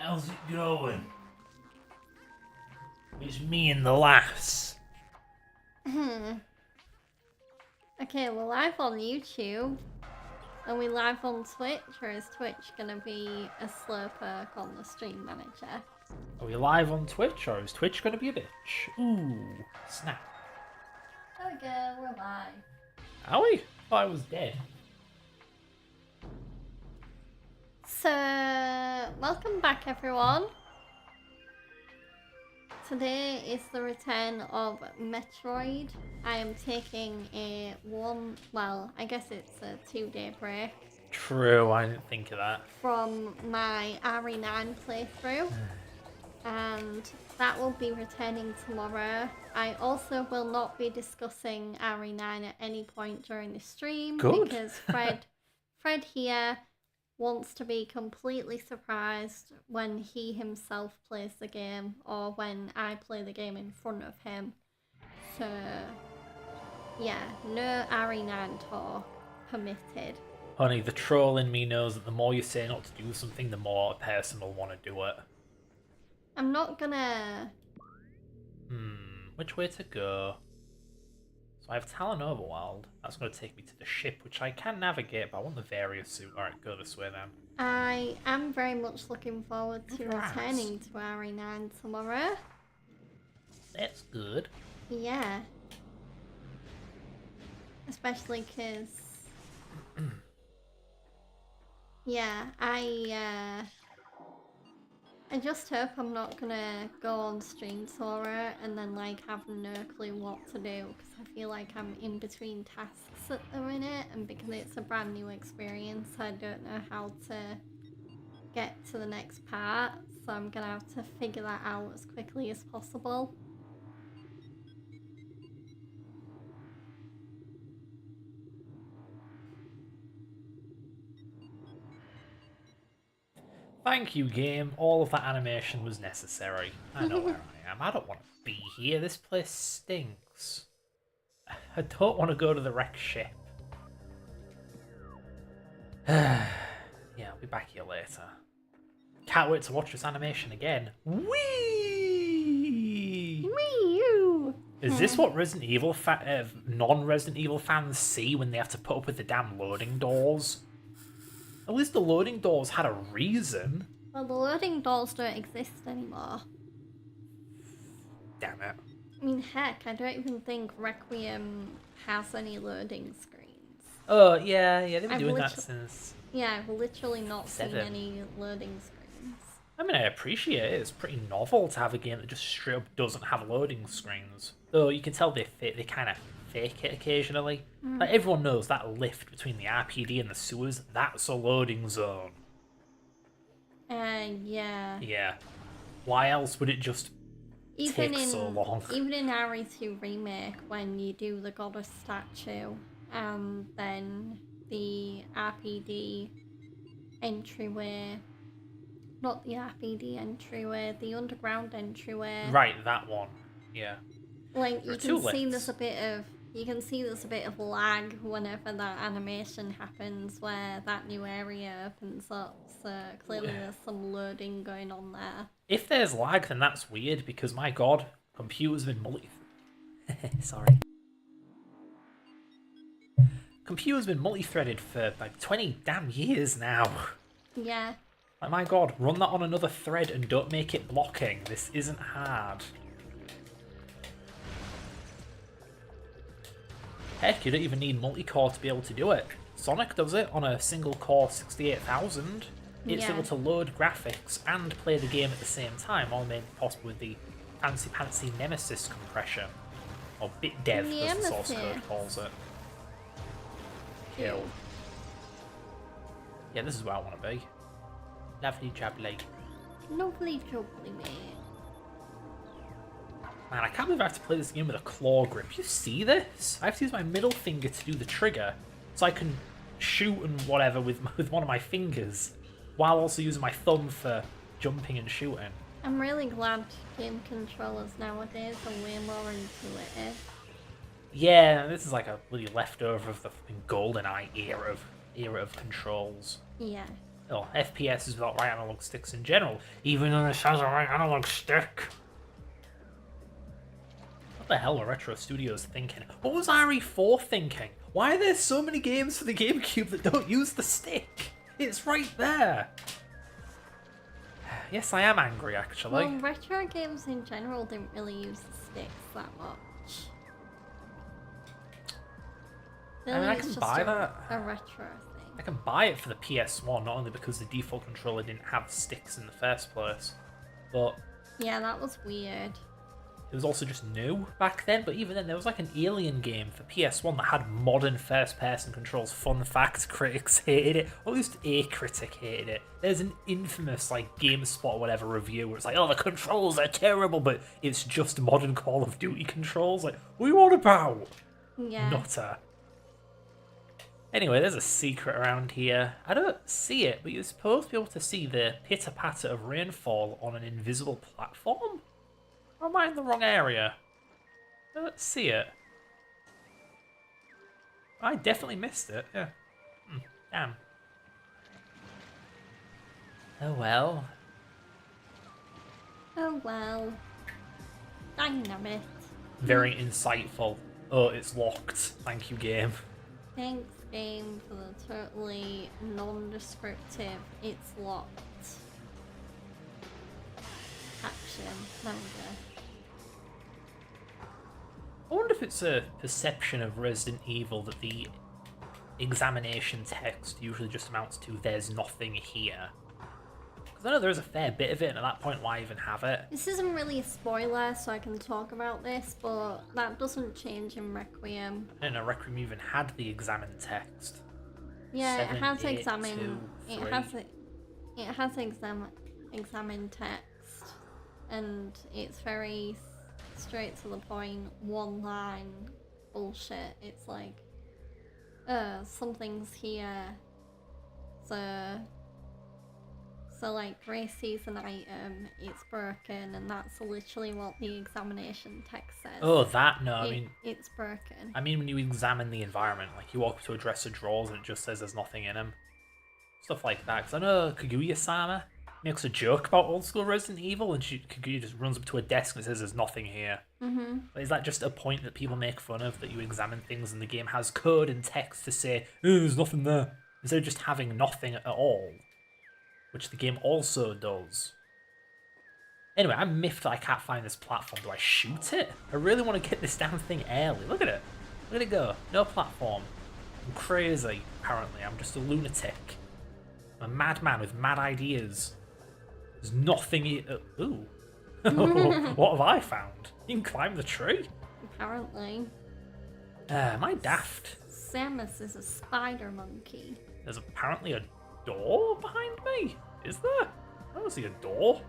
How's it going? It's me and the lass. Okay, we're live on YouTube. Are we live on Twitch, or is Twitch gonna be a slow perk on the stream manager? Are we live on Twitch, or is Twitch going to be a bitch? Ooh, snap. There we go, we're live. Are we? Thought I was dead. So, welcome back everyone. Today is the return of Metroid. I am taking a I guess it's a 2-day break. True, I didn't think of that. From my RE9 playthrough. And that will be returning tomorrow. I also will not be discussing RE9 at any point during the stream. Good. Because Fred here wants to be completely surprised when he himself plays the game or when I play the game in front of him. So yeah, no RE9 talk permitted. Honey, the troll in me knows that the more you say not to do something, the more a person will want to do it. I'm not gonna... Which way to go? So I have Talon Overworld. That's going to take me to the ship, which I can navigate, but I want the various suit. Alright, go this way then. I am very much looking forward to Congrats. returning to RE9 tomorrow. That's good. Yeah. Especially because... yeah, I just hope I'm not gonna go on stream tomorrow and then like have no clue what to do, because I feel like I'm in between tasks at the minute, and because it's a brand new experience I don't know how to get to the next part, so I'm gonna have to figure that out as quickly as possible. Thank you, game. All of that animation was necessary. I know where I am. I don't want to be here. This place stinks. I don't want to go to the wreck ship. Yeah, I'll be back here later. Can't wait to watch this animation again. Whee! Wee-oo! Is this what Resident Evil non-Resident Evil fans see when they have to put up with the damn loading doors? At least the loading doors had a reason. Well, the loading doors don't exist anymore. Damn it. I mean, heck, I don't even think Requiem has any loading screens. Oh, yeah, they've been doing that since... Yeah, I've literally not 7. seen any loading screens. I mean, I appreciate it. It's pretty novel to have a game that just straight up doesn't have loading screens. Though you can tell they kind of fake it occasionally. Like, everyone knows that lift between the RPD and the sewers, that's a loading zone. Yeah. Yeah. Why else would it just take so long? Even in RE2 Remake, when you do the goddess statue, and then the RPD entryway, not the RPD entryway, the underground entryway. Right, that one. Yeah. Like, There you are 2 can see lifts. there's a bit of lag whenever that animation happens where that new area opens up, so clearly there's some loading going on there. If there's lag, then that's weird, because my god, computers have been Sorry. Computers been multi-threaded for like 20 damn years now. Yeah. Like, my god, run that on another thread and don't make it blocking. This isn't hard. Heck, you don't even need multi-core to be able to do it. Sonic does it on a single core 68000. It's Yeah. able to load graphics and play the game at the same time, all made possible with the fancy Nemesis compression. Or BitDev, as the source code calls it. Kill. Yeah, this is where I want to be. Lovely jubbly. Lovely jubbly, mate. Man, I can't believe I have to play this game with a claw grip. You see this? I have to use my middle finger to do the trigger, so I can shoot and whatever with one of my fingers, while also using my thumb for jumping and shooting. I'm really glad game controllers nowadays are way more intuitive. Yeah, this is like a bloody leftover of the fucking GoldenEye era of controls. Yeah. Well, FPS is about right analog sticks in general, even though it has a right analog stick. What the hell are Retro Studios thinking? What was RE4 thinking? Why are there so many games for the GameCube that don't use the stick? It's right there. Yes, I am angry, actually. Well, retro games in general didn't really use the sticks that much. I mean, I can buy that. A retro thing. I can buy it for the PS1, not only because the default controller didn't have sticks in the first place, but Yeah, that was weird. it was also just new back then. But even then, there was like an Alien game for PS1 that had modern first-person controls. Fun fact, critics hated it. Or at least a critic hated it. There's an infamous like GameSpot or whatever review where it's like, oh, the controls are terrible, but it's just modern Call of Duty controls. Like, what are you on about? Yeah. Nutter. Anyway, there's a secret around here. I don't see it, but you're supposed to be able to see the pitter-patter of rainfall on an invisible platform? Or am I in the wrong area? I don't see it. I definitely missed it, yeah. Damn. Oh well. Oh well. Dynamite. Very insightful. Oh, it's locked. Thank you, game. Thanks, game, for the totally non-descriptive "it's locked" action. There we go. I wonder if it's a perception of Resident Evil that the examination text usually just amounts to "there's nothing here." Because I know there is a fair bit of it, and at that point, why even have it? This isn't really a spoiler, so I can talk about this, but that doesn't change in Requiem. I don't know, Requiem even had the examine text. Yeah, 7, it has 8, examine. 2, It 3. has it has examine text, and it's very straight to the point, one line bullshit. It's like, something's here. So like Grace sees an item, it's broken, and that's literally what the examination text says. Oh, that? No, I mean... It's broken. I mean when you examine the environment, like you walk up to a dresser of drawers and it just says there's nothing in them. Stuff like that. Because I know Kaguya-sama makes a joke about old school Resident Evil, and Kaguya just runs up to a desk and says there's nothing here. Mm-hmm. But is that just a point that people make fun of, that you examine things and the game has code and text to say, oh, there's nothing there, instead of just having nothing at all? Which the game also does. Anyway, I'm miffed that I can't find this platform. Do I shoot it? I really want to get this damn thing early. Look at it. Look at it go. No platform. I'm crazy, apparently. I'm just a lunatic. I'm a madman with mad ideas. There's nothing here. Ooh. What have I found? You can climb the tree? Apparently. Am I daft? Samus is a spider monkey. There's apparently a door behind me? Is there? I don't see a door.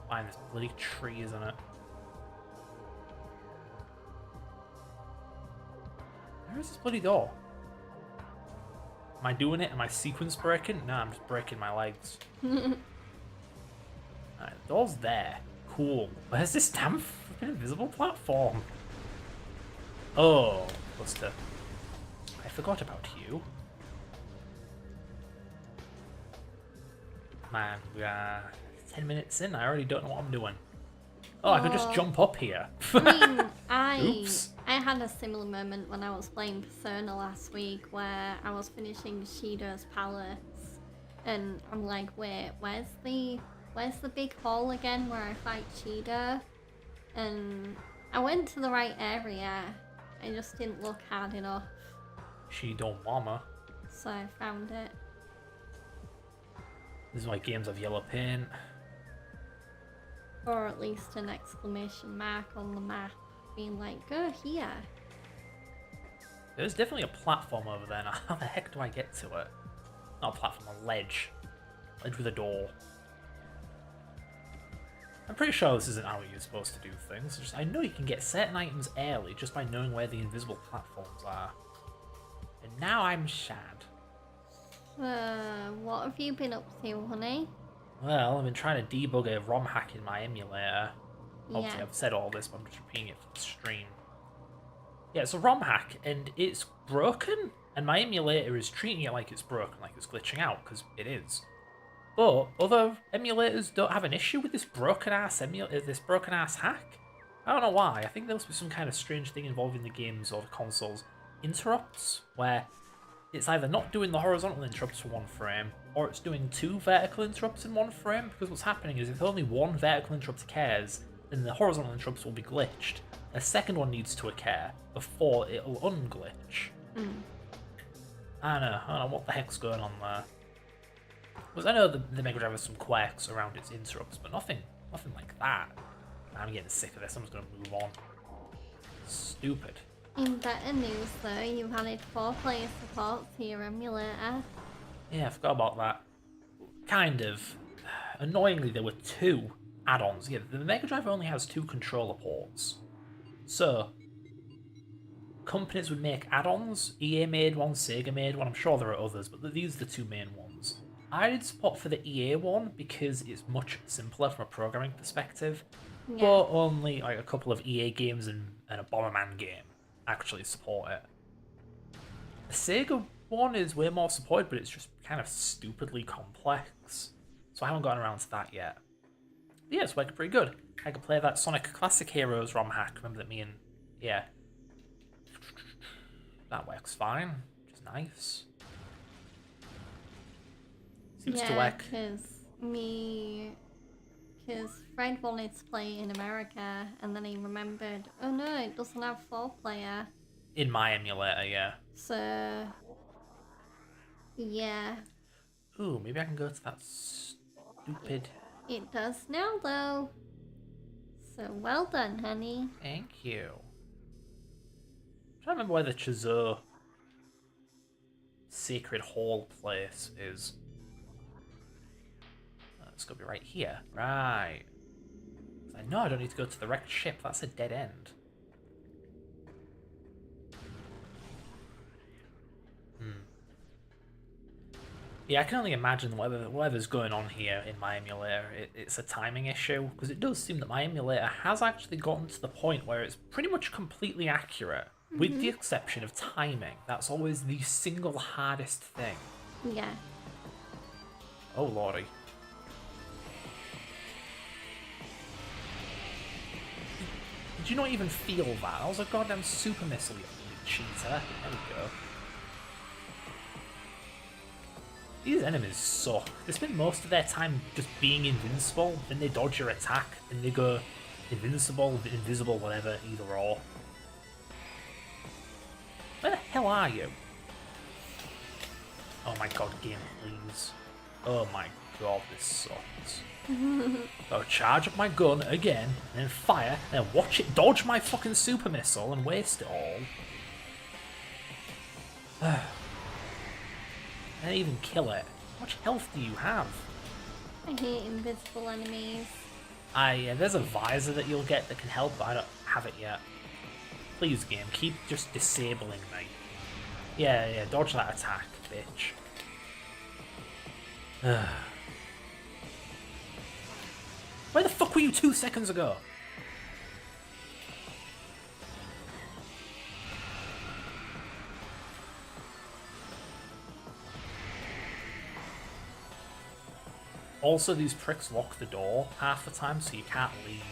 Behind this bloody tree, isn't it? Where is this bloody door? Am I doing it? Am I sequence breaking? No, I'm just breaking my legs. Alright, the door's there. Cool. Where's this damn fucking invisible platform? Oh, Buster. I forgot about you. Man, we are 10 minutes in. I already don't know what I'm doing. Oh, I could just jump up here. I mean, Oops. I had a similar moment when I was playing Persona last week, where I was finishing Shido's palace, and I'm like, wait, where's the big hall again where I fight Shido? And I went to the right area. I just didn't look hard enough. Shido Mama. So I found it. This is why games have yellow paint. Or at least an exclamation mark on the map, being like, go here. There's definitely a platform over there. Now, how the heck do I get to it? Not a platform, a ledge. Ledge with a door. I'm pretty sure this isn't how you're supposed to do things. Just, I know you can get certain items early just by knowing where the invisible platforms are. And now I'm sad. What have you been up to, honey? Well, I've been trying to debug a ROM hack in my emulator. Obviously, Yeah. I've said all this, but I'm just repeating it for the stream. Yeah, it's a ROM hack, and it's broken. And my emulator is treating it like it's broken, like it's glitching out, because it is. But other emulators don't have an issue with this broken ass hack. I don't know why. I think there must be some kind of strange thing involving the games or the consoles interrupts, where it's either not doing the horizontal interrupts for one frame, or it's doing 2 vertical interrupts in one frame, because what's happening is if only one vertical interrupt occurs, then the horizontal interrupts will be glitched. A second one needs to occur before it'll unglitch. I don't know what the heck's going on there. Because I know the Mega Drive has some quirks around its interrupts, but nothing like that. I'm getting sick of this, I'm just going to move on. Stupid. In better news though, you've added 4-player support to your emulator. Yeah, I forgot about that. Kind of. Annoyingly, there were 2 add-ons. Yeah, the Mega Drive only has 2 controller ports. So, companies would make add-ons. EA made one, Sega made one. I'm sure there are others, but these are the 2 main ones. I did support for the EA one because it's much simpler from a programming perspective, but only like a couple of EA games and a Bomberman game actually support it. The Sega one is way more supported, but it's just kind of stupidly complex, so I haven't gotten around to that yet. But yeah, it's working pretty good. I could play that Sonic Classic Heroes ROM hack. Remember that yeah. That works fine, which is nice. Seems to work. Because Fred wanted to play in America, and then he remembered, oh no, it doesn't have 4-player. In my emulator, yeah. So, yeah. Ooh, maybe I can go to that stupid... It does now, though. So, well done, honey. Thank you. I'm trying to remember where the Chazot Sacred Hall place is. It's gonna be right here. Right. I know I don't need to go to the wrecked ship. That's a dead end. Yeah, I can only imagine whatever's going on here in my emulator. It's a timing issue, because it does seem that my emulator has actually gotten to the point where it's pretty much completely accurate, with the exception of timing. That's always the single hardest thing. Yeah. Oh, lordy. Did you not even feel that? That was a goddamn super missile, you cheater. There we go. These enemies suck. They spend most of their time just being invincible, then they dodge your attack, and they go invincible, invisible, whatever, either or. Where the hell are you? Oh my god, game, please. Oh my god, this sucks. Gotta charge up my gun again, and then fire, and then watch it dodge my fucking super missile and waste it all. And even kill it. How much health do you have? I hate invisible enemies. Yeah, there's a visor that you'll get that can help, but I don't have it yet. Please, game, keep just disabling me. Yeah, dodge that attack, bitch. Where the fuck were you 2 seconds ago? Also, these pricks lock the door half the time, so you can't leave.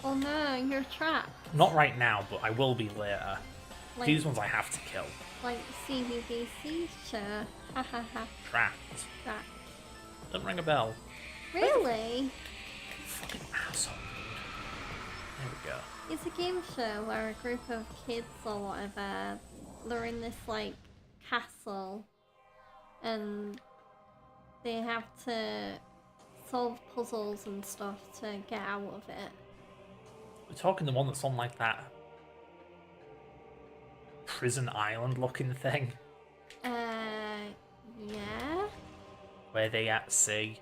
Oh no, you're trapped. Not right now, but I will be later. Like, These ones I have to kill. Like CBBC? Sure. Ha ha ha. Trapped. Trapped. Don't ring a bell. Really? Fucking asshole, dude. There we go. It's a game show where a group of kids or whatever, they're in this like castle and they have to solve puzzles and stuff to get out of it. We're talking the one that's on like that prison island looking thing. Yeah? Where they at sea.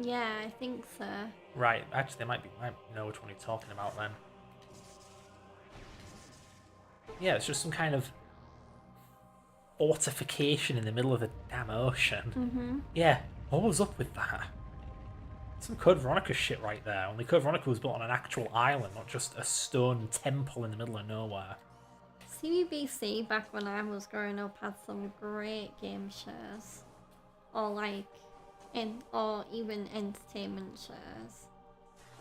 Yeah, I think so. Right, actually, they might know which one you're talking about then. Yeah, it's just some kind of fortification in the middle of the damn ocean. Yeah, what was up with that? Some Code Veronica shit right there. Only Code Veronica was built on an actual island, not just a stone temple in the middle of nowhere. CBBC back when I was growing up had some great game shows, or like, or even entertainment shows.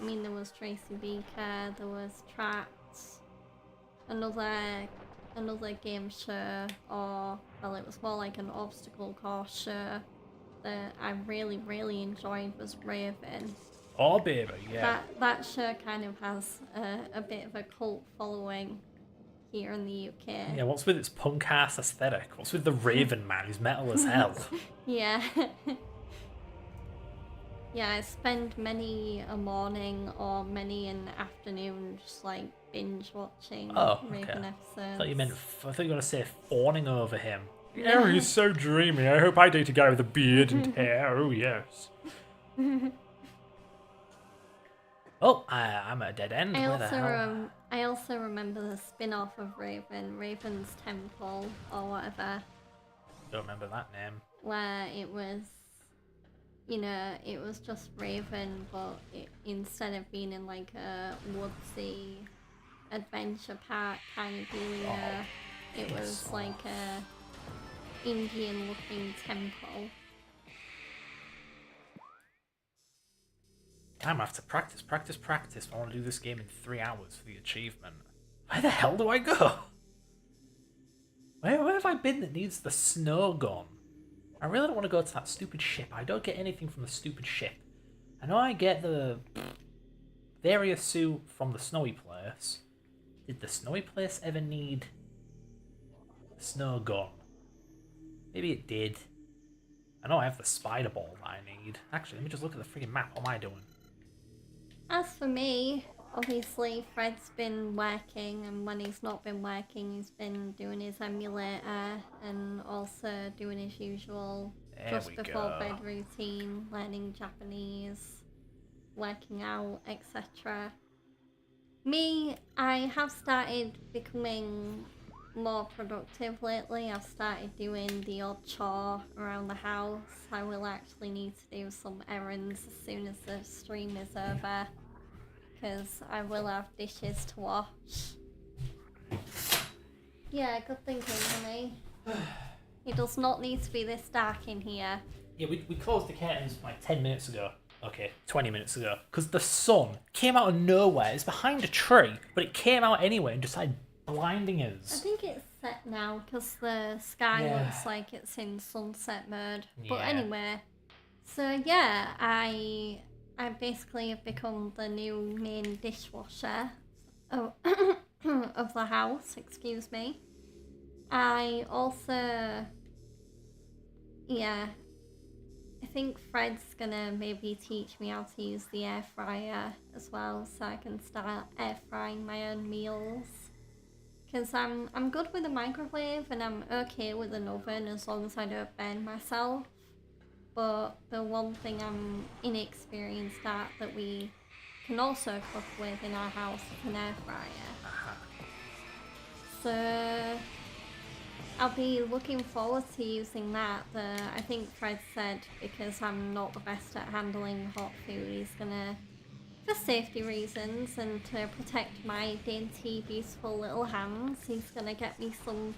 I mean, there was Tracy Beaker, there was Tracks, another game show, or well, it was more like an obstacle course show that I really enjoyed was Raven. Oh, baby, yeah. That show kind of has a bit of a cult following here in the UK. Yeah, what's with its punk ass aesthetic? What's with the Raven man who's metal as hell? Yeah. Yeah, I spend many a morning or many an afternoon just like binge watching Raven episodes. I thought you were going to say fawning over him. Oh, he's so dreamy. I hope I date a guy with a beard and hair. Oh, yes. Oh, I'm at a dead end. I also remember the spin-off of Raven, Raven's Temple or whatever. Don't remember that name. Where it was, it was just Raven, but instead of being in like a woodsy adventure park kind of dealio, it was like a Indian-looking temple. I'm gonna have to practice. If I want to do this game in 3 hours for the achievement. Where the hell do I go? Where have I been that needs the snow gun? I really don't want to go to that stupid ship. I don't get anything from the stupid ship. I know I get the various suit from the snowy place. Did the snowy place ever need the snow gun? Maybe it did. I know I have the spider ball that I need. Actually, let me just look at the freaking map. What am I doing? As for me, obviously Fred's been working, and when he's not been working, he's been doing his emulator and also doing his usual just before bed routine, learning Japanese, working out, etc. Me, I have started becoming more productive lately. I've started doing the odd chore around the house. I will actually need to do some errands as soon as the stream is over, because I will have dishes to wash. Yeah, good thinking, honey. It does not need to be this dark in here. Yeah, we closed the curtains like 10 minutes ago. Okay, 20 minutes ago. Because the sun came out of nowhere. It's behind a tree, but it came out anyway and just started blinding us. I think it's set now because the sky looks like it's in sunset mode. Yeah. But anyway, so yeah, I basically have become the new main dishwasher of the house, excuse me. I also, I think Fred's gonna maybe teach me how to use the air fryer as well, so I can start air frying my own meals. Because I'm good with a microwave and I'm okay with an oven as long as I don't burn myself. But the one thing I'm inexperienced at that we can also cook with in our house is an air fryer. So I'll be looking forward to using that. I think Fred said because I'm not the best at handling hot food, he's gonna, for safety reasons and to protect my dainty, beautiful little hands, he's gonna get me some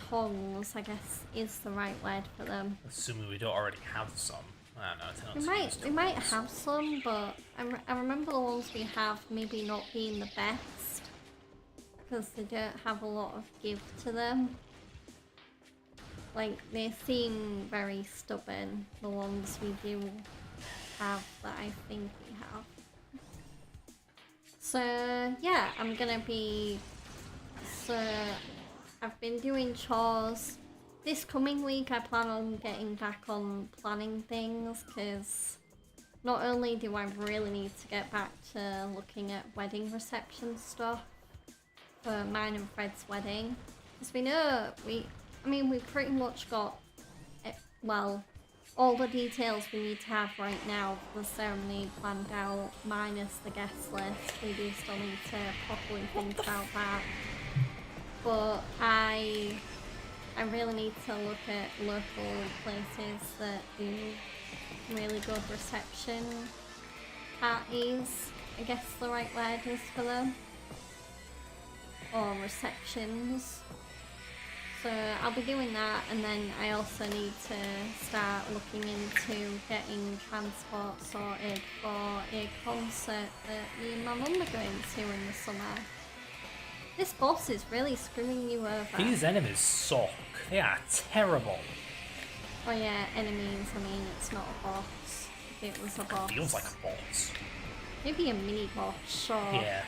tongs, I guess is the right word for them. Assuming we don't already have some. I don't know. We might have some, but I remember the ones we have maybe not being the best because they don't have a lot of give to them. Like, they seem very stubborn, the ones we do have that I think we have. So yeah, I've been doing chores. This coming week I plan on getting back on planning things, because not only do I really need to get back to looking at wedding reception stuff for mine and Fred's wedding, because we know we've pretty much got all the details we need to have right now for the ceremony planned out, minus the guest list. We do still need to properly think about that. But I really need to look at local places that do really good reception parties, I guess the right word is for them. or receptions. So I'll be doing that, and then I also need to start looking into getting transport sorted for a concert that me and my mum are going to in the summer. This boss is really screwing you over. These enemies suck. They are terrible. Oh yeah, enemies, I mean, it's not a boss. If it was a boss. It feels like a boss. Maybe a mini boss, sure. Yeah.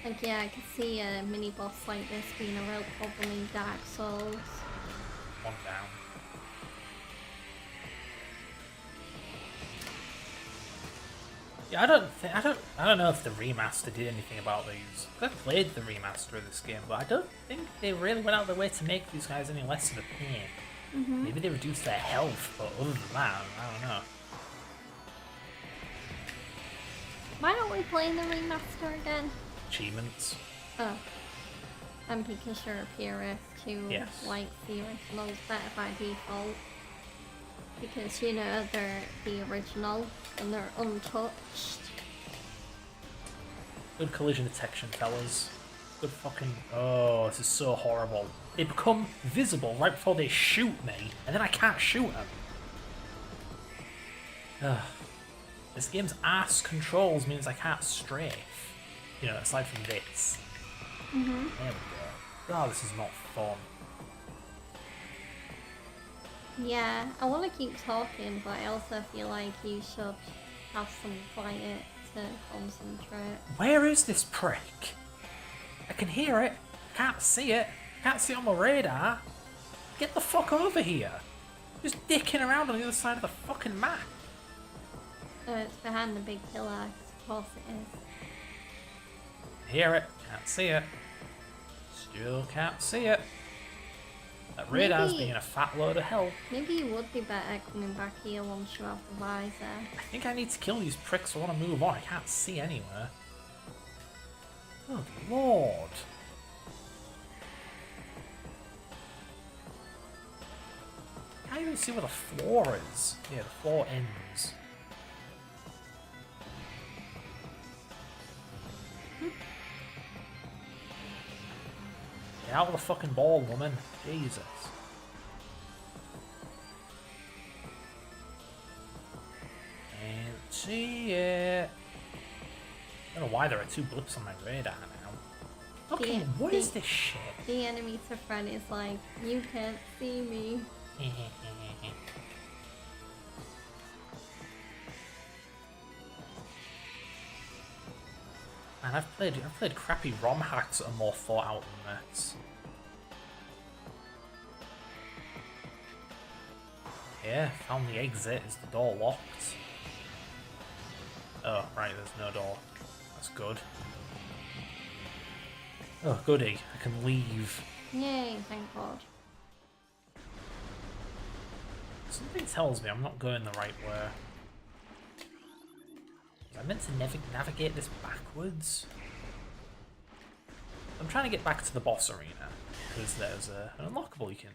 Like, yeah, I could see a mini boss like this being a real problem in Dark Souls. One down. Yeah, I don't know if the remaster did anything about these. I played the remaster of this game, but I don't think they really went out of their way to make these guys any less of a pain. Maybe they reduced their health, but other than that, I don't know. Why don't we play the remaster again? Achievements. Oh. And because you're a purist who Yes. likes the originals better by default. Because, you know, they're the original and they're untouched. Good collision detection, fellas. Good fucking... Oh, this is so horrible. They become visible right before they shoot me, and then I can't shoot them. Ugh. This game's ass controls means I can't strafe. You know, aside from this. There we go. Oh, this is not fun. Yeah, I want to keep talking, but I also feel like you should have some quiet to concentrate. Where is this prick? I can hear it. Can't see it. Can't see it on my radar. Get the fuck over here. Just dicking around on the other side of the fucking map. It's behind the big pillar, of course it is. Hear it. Can't see it. Still can't see it. That radar's Maybe- being a fat load of hell. Maybe you would be better coming back here once you have the visor. I think I need to kill these pricks. I want to move on. I can't see anywhere. Good lord. I can't even see where the floor is. Yeah, the floor ends. Get out of the fucking ball, woman. Jesus. Can't see it. I don't know why there are two blips on my radar now. Okay, what is this shit? The enemy to front is like, you can't see me. Man, I've played crappy ROM hacks that are more thought out than this. Yeah, found the exit. Is the door locked? Oh, right, there's no door. That's good. Oh, goody. I can leave. Yay, thank God. Something tells me I'm not going the right way. Was I meant to navigate this backwards? I'm trying to get back to the boss arena, because there's an unlockable you can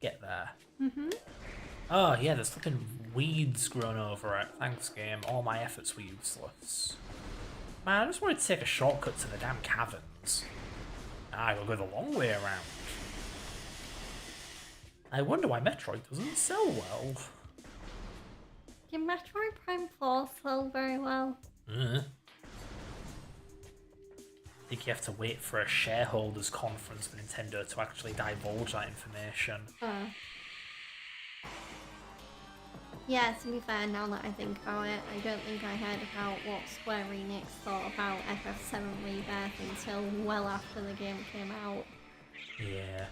get there. Oh yeah, there's fucking weeds grown over it. Thanks game, all my efforts were useless. Man, I just wanted to take a shortcut to the damn caverns. I gotta go the long way around. I wonder why Metroid doesn't sell well. Did Metroid Prime 4 sell very well? I think you have to wait for a shareholders conference for Nintendo to actually divulge that information. Yeah, to be fair, now that I think about it, I don't think I heard about what Square Enix thought about FF7 Rebirth until well after the game came out. Yeah.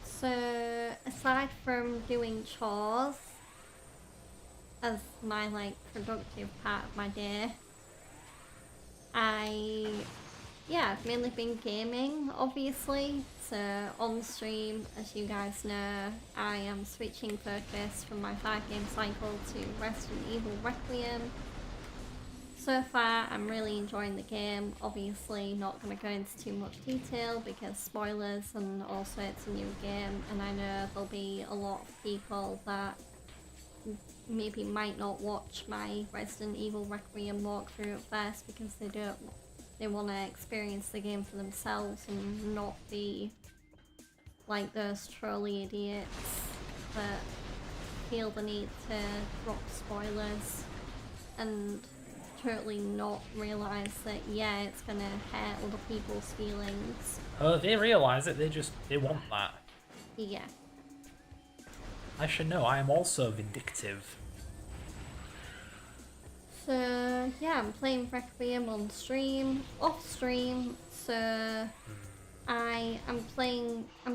So, aside from doing chores as my, like, productive part of my day, I've mainly been gaming, obviously. So, on stream, as you guys know, I am switching focus from my 5-game cycle to Resident Evil Requiem. So far, I'm really enjoying the game. Obviously, not going to go into too much detail because spoilers, and also it's a new game, and I know there'll be a lot of people that maybe might not watch my Resident Evil Requiem walkthrough at first because they want to experience the game for themselves and not be like those trolly idiots that feel the need to drop spoilers and totally not realise that, yeah, it's gonna hurt other people's feelings. Oh, they realise it, they want that. Yeah. I should know, I am also vindictive. So, yeah, I'm playing Requiem on stream, off stream, so I'm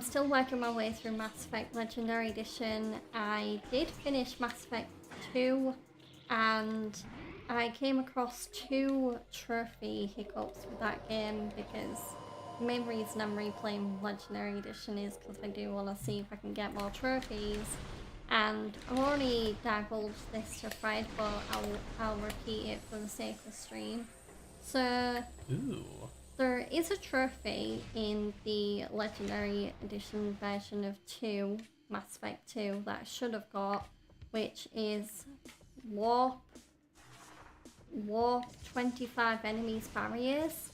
still working my way through Mass Effect Legendary Edition. I did finish Mass Effect 2, and I came across 2 trophy hiccups with that game because the main reason I'm replaying Legendary Edition is because I do want to see if I can get more trophies. And I've already divulged this to Fred, but I'll repeat it for the sake of the stream. So, Ooh. there is a trophy in the Legendary Edition version of 2, Mass Effect 2, that I should have got, which is Warp 25 enemies barriers.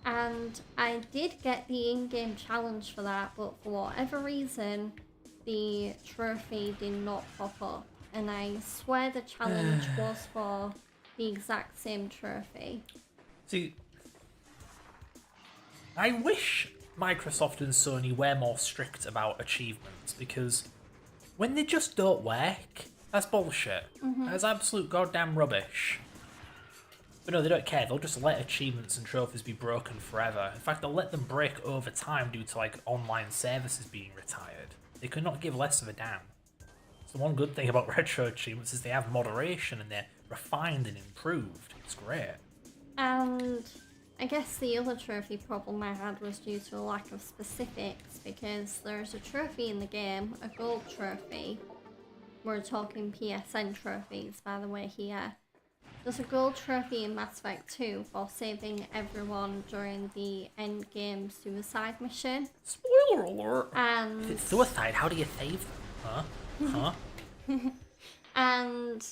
And I did get the in-game challenge for that, but for whatever reason, the trophy did not pop up. And I swear the challenge was for the exact same trophy. See, I wish Microsoft and Sony were more strict about achievements, because when they just don't work, that's bullshit. That's absolute goddamn rubbish. But no, they don't care. They'll just let achievements and trophies be broken forever. In fact, they'll let them break over time due to like online services being retired. They could not give less of a damn. So the one good thing about retro achievements is they have moderation and they're refined and improved. It's great. And I guess the other trophy problem I had was due to a lack of specifics, because there's a trophy in the game, a gold trophy. We're talking PSN trophies, by the way, here. There's a gold trophy in Mass Effect 2 for saving everyone during the end game suicide mission. Spoiler alert! And If it's suicide, how do you save them? Huh? And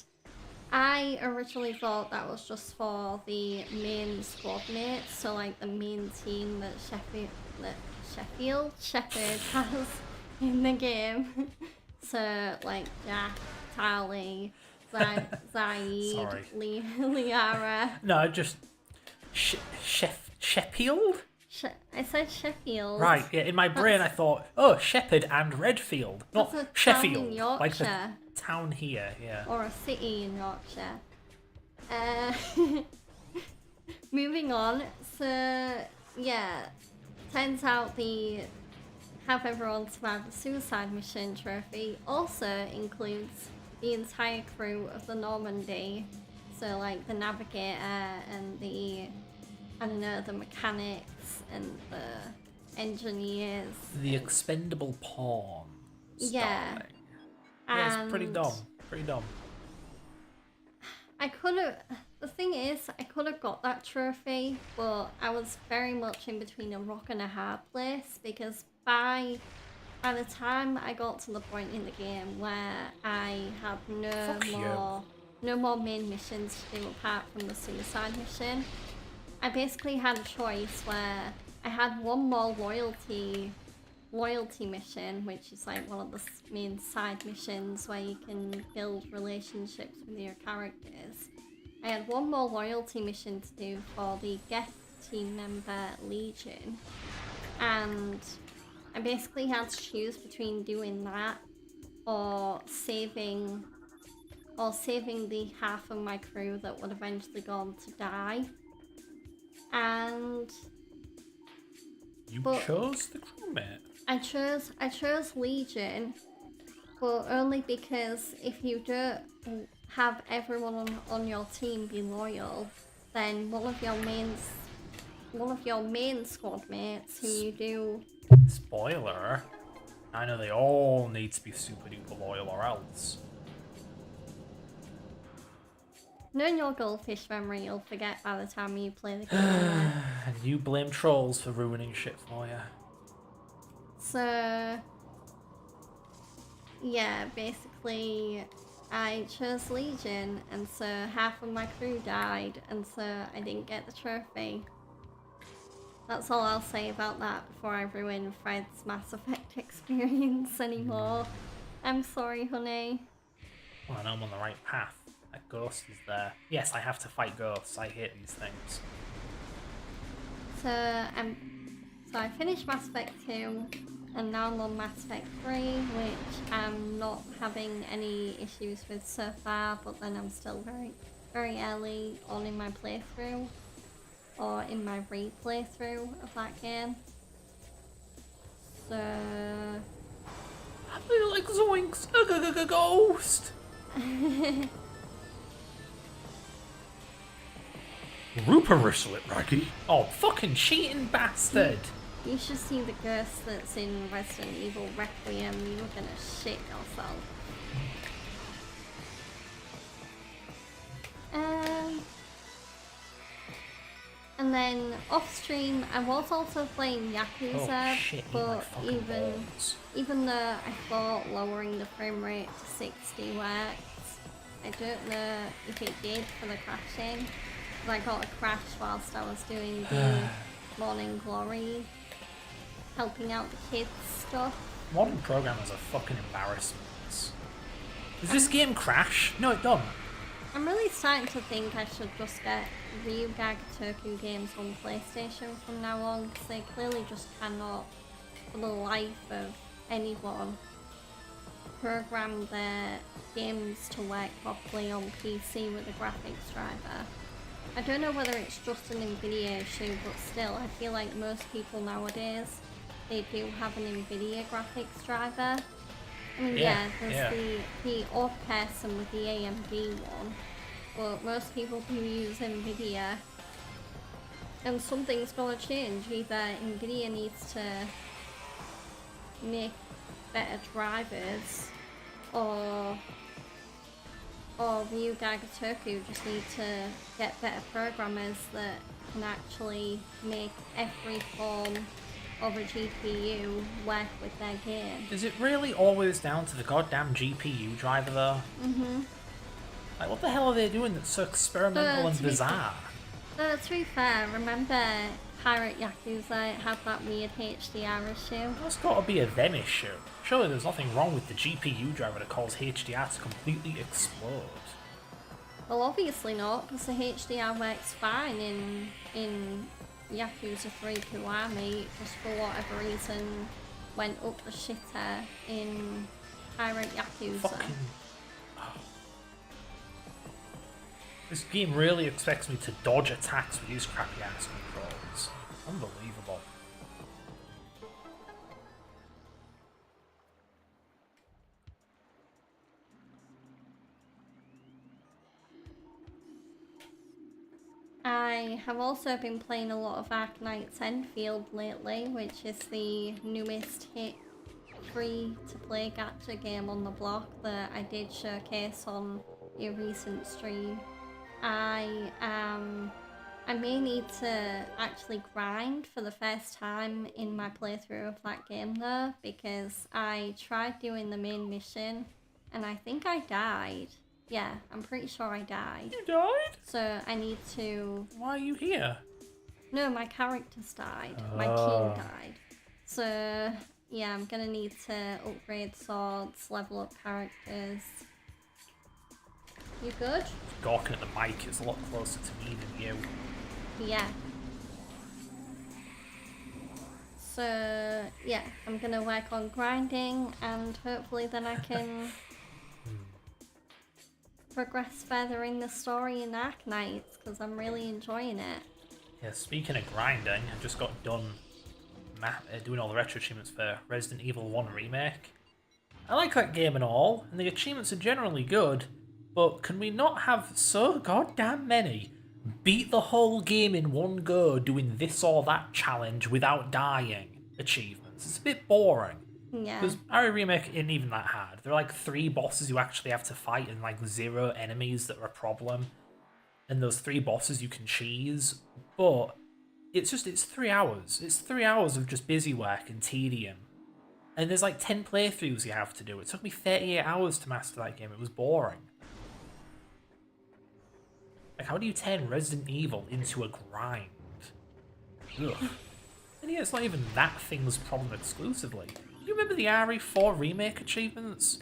I originally thought that was just for the main squad mates, so like the main team that Shepard has in the game. So like Jack, Tali, Zaid, Sorry. Liara. No, just Sheffield? I said Sheffield. Right, yeah, in my brain I thought, oh, Shepherd and Redfield, not That's a town Sheffield. in Like the Yorkshire. town here, yeah. Or a city in Yorkshire. Moving on. So, yeah. Turns out the Have Everyone Survive the Suicide Mission trophy also includes the entire crew of the Normandy. So, like, the navigator and the, I don't know, the mechanics and the engineers. The expendable pawns. Yeah. Darling. Yeah, it's pretty And dumb. Pretty dumb. I could have. The thing is, I could have got that trophy, but I was very much in between a rock and a hard place, because by the time I got to the point in the game where I had no more main missions to do apart from the suicide mission, I basically had a choice where I had one more loyalty mission, which is like one of the main side missions where you can build relationships with your characters. I had one more loyalty mission to do for the guest team member Legion, and I basically had to choose between doing that or saving the half of my crew that would eventually go on to die. And You but- chose the crewmate. I chose Legion, but only because if you don't have everyone on your team be loyal, then one of your main squad mates who you do. Spoiler. I know they all need to be super duper loyal or else. Knowing your goldfish memory, you'll forget by the time you play the game. Anyway. And you blame trolls for ruining shit for you. So, yeah, basically, I chose Legion, and so half of my crew died, and so I didn't get the trophy. That's all I'll say about that before I ruin Fred's Mass Effect experience anymore. I'm sorry, honey. Well, I know I'm on the right path. That ghost is there. Yes, I have to fight ghosts. I hate these things. So I finished Mass Effect 2, and now I'm on Mass Effect 3, which I'm not having any issues with so far, but then I'm still very early on in my playthrough, or in my replaythrough of that game. So... I feel like Zoinks! A ghost! Rupert it, Raggy. Oh, fucking cheating bastard! You should see the ghost that's in Resident Evil Requiem. You were gonna shit yourself. And then off stream, I was also playing Yakuza, Oh, shit, but balls. even though I thought lowering the frame rate to 60 works, I don't know if it did for the crashing. I got a crash whilst I was doing the Morning Glory, helping out the kids stuff. Modern programmers are fucking embarrassment. Does this game crash? No, it don't. I'm really starting to think I should just get Ryuga Gotoku games on PlayStation from now on, because they clearly just cannot, for the life of anyone, program their games to work properly on PC with a graphics driver. I don't know whether it's just an Nvidia issue, but still, I feel like most people nowadays, they do have an Nvidia graphics driver. I mean, there's the odd person with the AMD one, but most people do use Nvidia. And something's gonna change. Either Nvidia needs to make better drivers, or Ryuga Gotoku just need to get better programmers that can actually make every form of a GPU work with their game. Is it really always down to the goddamn GPU driver though? Mm-hmm. Like, what the hell are they doing that's so experimental and bizarre? To be fair, remember Pirate Yakuza had that weird HDR issue? That's gotta be a them issue. Surely there's nothing wrong with the GPU driver that causes HDR to completely explode. Well, obviously not, because the HDR works fine in Yakuza 3 Kiwami, just for whatever reason went up the shitter in Pirate Yakuza. Fucking... Oh. This game really expects me to dodge attacks with these crappy ass controls. Unbelievable. I have also been playing a lot of Arknight's Enfield lately, which is the newest hit free-to-play gacha game on the block that I did showcase on a recent stream. I may need to actually grind for the first time in my playthrough of that game though, because I tried doing the main mission and I think I died. Yeah, I'm pretty sure I died. You died? So I need to... Why are you here? No, my characters died. My team died. So, yeah, I'm gonna need to upgrade swords, level up characters. You good? Gawking at the mic is a lot closer to me than you. Yeah. So, yeah, I'm gonna work on grinding and hopefully then I can progress further in the story in Arknights, because I'm really enjoying it. Yeah, speaking of grinding, I just got done doing all the retro achievements for Resident Evil 1 Remake. I like that game and all, and the achievements are generally good, but can we not have so goddamn many beat the whole game in one go doing this or that challenge without dying achievements? It's a bit boring. Yeah. Because RE Remake isn't even that hard. There are like 3 bosses you actually have to fight and like 0 enemies that are a problem. And those 3 bosses you can cheese. But it's 3 hours. It's 3 hours of just busy work and tedium. And there's like 10 playthroughs you have to do. It took me 38 hours to master that game. It was boring. Like, how do you turn Resident Evil into a grind? Ugh. And yeah, it's not even that thing's problem exclusively. Do you remember the RE4 remake achievements?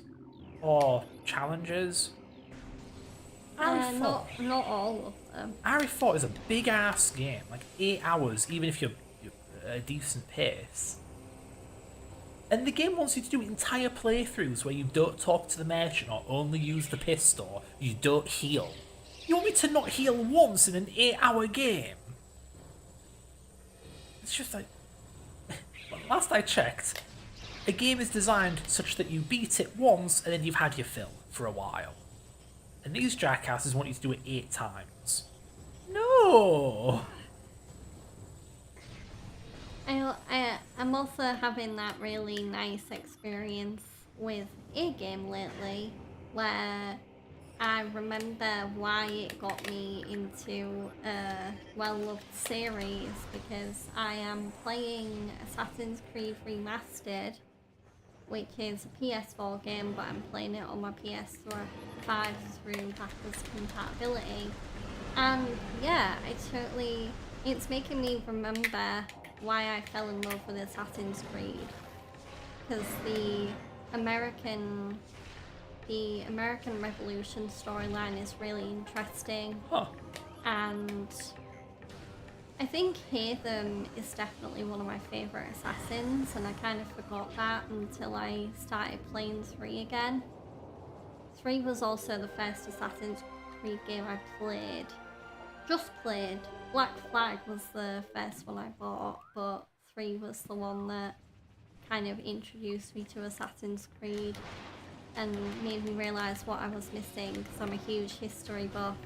Or challenges? RE4. Not all of them. RE4 is a big ass game, like 8 hours, even if you're at a decent pace. And the game wants you to do entire playthroughs where you don't talk to the merchant or only use the pistol, you don't heal. You want me to not heal once in an 8-hour game? It's just like... Last I checked, a game is designed such that you beat it once and then you've had your fill for a while. And these jackasses want you to do it 8 times. No! I'm also having that really nice experience with a game lately where I remember why it got me into a well-loved series, because I am playing Assassin's Creed Remastered, which is a PS4 game, but I'm playing it on my PS5 through backwards compatibility. And yeah, it's making me remember why I fell in love with Assassin's Creed. Because the American Revolution storyline is really interesting. Huh. And I think Haytham is definitely one of my favourite assassins, and I kind of forgot that until I started playing 3 again. 3 was also the first Assassin's Creed game I played. Just played. Black Flag was the first one I bought, but 3 was the one that kind of introduced me to Assassin's Creed and made me realise what I was missing, because I'm a huge history buff.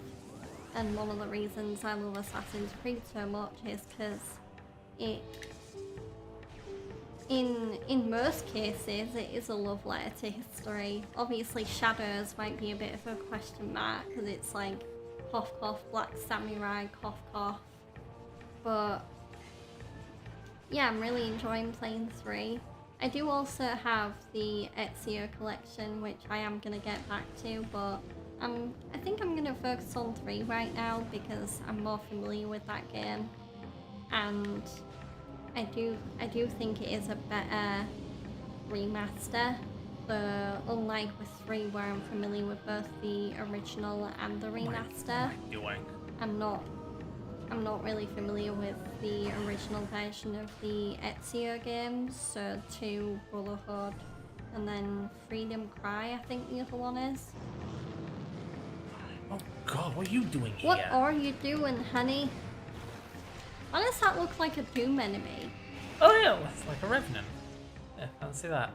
And one of the reasons I love Assassin's Creed so much is because it, in most cases, it is a love letter to history. Obviously Shadows might be a bit of a question mark, because it's like cough cough, Black Samurai, cough cough. But yeah, I'm really enjoying playing 3. I do also have the Ezio collection, which I am going to get back to, but I think I'm going to focus on 3 right now because I'm more familiar with that game, and I do think it is a better remaster. So unlike with 3 where I'm familiar with both the original and the remaster, What am I doing? I'm not really familiar with the original version of the Ezio games, so 2 Brotherhood, and then Freedom Cry, I think the other one is. Oh god, what are you doing here? What are you doing, honey? Why does that look like a Doom enemy? Oh yeah, it's like a Revenant. Yeah, I don't see that.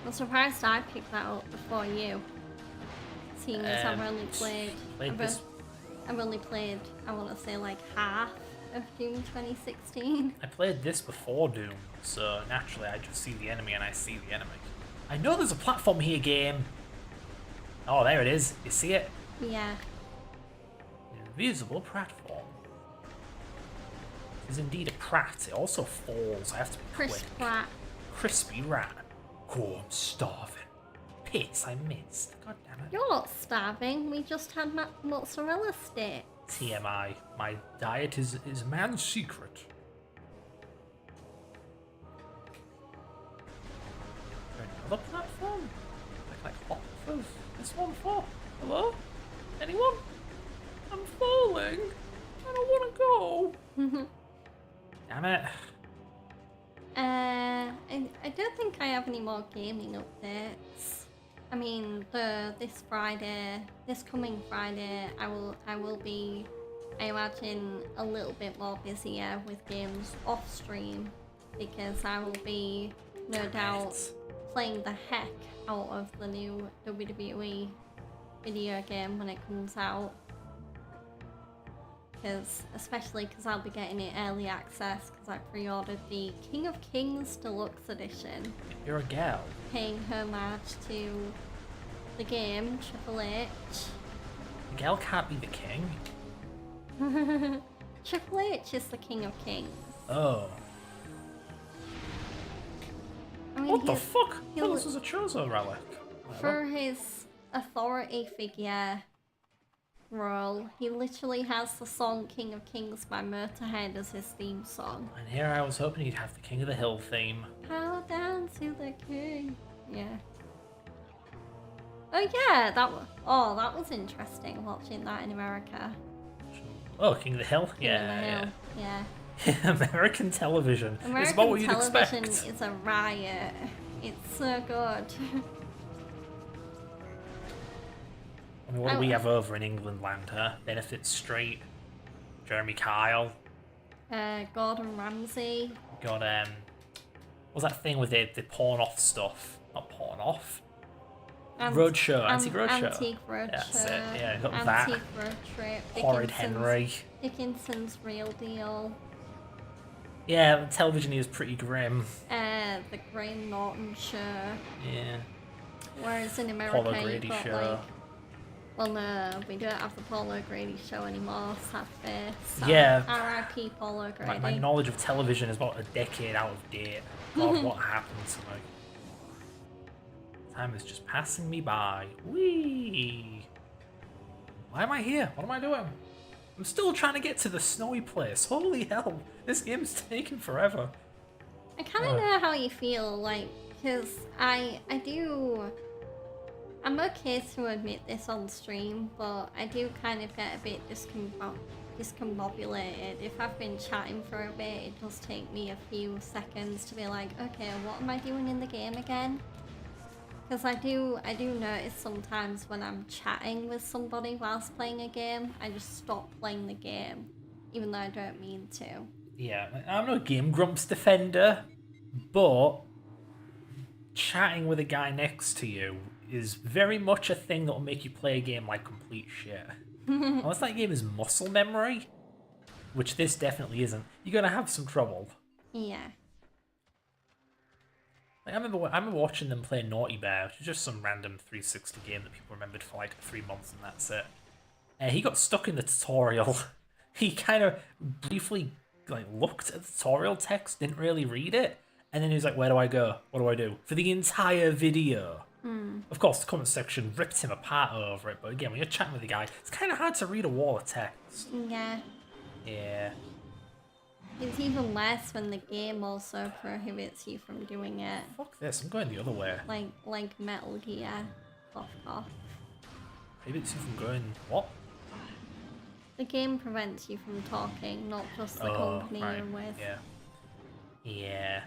I'm surprised I picked that up before you, seeing as I've only played, I want to say like half of Doom 2016. I played this before Doom, so naturally I just see the enemy and I see the enemy. I know there's a platform here, game. Oh, there it is. You see it? Yeah. Invisible platform. It is indeed a prat. It also falls. I have to be quick. Crisp rat. Crispy rat. Oh, I'm starving. Piss, I missed. God damn it. You're not starving. We just had mozzarella sticks. TMI. My diet is man's secret. Is there another platform? Like hop of this one for? Hello? Anyone? I'm falling. I don't want to go. Damn it. I don't think I have any more gaming updates. I mean, this coming Friday, I will be, I imagine, a little bit more busier with games off stream, because I will be, no doubt, playing the heck out of the new WWE video game when it comes out. Especially because I'll be getting it early access, because I pre-ordered the King of Kings Deluxe Edition. You're a gal. Paying homage to the game, Triple H. A gal can't be the king. Triple H is the King of Kings. Oh. I What the fuck? I he thought this was a Chozo relic. for his authority figure role, he literally has the song King of Kings by Motorhead as his theme song. And here I was hoping he'd have the King of the Hill theme. Bow down to the king. Yeah. Oh yeah, that was interesting watching that in America. Oh, King of the Hill? King of the Hill. Yeah. American television. It's about American what you'd television expect. is a riot. It's so good. I mean, what do we have over in England land, huh? Benefit Street, Jeremy Kyle. Gordon Ramsay. Got, what was that thing with the pawn off stuff? Not pawn off. Roadshow, Antique Roadshow. Antique Roadshow. That's it, yeah, got Antique that. Road Trip. Horrid Henry. Dickinson's Real Deal. Yeah, the television is pretty grim. The Graham Norton Show. Yeah. Whereas in America, Paul you've O'Grady got Show. like... Well, no, we don't have the Paul O'Grady Show anymore, sad face. Yeah. R.I.P. Paul O'Grady. My knowledge of television is about a decade out of date. God, what happened to me? Time is just passing me by. Whee! Why am I here? What am I doing? I'm still trying to get to the snowy place. Holy hell! This game's taking forever. I kind of know how you feel, like, because I'm okay to admit this on stream, but I do kind of get a bit discombobulated. If I've been chatting for a bit, it does take me a few seconds to be like, okay, what am I doing in the game again? Because I do notice sometimes when I'm chatting with somebody whilst playing a game, I just stop playing the game, even though I don't mean to. Yeah, I'm no Game Grumps defender, but chatting with a guy next to you is very much a thing that will make you play a game like complete shit. Unless that game is muscle memory, which this definitely isn't, you're gonna have some trouble. Yeah. Like, I remember watching them play Naughty Bear, which is just some random 360 game that people remembered for like 3 months and that's it. He got stuck in the tutorial. He kind of briefly like looked at the tutorial text, didn't really read it, and then he was like, "Where do I go? What do I do?" For the entire video. Of course, the comment section ripped him apart over it, but again, when you're chatting with a guy, it's kind of hard to read a wall of text. Yeah. Yeah. It's even less when the game also prohibits you from doing it. Fuck this, I'm going the other way. Like Metal Gear. Cough, cough. Prohibits you from going... What? The game prevents you from talking, not just the company right. you're with. Yeah. Yeah.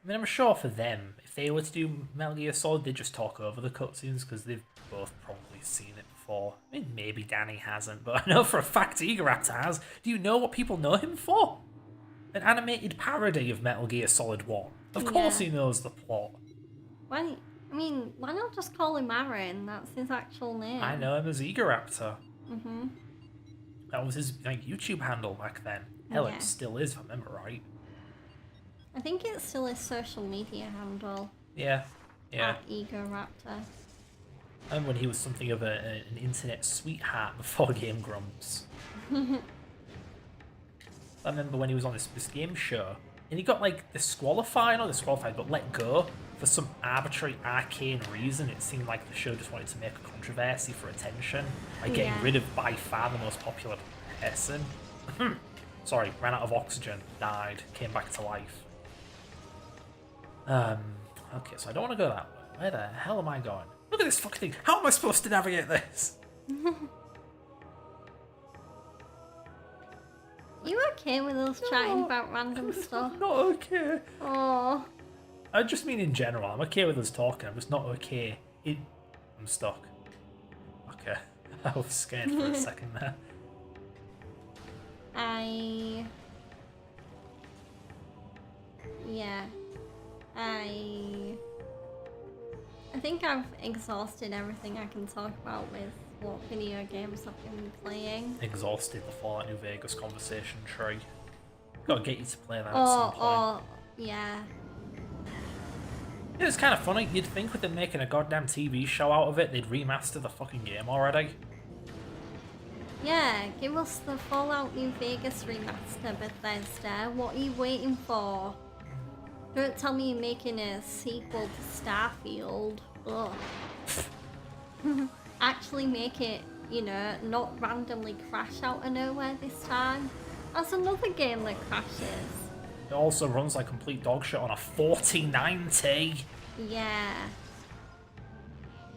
I mean, I'm sure for them, if they were to do Metal Gear Solid, they'd just talk over the cutscenes because they've both probably seen it before. I mean, maybe Danny hasn't, but I know for a fact Eager Raptor has. Do you know what people know him for? An animated parody of Metal Gear Solid 1. Of course he knows the plot. Why not just call him Aaron? That's his actual name. I know him as Eager Raptor. Mm-hmm. That was his YouTube handle back then. Hell, Yeah. it still is, if I remember right. I think it's still his social media handle. Yeah. Yeah. At Ego Raptor. I remember when he was something of an internet sweetheart before Game Grumps. I remember when he was on this game show, and he got like disqualified, but let go for some arbitrary arcane reason. It seemed like the show just wanted to make a controversy for attention by getting rid of by far the most popular person. Sorry, ran out of oxygen, died, came back to life. Okay, so I don't want to go that way. Where the hell am I going? Look at this fucking thing. How am I supposed to navigate this? You okay with us chatting about random stuff? I'm not okay. Oh. I just mean in general. I'm okay with us talking. I'm just not okay. I'm stuck. Okay. I was scared for a second there. I think I've exhausted everything I can talk about with what video games I've been playing. Exhausted the Fallout New Vegas conversation tree. Gotta get you to play that at some point. Yeah. It was kind of funny. You'd think with them making a goddamn TV show out of it, they'd remaster the fucking game already. Yeah, give us the Fallout New Vegas remaster, Bethesda. What are you waiting for? Don't tell me you're making a sequel to Starfield. Ugh. Actually make it, you know, not randomly crash out of nowhere this time. That's another game that crashes. It also runs like complete dog shit on a 4090. Yeah.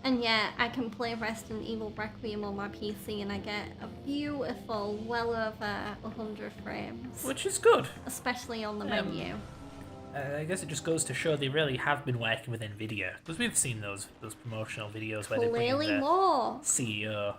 And yeah, I can play Resident Evil Requiem on my PC and I get a beautiful, well over 100 frames. Which is good. Especially on the menu. I guess it just goes to show they really have been working with Nvidia, because we've seen those promotional videos where they bring in the more. CEO.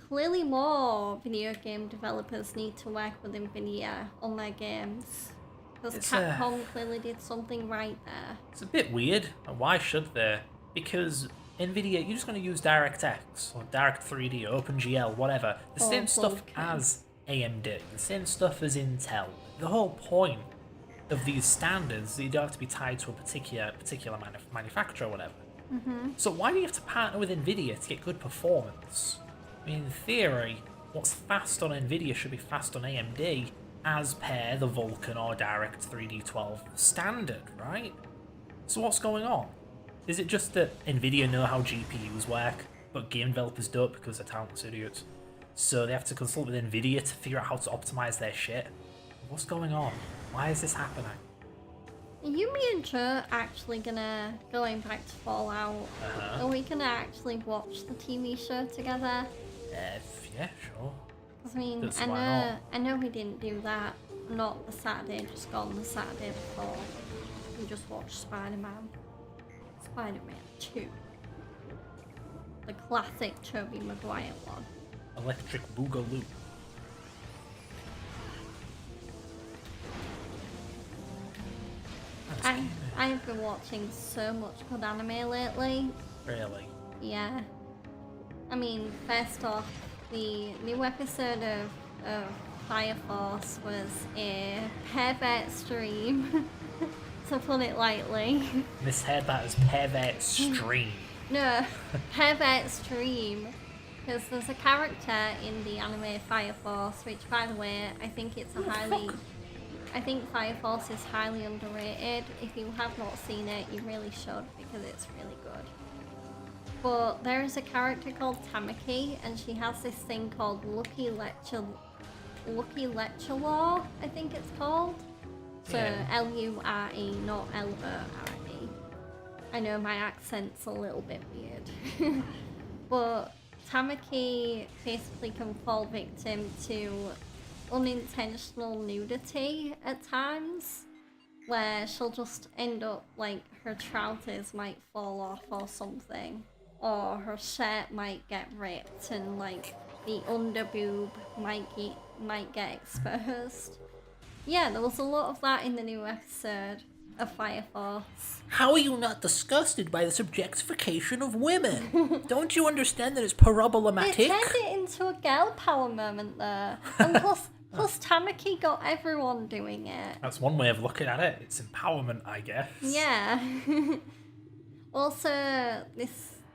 Clearly more video game developers need to work with Nvidia on their games. Because Capcom clearly did something right there. It's a bit weird. Why should they? Because Nvidia, you're just going to use DirectX, or Direct 3D, OpenGL, whatever. The same stuff as AMD, the same stuff as Intel. The whole point of these standards, you don't have to be tied to a particular manufacturer or whatever. So why do you have to partner with Nvidia to get good performance? I mean, in theory, what's fast on Nvidia should be fast on AMD, as per the Vulkan or Direct 3D12 standard, right? So what's going on? Is it just that Nvidia know how GPUs work, but game developers don't because they're talentless idiots? So they have to consult with Nvidia to figure out how to optimize their shit? What's going on? Why is this happening? Are you, me and Joe going back to Fallout, are we gonna actually watch the TV show together? Yeah, sure. I mean, I know we didn't do that, not the Saturday, just gone the Saturday before. We just watched Spider-Man 2. The classic Tobey Maguire one. Electric Boogaloo. I've been watching so much good anime lately. Really? Yeah. I mean, first off, the new episode of Fire Force was a pervert stream, to put it lightly. Misheard that as pervert stream. No, pervert stream. Because there's a character in the anime Fire Force, which, by the way, I think I think Fire Force is highly underrated. If you have not seen it, you really should, because it's really good. But there is a character called Tamaki, and she has this thing called Lucky Lecture Law, I think it's called. So L-U-R-E, not L-O-R-E. I know my accent's a little bit weird. But Tamaki basically can fall victim to unintentional nudity at times, where she'll just end up like her trousers might fall off or something, or her shirt might get ripped and like the underboob might get exposed. Yeah, there was a lot of that in the new episode of Fire Force. How are you not disgusted by the objectification of women? Don't you understand that it's problematic? It turned it into a girl power moment there. And plus Tamaki got everyone doing it. That's one way of looking at it. It's empowerment, I guess. Yeah. Also,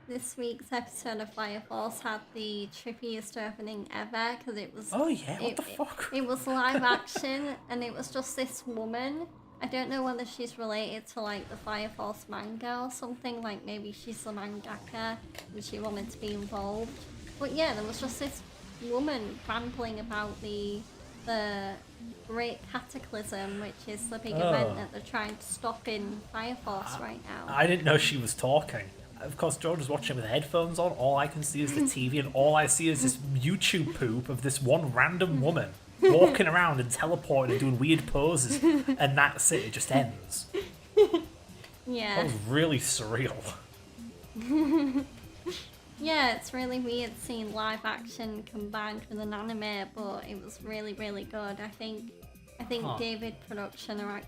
this week's episode of Fire Force had the trippiest opening ever, because it was... Oh yeah, what the fuck? It was live action, and it was just this woman. I don't know whether she's related to like the Fire Force manga or something, like maybe she's the mangaka and she wanted to be involved. But yeah, there was just this woman rambling about the Great Cataclysm, which is the big event that they're trying to stop in Fire Force right now. I didn't know she was talking. Of course, George is watching with headphones on. All I can see is the TV, and all I see is this YouTube poop of this one random woman walking around and teleporting and doing weird poses, and that's it. It just ends. Yeah. That was really surreal. Yeah, it's really weird seeing live action combined with an anime, but it was really, really good. I think David Production are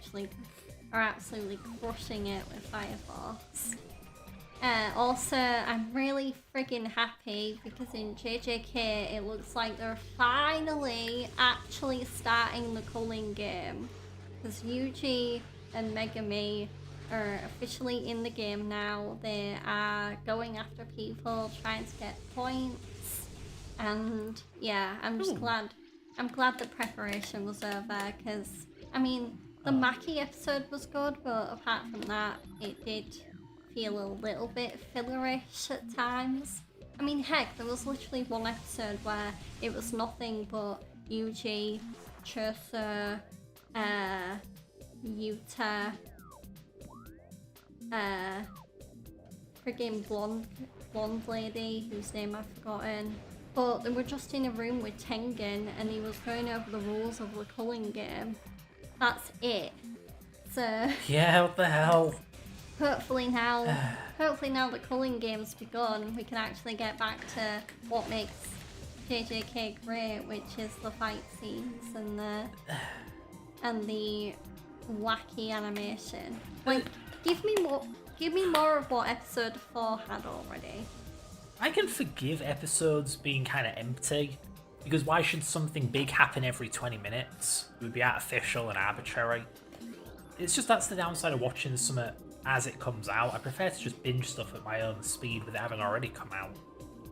absolutely crushing it with Fire Force. Also, I'm really friggin' happy because in JJK it looks like they're finally actually starting the culling game. Because Yuji and Megami are officially in the game now. They are going after people, trying to get points. And yeah, I'm just glad the preparation was over, because, I mean, The Mackie episode was good, but apart from that, it did feel a little bit fillerish at times. I mean, heck, there was literally one episode where it was nothing but Yuji, Choso, Yuta, friggin' blonde lady whose name I've forgotten. But they were just in a room with Tengen and he was going over the rules of the culling game. That's it. So Yeah, what the hell? hopefully now the culling game's begun, we can actually get back to what makes JJK great, which is the fight scenes and the wacky animation. Like, give me more of what episode 4 had already. I can forgive episodes being kind of empty, because why should something big happen every 20 minutes? It would be artificial and arbitrary. It's just that's the downside of watching something as it comes out. I prefer to just binge stuff at my own speed with it having already come out.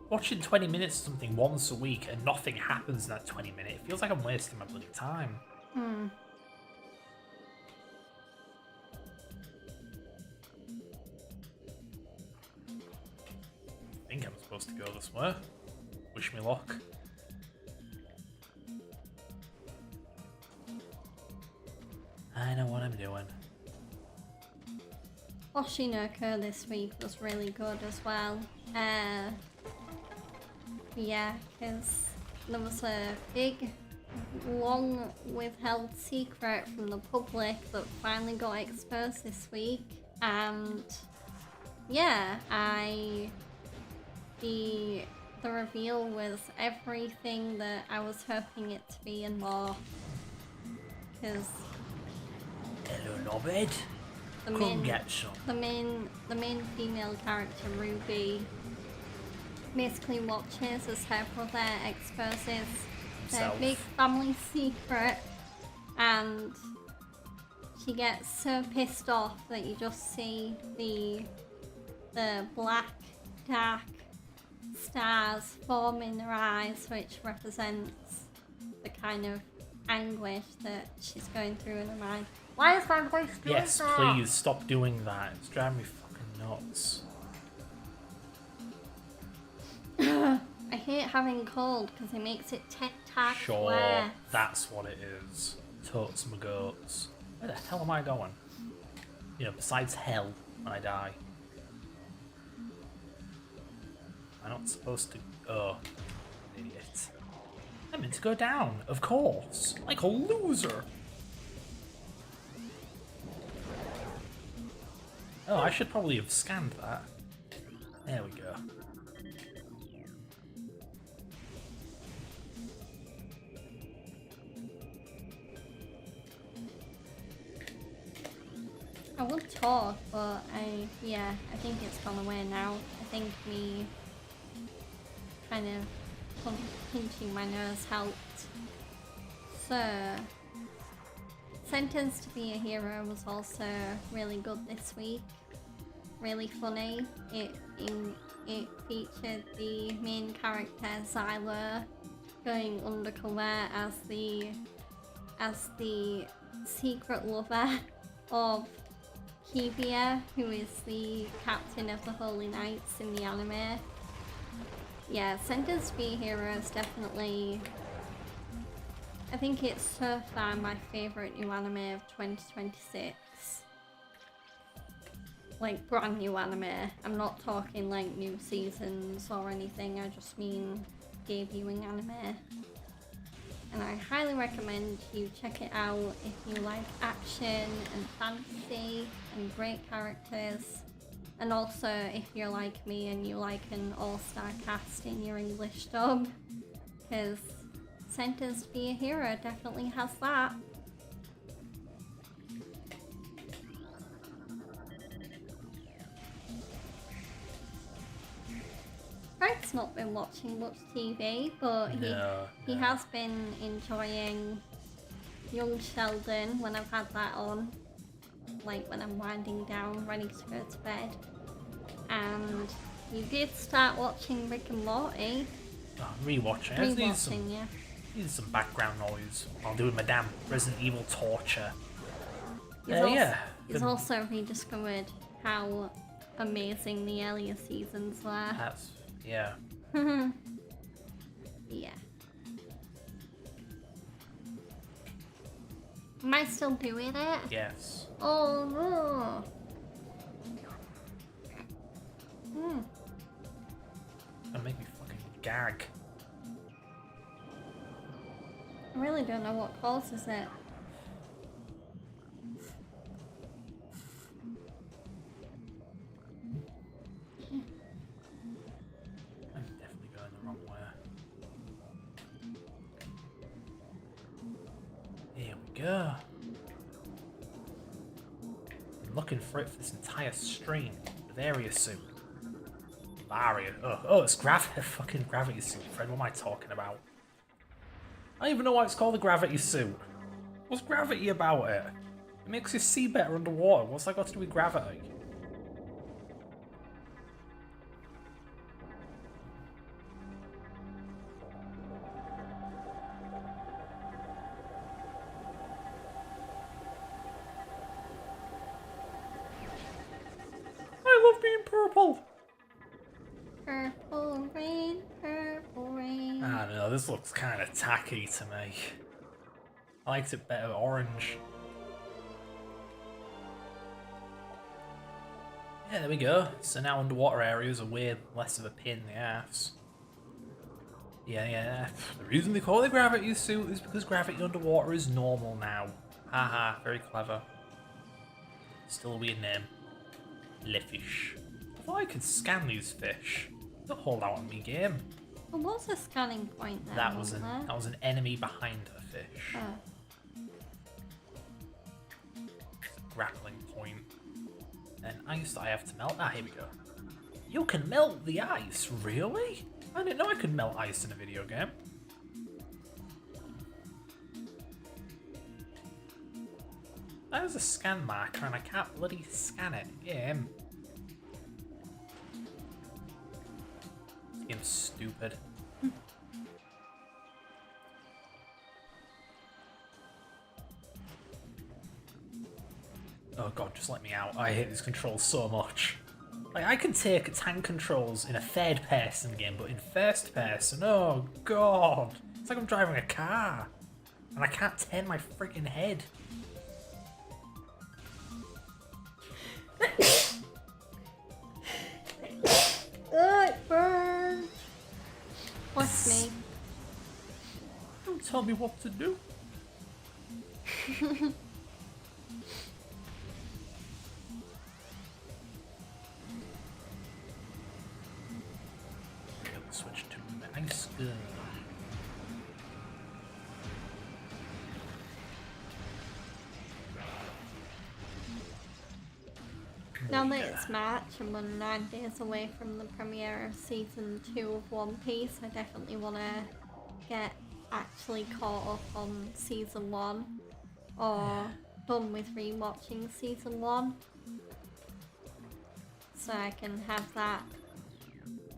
Watching 20 minutes of something once a week and nothing happens in that 20 minutes, it feels like I'm wasting my bloody time. I think I'm supposed to go this way. Wish me luck. I know what I'm doing. Oshinoko this week was really good as well. Yeah, because there was a big, long withheld secret from the public that finally got exposed this week. And yeah, the reveal was everything that I was hoping it to be and more. Because Hello, Nobed. Come get some. the main female character, Ruby, basically watches as her brother exposes their big family secret, and she gets so pissed off that you just see the black dark stars form in her eyes, which represents the kind of anguish that she's going through in her mind. Why is my voice doing that? Yes, please stop doing that. It's driving me fucking nuts. I hate having cold because it makes it tic-tac Sure, worse. that's what it is. Totes my goats. Where the hell am I going? You know, besides hell when I die. Am I not supposed to... Oh, idiot. I meant to go down, of course. Like a loser. Oh, I should probably have scanned that. There we go. I would talk, but I think it's gone away now. I think me kind of pinching my nose helped. So, Sentenced to be a Hero was also really good this week. Really funny. It featured the main character Xylo going undercover as the secret lover of Kibia, who is the captain of the Holy Knights in the anime. Yeah, Sentenced to be a Hero is definitely... I think it's so far my favourite new anime of 2026. Like, brand new anime. I'm not talking like new seasons or anything, I just mean debuting anime. And I highly recommend you check it out if you like action and fantasy and great characters. And also if you're like me and you like an all-star cast in your English dub. Because Sentenced to be a Hero definitely has that. Frank's not been watching much TV, but he has been enjoying Young Sheldon when I've had that on, like when I'm winding down, ready to go to bed. And you did start watching Rick and Morty. Oh, rewatching. Rewatching, yeah. Need some background noise while doing my damn Resident Evil torture. Yeah. He's also rediscovered how amazing the earlier seasons were. That's yeah. Yeah. Am I still doing it? Yes. Oh no. That make me fucking gag. I really don't know what causes it. I'm definitely going the wrong way. Here we go. I'm looking for it for this entire stream. The area suit. Varia. Oh, it's fucking gravity suit, Fred. What am I talking about? I don't even know why it's called the gravity suit. What's gravity about it? It makes you see better underwater. What's that got to do with gravity? I love being purple. Purple rain, purple rain. I don't know, this looks kind of tacky to me. I liked it better orange. Yeah, there we go. So now underwater areas are way less of a pain in the ass. Yeah. The reason they call it gravity suit is because gravity underwater is normal now. Haha, very clever. Still a weird name. Lefish. I thought I could scan these fish. Don't hold out on me, game. Well, what's a scanning point then? That was an enemy behind the fish. Oh. It's a grappling point. And ice that I have to melt. Ah, here we go. You can melt the ice, really? I didn't know I could melt ice in a video game. That is a scan marker and I can't bloody scan it. Game. This game's stupid. Oh god, just let me out. I hate these controls so much. Like, I can take tank controls in a third person game, but in first person, oh god. It's like I'm driving a car. And I can't turn my freaking head. Oh, it burns. What's me? Don't tell me what to do. Switch to ice gun. Now that it's March and we're 9 days away from the premiere of season 2 of One Piece, I definitely want to get actually caught up on season 1 or done with rewatching season 1 so I can have that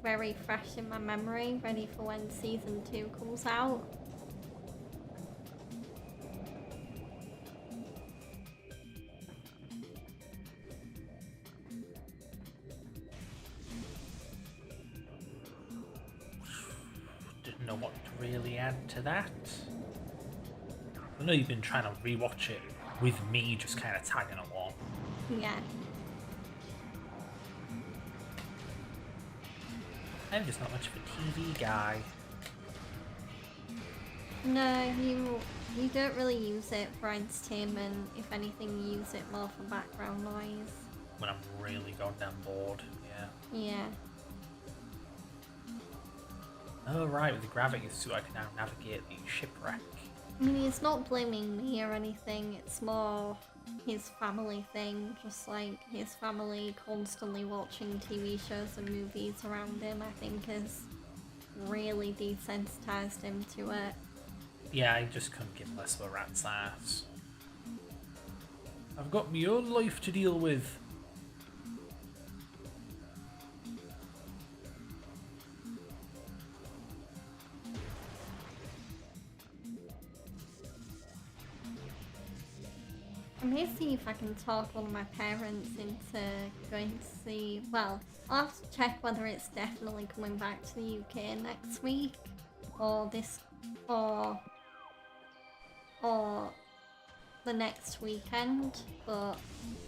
very fresh in my memory, ready for when season 2 comes out. Didn't know what to really add to that. I know you've been trying to rewatch it with me just kind of tagging along. Yeah. I'm just not much of a TV guy. No, you don't really use it for entertainment. If anything, you use it more for background noise. When I'm really goddamn bored, yeah. Yeah. Oh right, with the gravity suit I can now navigate the shipwreck. I mean, he's not blaming me or anything. It's more his family thing. Just like his family constantly watching TV shows and movies around him, I think has really desensitized him to it. Yeah, I just couldn't give less of a rat's ass. I've got my own life to deal with. I may see if I can talk one of my parents into going to see. Well, I'll have to check whether it's definitely coming back to the UK next week, or or the next weekend. But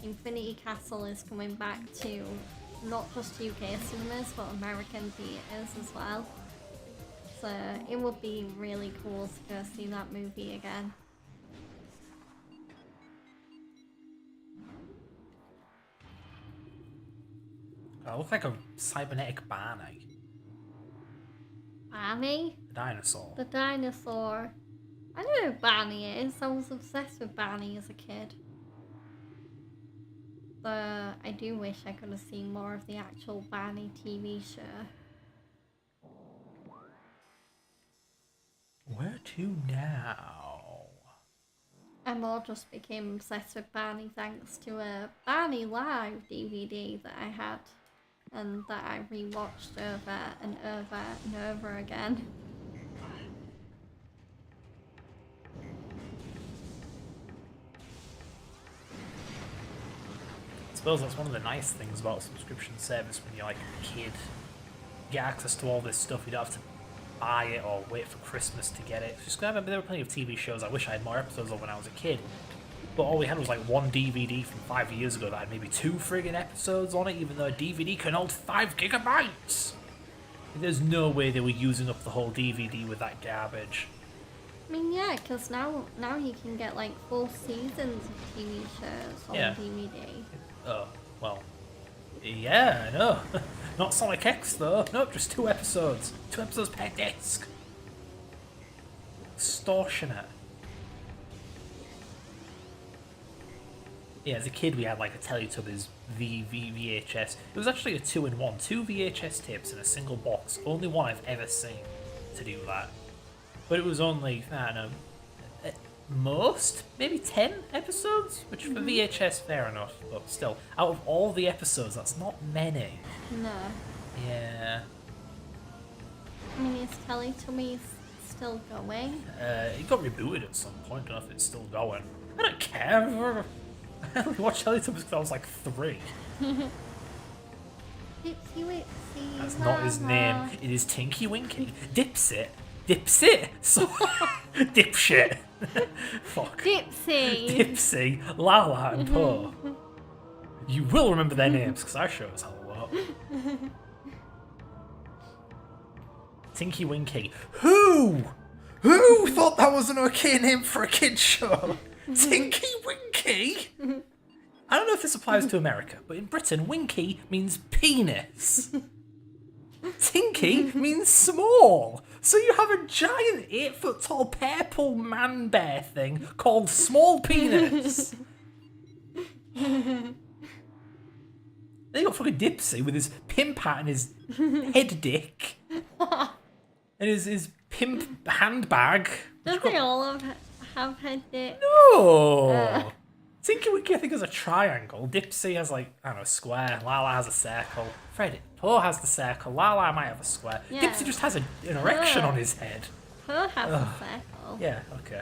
Infinity Castle is coming back to not just UK cinemas, but American theatres as well. So it would be really cool to go see that movie again. I look like a cybernetic Barney. Barney? The dinosaur. The dinosaur. I know who Barney is. I was obsessed with Barney as a kid. But I do wish I could have seen more of the actual Barney TV show. Where to now? I more just became obsessed with Barney thanks to a Barney Live DVD that I had, and that I rewatched over and over and over again. I suppose that's one of the nice things about subscription service when you're like a kid. You get access to all this stuff, you don't have to buy it or wait for Christmas to get it. Just I remember there were plenty of TV shows I wish I had more episodes of when I was a kid. But all we had was like one DVD from 5 years ago that had maybe 2 friggin' episodes on it, even though a DVD can hold 5 gigabytes. There's no way they were using up the whole DVD with that garbage. I mean, yeah, because now you can get like full seasons of TV shows on DVD. Oh, well. Yeah, I know. Not Sonic X though. Nope, just 2 episodes. 2 episodes per disc. Extortionate. Yeah, as a kid we had like a Teletubbies VHS. It was actually a 2-in-1. 2 VHS tapes in a single box. Only one I've ever seen to do that. But it was only, I don't know, at most, maybe 10 episodes? Which for VHS, fair enough. But still, out of all the episodes, that's not many. No. Yeah. I mean, is Teletubbies still going? It got rebooted at some point. I don't know if it's still going. I don't care. I only watched Teletubbies because I was like 3. Dipsy Witsy. That's not his name. It is Tinky Winky. Dipsit. Dipsit. So dipshit. Fuck. Dipsy. Dipsy, Lala, and Poe. You will remember their names because I sure as hell won't. Tinky Winky. Who thought that was an okay name for a kid's show? Tinky Winky? I don't know if this applies to America, but in Britain, Winky means penis. Tinky means small. So you have a giant 8-foot tall purple man bear thing called Small Penis. Then you got fucking Dipsy with his pimp hat and his head dick. And his pimp handbag. Don't they all have head dick? No! Tinky Winky, I think, has a triangle. Dipsy has, like, I don't know, a square. Lala has a circle. Poe has the circle. Lala might have a square. Yeah. Dipsy just has an erection on his head. Poe has a circle. Yeah, okay.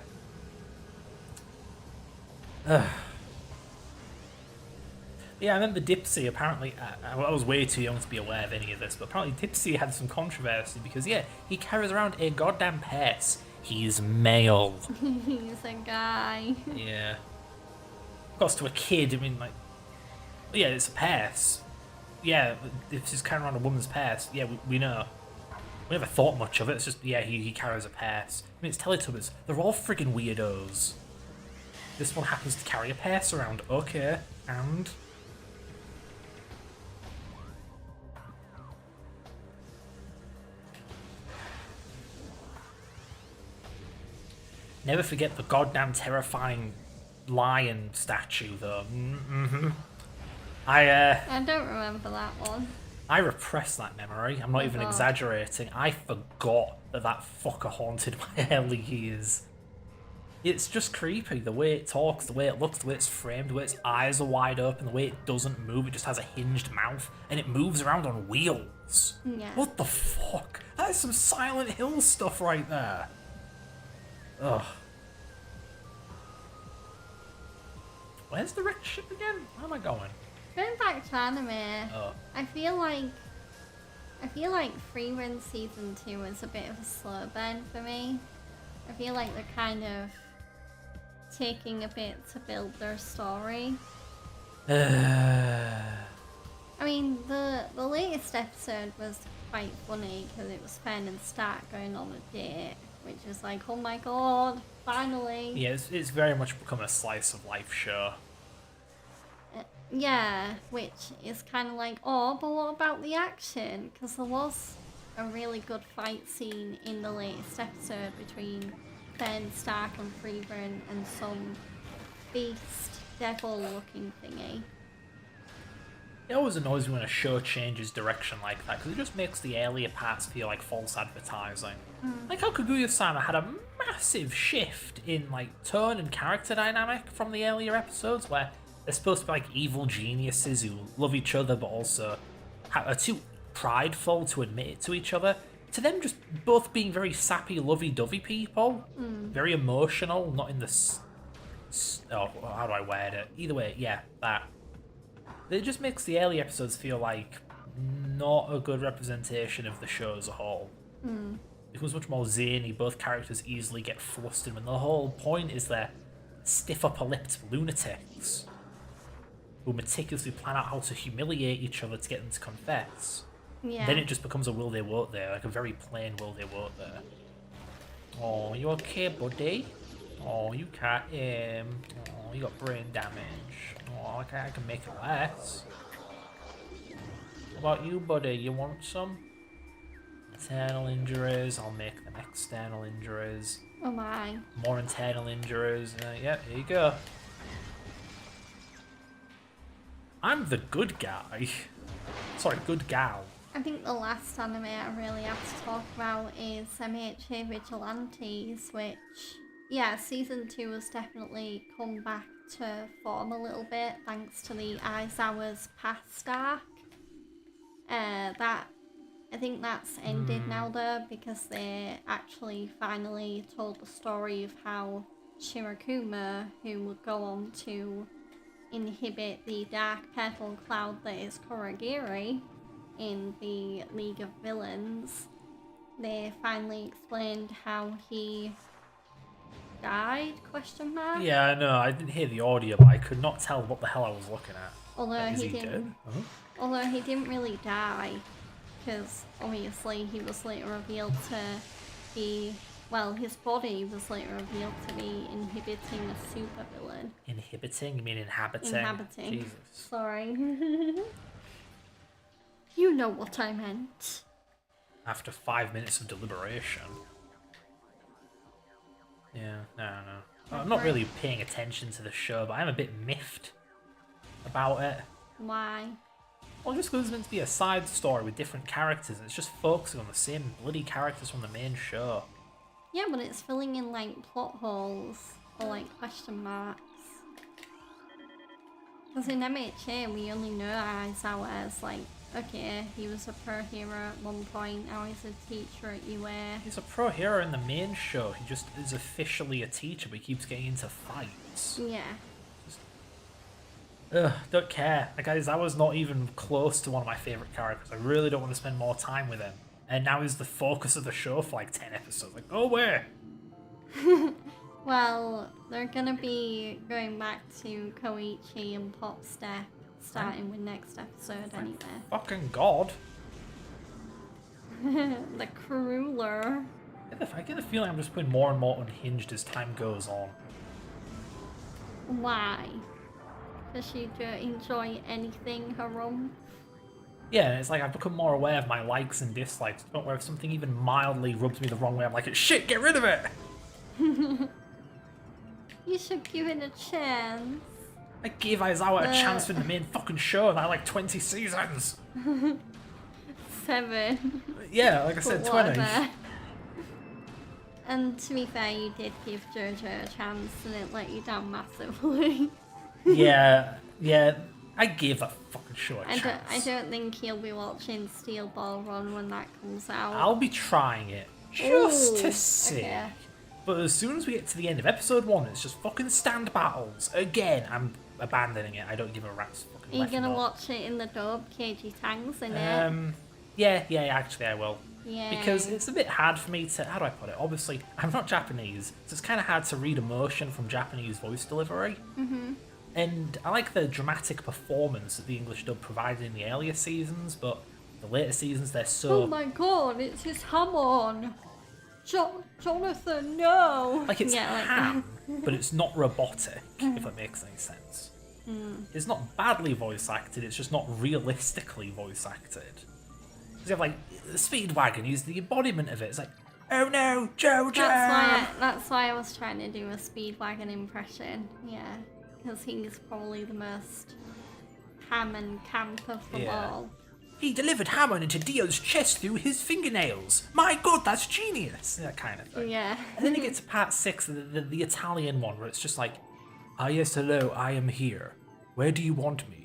Yeah, I remember Dipsy, apparently, I was way too young to be aware of any of this, but apparently Dipsy had some controversy because, yeah, he carries around a goddamn purse. He's male. He's a guy. Yeah. Of course, to a kid, I mean, like, yeah, it's a purse. Yeah, if he's carrying around a woman's purse, yeah, we know. We never thought much of it, it's just, yeah, he carries a purse. I mean, it's Teletubbies. They're all friggin' weirdos. This one happens to carry a purse around. Okay, and... Never forget the goddamn terrifying lion statue, though. Mm-hmm. I don't remember that one. I repressed that memory. I'm not even exaggerating. I forgot that fucker haunted my early years. It's just creepy. The way it talks, the way it looks, the way it's framed, the way its eyes are wide open, the way it doesn't move. It just has a hinged mouth, and it moves around on wheels. Yeah. What the fuck? That is some Silent Hill stuff right there. Ugh. Where's the wrecked ship again? Where am I going? Going back to anime, Oh. I feel like Free Run Season 2 is a bit of a slow burn for me. I feel like they're kind of taking a bit to build their story. I mean, the latest episode was quite funny because it was Fen and Stark going on a date, which was like, oh my god, finally. Yeah, it's very much become a slice of life show. Yeah, which is kind of like, oh, but what about the action? Because there was a really good fight scene in the latest episode between Fen, Stark, and Freeburn and some beast devil-looking thingy. It always annoys me when a show changes direction like that, because it just makes the earlier parts feel like false advertising. Like how Kaguya-sama had a massive shift in like tone and character dynamic from the earlier episodes, where they're supposed to be like evil geniuses who love each other but also are too prideful to admit it to each other, to them just both being very sappy, lovey-dovey people, very emotional, not in the how do I word it? Either way, yeah, that. It just makes the early episodes feel like not a good representation of the show as a whole. It becomes much more zany, both characters easily get flustered, when the whole point is they're stiff upper-lipped lunatics who meticulously plan out how to humiliate each other to get them to confess. Yeah. Then it just becomes a will they won't they, like a very plain will they won't they. Oh, you okay, buddy? Oh, you can't oh, you got brain damage. Oh, I can make it less. What about you, buddy? You want some? Internal injuries. I'll make them external injuries. Oh my. More internal injuries. Yeah, here you go. I'm the good guy. Sorry, good gal. I think the last anime I really have to talk about is MHA Vigilantes, which, yeah, season 2 has definitely come back to form a little bit thanks to the Aizawa's past arc. I think that's ended now though, because they actually finally told the story of how Shirakuma, who would go on to inhibit the dark purple cloud that is Kurogiri in the League of Villains, they finally explained how he died, question mark? Yeah, I know. I didn't hear the audio, but I could not tell what the hell I was looking at. Although Like, is he he didn't. dead? Huh? Although he didn't really die, because obviously he was later revealed to be. Well, his body was later revealed to be inhibiting a supervillain. Inhibiting? You mean inhabiting? Inhabiting. Jesus. Sorry. You know what I meant. After 5 minutes of deliberation. Yeah, no. I'm not really paying attention to the show, but I'm a bit miffed about it. Why? Well, just because it's meant to be a side story with different characters, and it's just focusing on the same bloody characters from the main show. Yeah, but it's filling in like plot holes or like question marks. Because in MHA we only know Aizawa as like, okay, he was a pro hero at one point, now he's a teacher at UA. He's a pro hero in the main show, he just is officially a teacher, but he keeps getting into fights. Yeah. Ugh, don't care. Like, Aizawa's not even close to one of my favourite characters. I really don't want to spend more time with him. And now he's the focus of the show for like 10 episodes. Like, go away! Well, they're gonna be going back to Koichi and Pop Step starting with next episode anyway. Fucking god. The crueler. I get the feeling I'm just putting more and more unhinged as time goes on. Why? Does you don't enjoy anything, Harum? Yeah, it's like I've become more aware of my likes and dislikes. To the point where if something even mildly rubs me the wrong way, I'm like, shit, get rid of it! You should give it a chance. I gave Aizawa a chance for the main fucking show, and I had like 20 seasons! 7. Yeah, like I said, 20. Whatever. And to be fair, you did give JoJo a chance and it let you down massively. yeah, I gave that fucking show a chance. I don't think he'll be watching Steel Ball Run when that comes out. I'll be trying it, just Ooh, to see. okay. But as soon as we get to the end of episode 1, it's just fucking stand battles. Again, abandoning it. I don't give a rat's fucking Are you left gonna nut. watch it in the dub? KG Tangs in it? Yeah, actually I will. Yeah. Because it's a bit hard for me to, how do I put it? Obviously, I'm not Japanese, so it's kind of hard to read emotion from Japanese voice delivery. Mm-hmm. And I like the dramatic performance that the English dub provided in the earlier seasons, but the later seasons, they're so... Oh my god, it's his Hammond! Jonathan, no! Like, it's yeah, ham, but it's not robotic, if that makes any sense. It's not badly voice acted, it's just not realistically voice acted. You have like Speedwagon, he's the embodiment of it. It's like, oh no, Jojo! That's why I was trying to do a Speedwagon impression. Yeah, because he's probably the most ham and camp of them all. He delivered hammer into Dio's chest through his fingernails. My god, that's genius! That kind of thing. Yeah. And then you get to part 6, the Italian one, where it's just like, ah yes, hello, I am here. Where do you want me?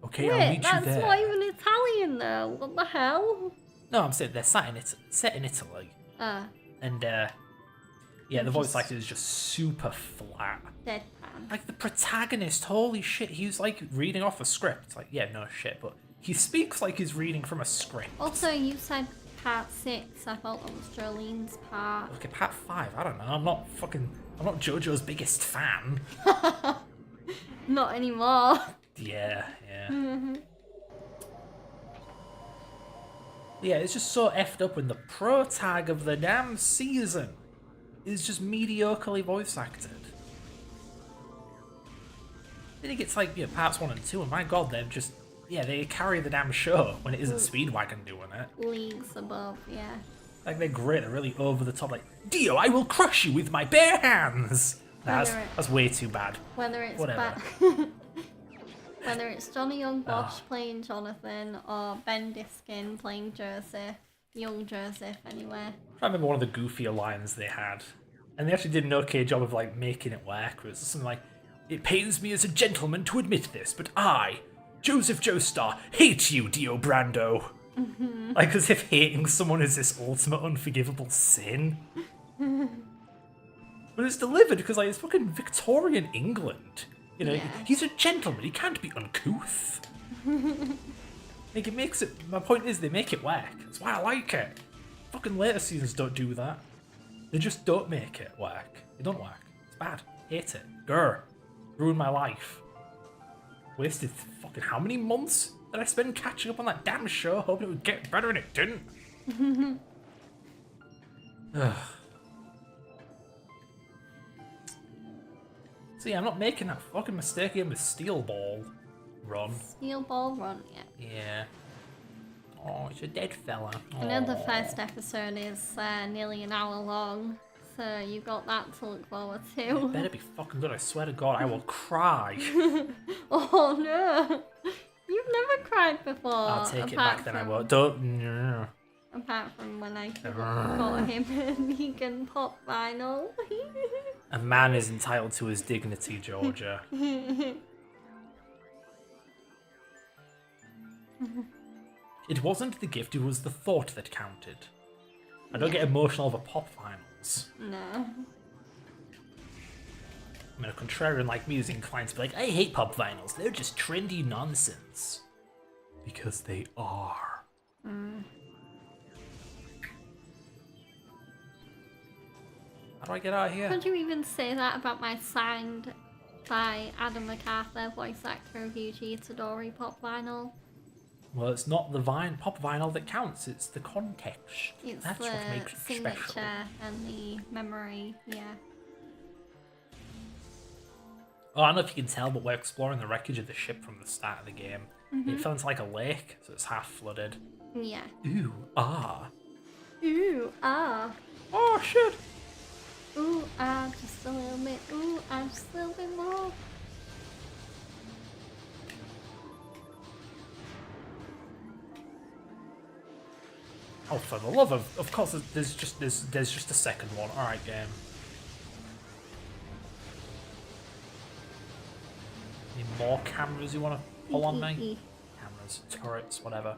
Okay, I'll meet you there. That's not even Italian though. What the hell? No, I'm saying they're set in Italy. And the voice acting is just super flat. Deadpan. Like the protagonist, holy shit, he was like reading off a script. It's like, yeah, no shit, but he speaks like he's reading from a script. Also, you said part 6. I thought that was Jolene's part. Okay, part 5, I don't know. I'm not JoJo's biggest fan. Not anymore. Yeah. Yeah, it's just so effed up when the pro tag of the damn season is just mediocrely voice acted. Then it gets like, parts 1 and 2, and my god, they're just, they carry the damn show when it isn't Speedwagon doing it. Leagues above, yeah. Like, they're great, they're really over the top, like, Dio, I will crush you with my bare hands! That's way too bad. Whether it's whatever. Whether it's Johnny Young Bosch playing Jonathan or Ben Diskin playing Joseph, young Joseph anyway. I remember one of the goofier lines they had, and they actually did an okay job of like making it work. It was something like, "It pains me as a gentleman to admit this, but I, Joseph Joestar, hate you, Dio Brando." Mm-hmm. Like as if hating someone is this ultimate unforgivable sin. But it's delivered because like it's fucking Victorian England. He's a gentleman, he can't be uncouth. Like, it makes it... My point is, they make it work. That's why I like it. Fucking later seasons don't do that. They just don't make it work. It don't work. It's bad. Hate it. Grr. Ruined my life. Wasted fucking how many months did I spend catching up on that damn show, hoping it would get better and it didn't? Ugh. So yeah, I'm not making that fucking mistake again with Steel Ball Run. Steel Ball Run, yeah. Yeah. Oh, it's a dead fella. I know the first episode is nearly an hour long, so you got that to look forward to. It better be fucking good, I swear to God, I will cry. Oh no! You've never cried before. I'll take it back then, I won't. Don't. No. Apart from when I bought him a vegan pop vinyl. A man is entitled to his dignity, Georgia. It wasn't the gift, it was the thought that counted. I don't get emotional over pop vinyls. No. I mean, a contrarian like me is inclined to be like, I hate pop vinyls, they're just trendy nonsense. Because they are. How do I get out of here? Could you even say that about my signed by Adam MacArthur voice actor of Yuji Itadori pop vinyl? Well, it's not the pop vinyl that counts, it's the context. It's That's the what makes it signature special. and the memory, yeah. Oh, I don't know if you can tell, but we're exploring the wreckage of the ship from the start of the game. It fell into like a lake, so it's half flooded. Yeah. Ooh, ah. Ooh, ah. Oh, shit! Ooh, ah, just a little bit. Ooh, ah, just a little bit more. Oh, for the love of course, there's just a second one. All right, game. Any more cameras you want to pull on me? Cameras, turrets, whatever.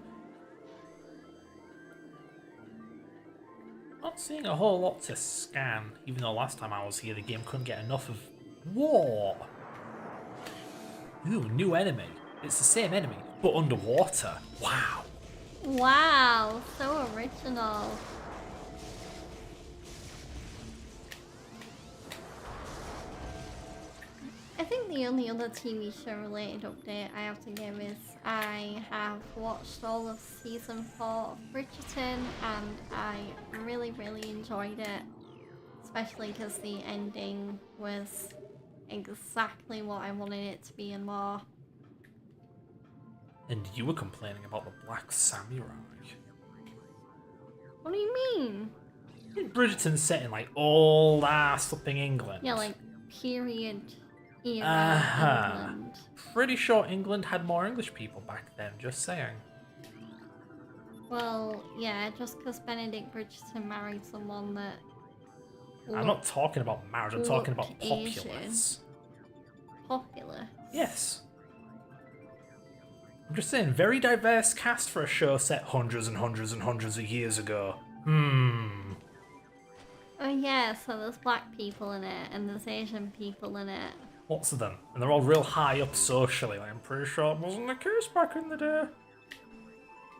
Not seeing a whole lot to scan, even though last time I was here the game couldn't get enough of war. Ooh, new enemy. It's the same enemy, but underwater. Wow. Wow, so original. I think the only other TV show related update I have to give is I have watched all of season 4 of Bridgerton and I really enjoyed it. Especially because the ending was exactly what I wanted it to be and more. And you were complaining about the Black Samurai. What do you mean? Isn't Bridgerton set in like old ass flipping England? Yeah, like period era England. Pretty sure England had more English people back then, just saying. Well, yeah, just because Benedict Bridgerton married someone that. I'm not talking about marriage, I'm talking about looked populace. Asian. Populace? Yes. I'm just saying, very diverse cast for a show set hundreds and hundreds and hundreds of years ago. Oh yeah, so there's black people in it, and there's Asian people in it. Lots of them. And they're all real high up socially. Like, I'm pretty sure it wasn't the case back in the day.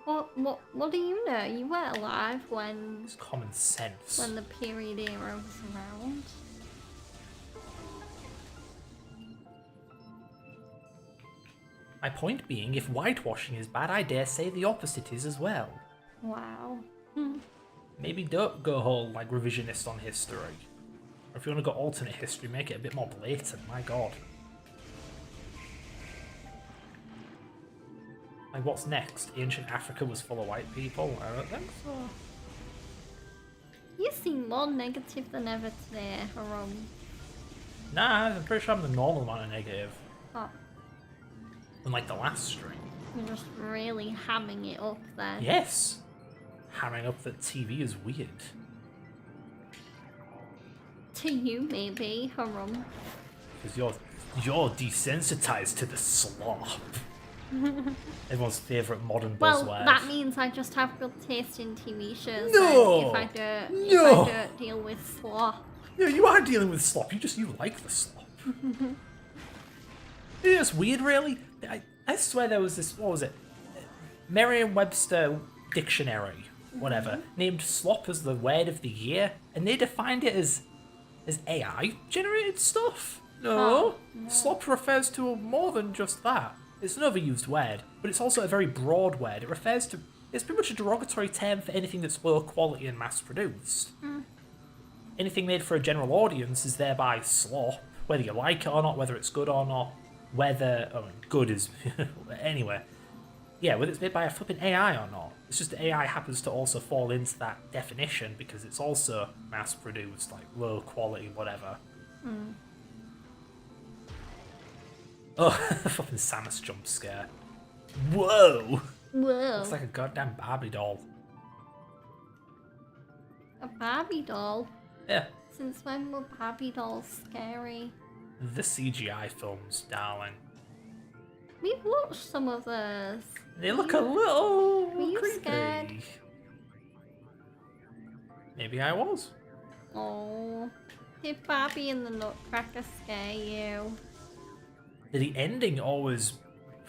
What do you know? You weren't alive when It's common sense. the period era was around. My point being, if whitewashing is bad, I dare say the opposite is as well. Wow. Maybe don't go whole, like, revisionist on history. Or if you want to go alternate history, make it a bit more blatant, my god. Like, what's next? Ancient Africa was full of white people? I don't think so. You seem more negative than ever today, Harum. Nah, I'm pretty sure I'm the normal amount of negative. Oh, Unlike the last stream. you're just really hamming it up there. Yes! Hammering up that TV is weird. To you, maybe, Harum. Because you're desensitized to the slop. Everyone's favourite modern buzzword. Well, that means I just have good taste in TV shows. No! If I don't deal with slop. Yeah, you are dealing with slop. You like the slop. It's weird, really. I swear there was this. What was it? Merriam-Webster dictionary, whatever, named slop as the word of the year, and they defined it as AI generated stuff. No, slop refers to more than just that. It's an overused word, but it's also a very broad word. It refers to. It's pretty much a derogatory term for anything that's low quality and mass produced. Anything made for a general audience is thereby slop, whether you like it or not, whether it's good or not, whether good is anyway. Yeah, whether it's made by a flipping AI or not. It's just that AI happens to also fall into that definition because it's also mass produced, like low quality, whatever. Oh, fucking Samus jump scare. Whoa! Whoa. Looks like a goddamn Barbie doll. A Barbie doll? Yeah, Since when were Barbie dolls scary? the CGI films, darling. We've watched some of those. They look a little were you creepy. scared? Maybe I was. Oh. Did Barbie and the Nutcracker scare you? The ending always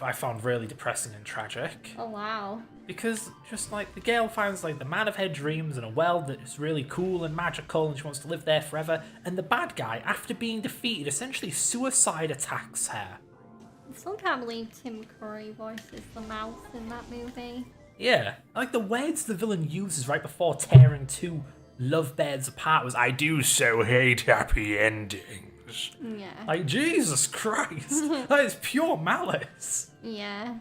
I found really depressing and tragic. Oh wow. Because just like the girl finds like the man of her dreams in a world that is really cool and magical and she wants to live there forever, and the bad guy, after being defeated, essentially suicide attacks her. I still can't believe Tim Curry voices the mouse in that movie. Yeah, like the words the villain uses right before tearing two lovebirds apart was, "I do so hate happy endings." Yeah. Like, Jesus Christ, that is pure malice. Yeah.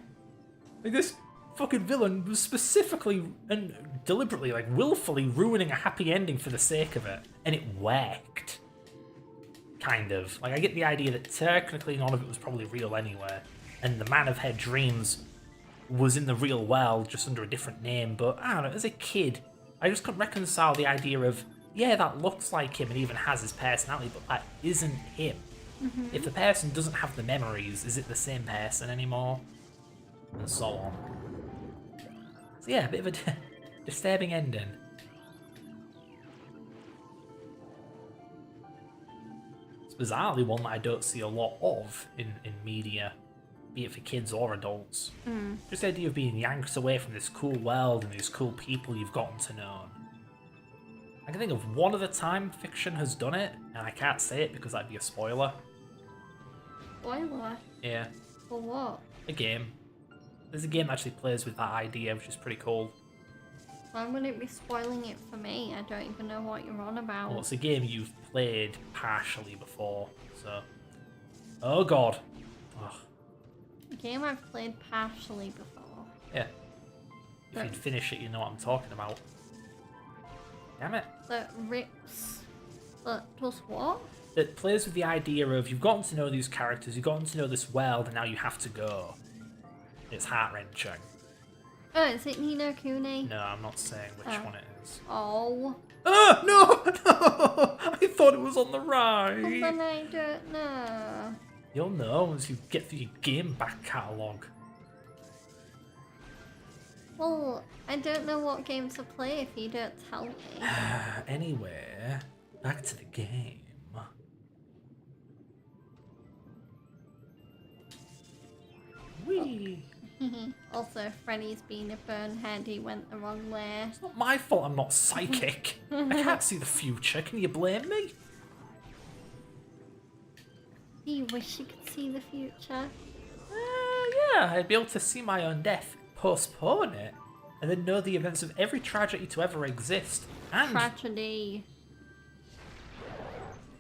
Like, this fucking villain was specifically and deliberately, like, willfully ruining a happy ending for the sake of it, and it worked. Kind of. Like, I get the idea that technically none of it was probably real anyway, and the man of her dreams was in the real world, just under a different name, but I don't know, as a kid, I just couldn't reconcile the idea of, yeah, that looks like him and even has his personality, but that isn't him. If the person doesn't have the memories, is it the same person anymore? And so on. So yeah, a bit of a disturbing ending. It's bizarrely one that I don't see a lot of in media. be it for kids or adults. Just the idea of being yanked away from this cool world and these cool people you've gotten to know. I can think of one other time fiction has done it, and I can't say it because that'd be a spoiler. Spoiler? Yeah. For what? A game. There's a game that actually plays with that idea, which is pretty cool. Why would it be spoiling it for me? I don't even know what you're on about. Well, it's a game you've played partially before, so... Oh god. Ugh. A game I've played partially before. Yeah. If you'd finish it, you know what I'm talking about. Damn it. That rips... That does what? That plays with the idea of you've gotten to know these characters, you've gotten to know this world, and now you have to go. It's heart-wrenching. Oh, is it Ni no Kuni? No, I'm not saying which one it is. Oh. Oh, no! No! I thought it was on the right! Well, then I don't know. You'll know once you get through your game back catalogue. Well, I don't know what game to play if you don't tell me. Anyway, back to the game. Whee! Also, Freddy's being a bonehead, he went the wrong way. It's not my fault I'm not psychic. I can't see the future. Can you blame me? Do you wish you could see the future? Yeah, I'd be able to see my own death, postpone it, and then know the events of every tragedy to ever exist. And Tragedy.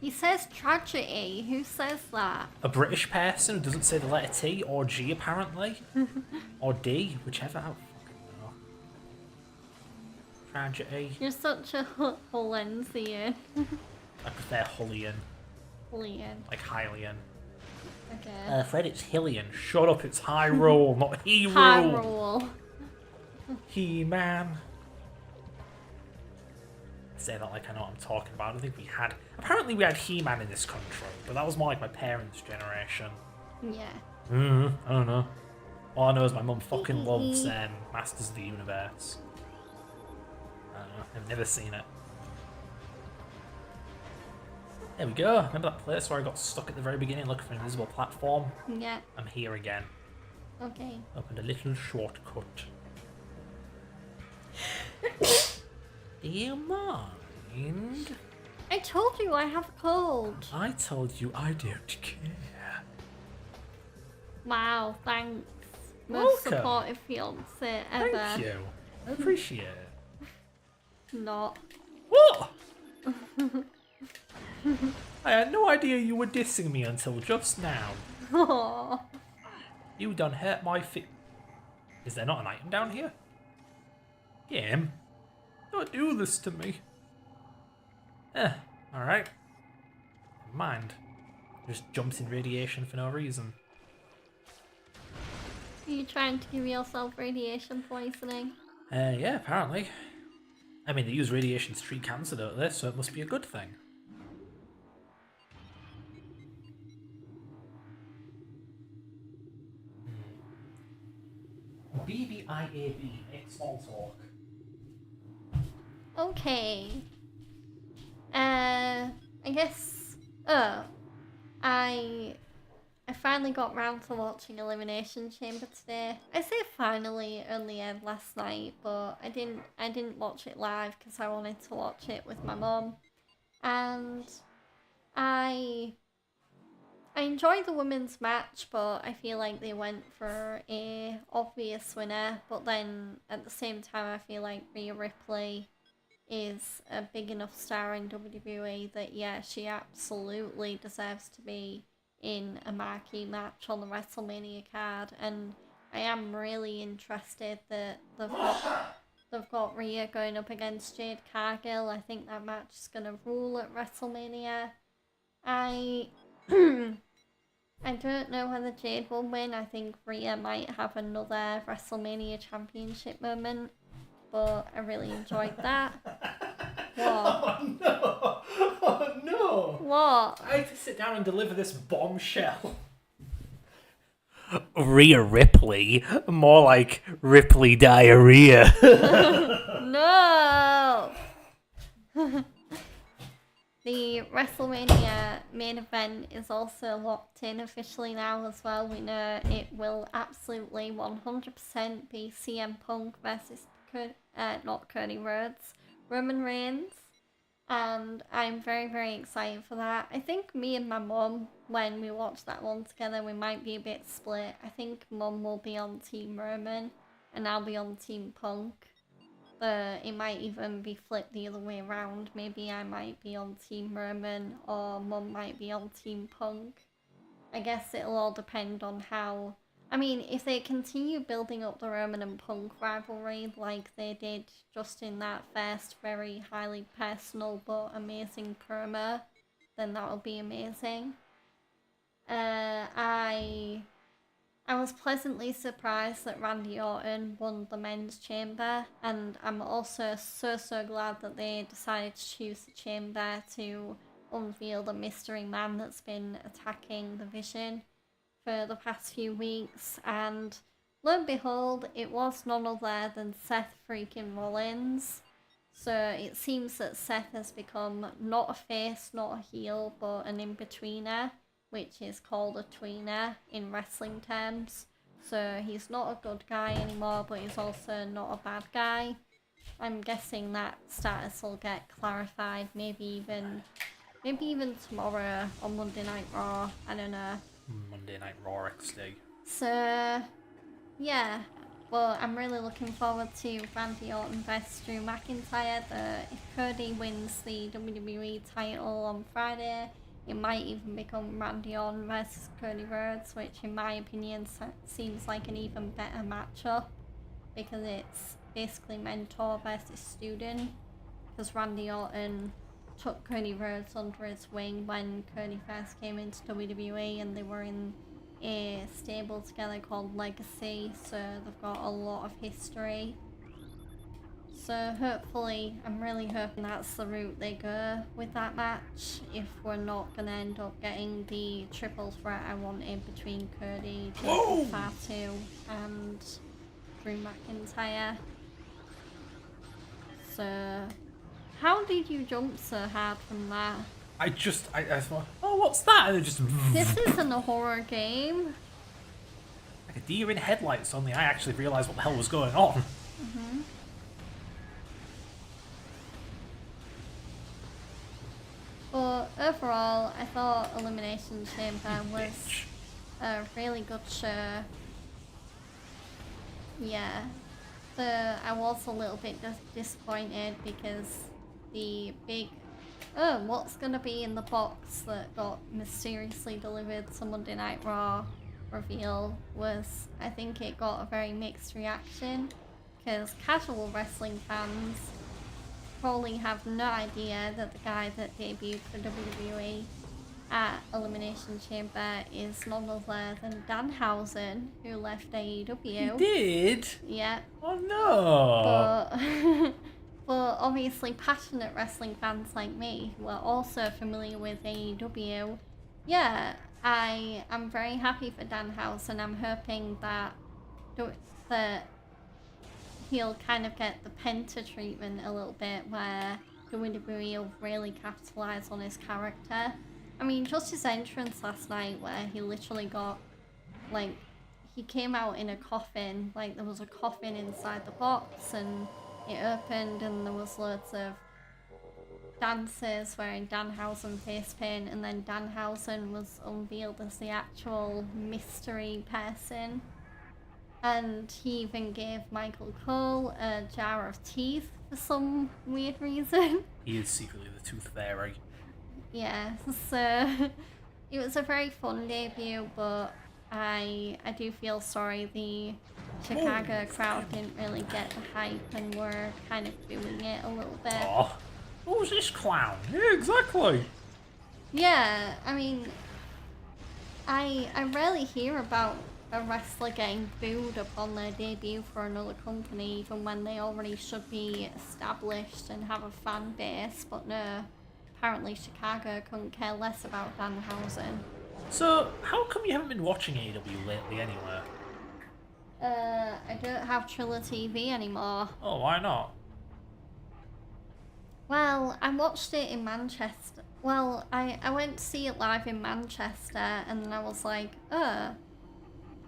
He says tragedy. Who says that? a British person who doesn't say the letter T or G, apparently. Or D, whichever. I don't fucking know. Tragedy. You're such a Hollensian. I prefer Hullian, Hullian. like Hylian. Okay. Fred, it's Hillian. Shut up, it's Hyrule, not He-Rule. Hyrule. He-Man. I say that like I know what I'm talking about. I don't think we had... Apparently we had He-Man in this country, but that was more like my parents' generation. Yeah. I don't know. All I know is my mum fucking loves Masters of the Universe. I don't know, I've never seen it. There we go. Remember that place where I got stuck at the very beginning looking for an invisible platform? Yeah. I'm here again. Okay. Opened a little shortcut. Do you mind? I told you I have a cold. I told you I don't care. Wow, thanks. Most Welcome. supportive fiance ever. Thank you. I appreciate it. Not. What? I had no idea you were dissing me until just now. Aww. You done hurt my Is there not an item down here? Game? Don't do this to me. Alright. Never mind. Just jumps in radiation for no reason. Are you trying to give yourself radiation poisoning? Yeah, apparently. I mean, they use radiation to treat cancer, don't they? So it must be a good thing. BBIAB, make small talk. Okay. I guess. Oh, I finally got round to watching Elimination Chamber today. I say finally, it only aired last night, but I didn't watch it live because I wanted to watch it with my mum, and I enjoyed the women's match, but I feel like they went for a obvious winner. But then at the same time, I feel like Rhea Ripley is a big enough star in WWE that, yeah, she absolutely deserves to be in a marquee match on the WrestleMania card. And I am really interested that they've got Rhea going up against Jade Cargill. I think that match is going to rule at WrestleMania. I don't know whether Jade will win. I think Rhea might have another WrestleMania Championship moment, but I really enjoyed that. What? Oh no! Oh no! What? I had to sit down and deliver this bombshell. Rhea Ripley, more like Ripley diarrhea. No! The WrestleMania main event is also locked in officially now as well. We know it will absolutely 100% be CM Punk versus not Cody Rhodes, Roman Reigns. And I'm very, very excited for that. I think me and my mum, when we watch that one together, we might be a bit split. I think mum will be on Team Roman and I'll be on Team Punk. But it might even be flipped the other way around. Maybe I might be on Team Roman or mum might be on Team Punk. I guess it'll all depend on how... I mean, if they continue building up the Roman and Punk rivalry like they did just in that first very highly personal but amazing promo, then that'll be amazing. I was pleasantly surprised that Randy Orton won the men's chamber, and I'm also so glad that they decided to choose the chamber to unveil the mystery man that's been attacking the Vision for the past few weeks. And lo and behold, it was none other than Seth freaking Rollins. So it seems that Seth has become not a face, not a heel, but an in-betweener, which is called a tweener in wrestling terms. So he's not a good guy anymore, but he's also not a bad guy. I'm guessing that status will get clarified, maybe even tomorrow on Monday Night Raw. I don't know. Monday Night Raw XD. So, yeah. Well, I'm really looking forward to Randy Orton versus Drew McIntyre. If Cody wins the WWE title on Friday, it might even become Randy Orton versus Cody Rhodes, which in my opinion seems like an even better matchup because it's basically mentor versus student, because Randy Orton took Cody Rhodes under his wing when Cody first came into WWE and they were in a stable together called Legacy, so they've got a lot of history. So hopefully, I'm really hoping that's the route they go with that match, if we're not going to end up getting the triple threat I wanted between Cody, Jake Fatu and Drew McIntyre. So, how did you jump so hard from that? I thought, oh, what's that? And it just... This isn't a horror game. Like a deer in headlights, only I actually realised what the hell was going on. Mm-hmm. But overall, I thought Elimination Chamber was a really good show. Yeah. I was a little bit disappointed because the big... Oh, what's gonna be in the box that got mysteriously delivered to Monday Night Raw reveal was... I think it got a very mixed reaction because casual wrestling fans probably have no idea that the guy that debuted for WWE at Elimination Chamber is none other than Danhausen, who left AEW. He did? Yeah. Oh no! But obviously passionate wrestling fans like me, who are also familiar with AEW, yeah, I'm very happy for Danhausen. I'm hoping that he'll kind of get the Penta treatment a little bit, where WWE will really capitalise on his character. I mean, just his entrance last night, where he literally got, like, he came out in a coffin, like there was a coffin inside the box, and it opened and there was loads of dancers wearing Danhausen face paint, and then Danhausen was unveiled as the actual mystery person. And he even gave Michael Cole a jar of teeth for some weird reason. He is secretly the Tooth Fairy. Yeah, so it was a very fun debut, but I do feel sorry the Chicago crowd didn't really get the hype and were kind of booing it a little bit. Oh, who's this clown? Yeah, exactly. Yeah, I mean, I rarely hear about a wrestler getting booed upon their debut for another company, even when they already should be established and have a fan base, but no, apparently Chicago couldn't care less about Danhausen. So, how come you haven't been watching AEW lately anyway? I don't have Triller TV anymore. Oh, why not? Well, I watched it in Manchester. Well, I went to see it live in Manchester, and then I was like,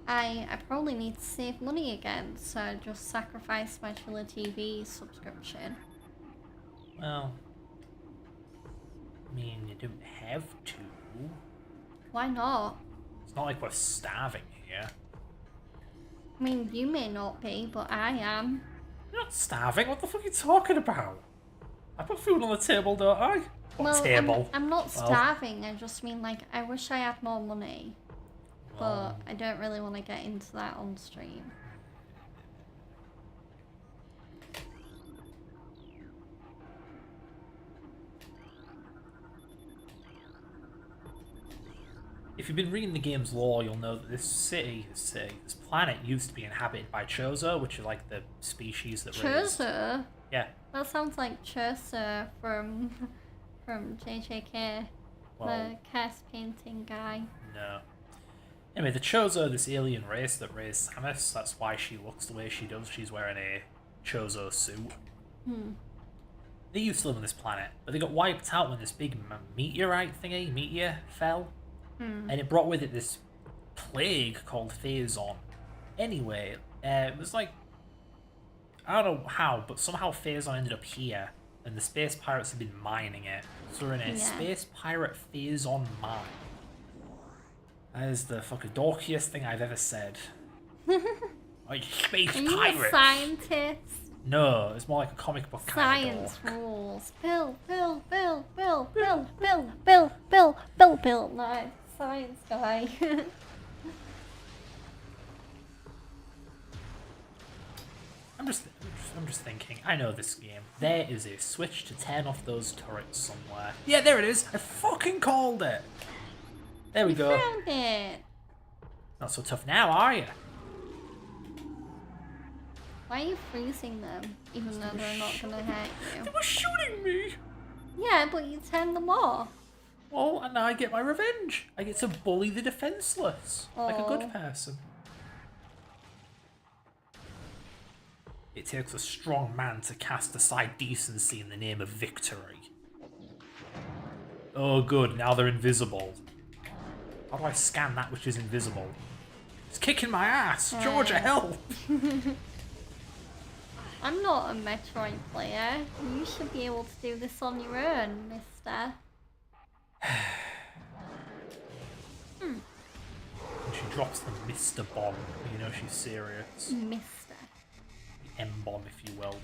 I probably need to save money again, so I just sacrificed my Triller TV subscription. Well, I mean, you don't have to. Why not? It's not like we're starving here. I mean, you may not be, but I am. You're not starving. What the fuck are you talking about? I put food on the table, don't I? What Well, table? I'm not starving. I just mean, like, I wish I had more money. But I don't really want to get into that on stream. If you've been reading the game's lore, you'll know that this planet used to be inhabited by Chozo, which are like the species that raised... Chozo? Yeah. That sounds like Chozo from JJK, the cast painting guy. No. Anyway, the Chozo, this alien race that raised Samus, that's why she looks the way she does. She's wearing a Chozo suit. They used to live on this planet, but they got wiped out when this big meteor fell. And it brought with it this plague called Phazon. Anyway, it was like... I don't know how, but somehow Phazon ended up here, and the space pirates have been mining it. So we're in a space pirate Phazon mine. That is the fucking dorkiest thing I've ever said. Like, space Are you pirates. a scientist? No, it's more like a comic book kind of Science dork. rules. Bill. No, science guy. I'm just thinking, I know this game. There is a switch to turn off those turrets somewhere. Yeah, there it is. I fucking called it. There we go. Found it. Not so tough now, are you? Why are you freezing them, even though they're not gonna hurt you? They were shooting me. Yeah, but you turned them off. Well, and now I get my revenge. I get to bully the defenseless, like a Aw. good person. It takes a strong man to cast aside decency in the name of victory. Oh good, now they're invisible. How do I scan that which is invisible? It's kicking my ass! Georgia, help! I'm not a Metroid player. You should be able to do this on your own, mister. And she drops the Mr. Bomb. You know she's serious. Mister. The M-Bomb, if you will.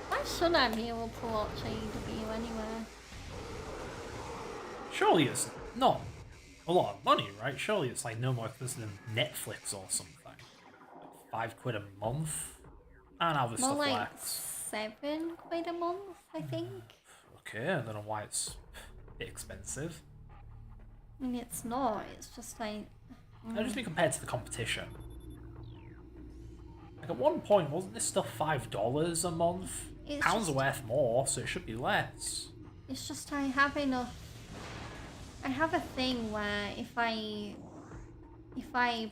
Why should I be able to watch AEW anywhere? Surely it's not a lot of money, right? Surely it's like no more expensive than Netflix or something. Like £5 a month? I don't know how this More stuff like works. £7 a month, I think. Okay, I don't know why it's a bit expensive. I mean, it's not. It's just like... It'll just be compared to the competition. Like at one point, wasn't this stuff $5 a month? It's Pounds just- are worth more, so it should be less. It's just I have enough... I have a thing where if I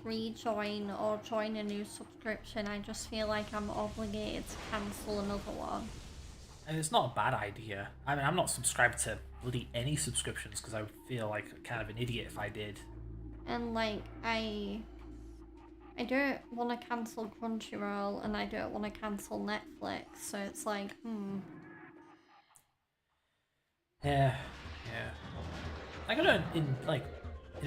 rejoin or join a new subscription, I just feel like I'm obligated to cancel another one. And it's not a bad idea. I mean, I'm not subscribed to bloody any subscriptions because I would feel like kind of an idiot if I did. And like I don't want to cancel Crunchyroll and I don't want to cancel Netflix, so it's like, Yeah. Like I know in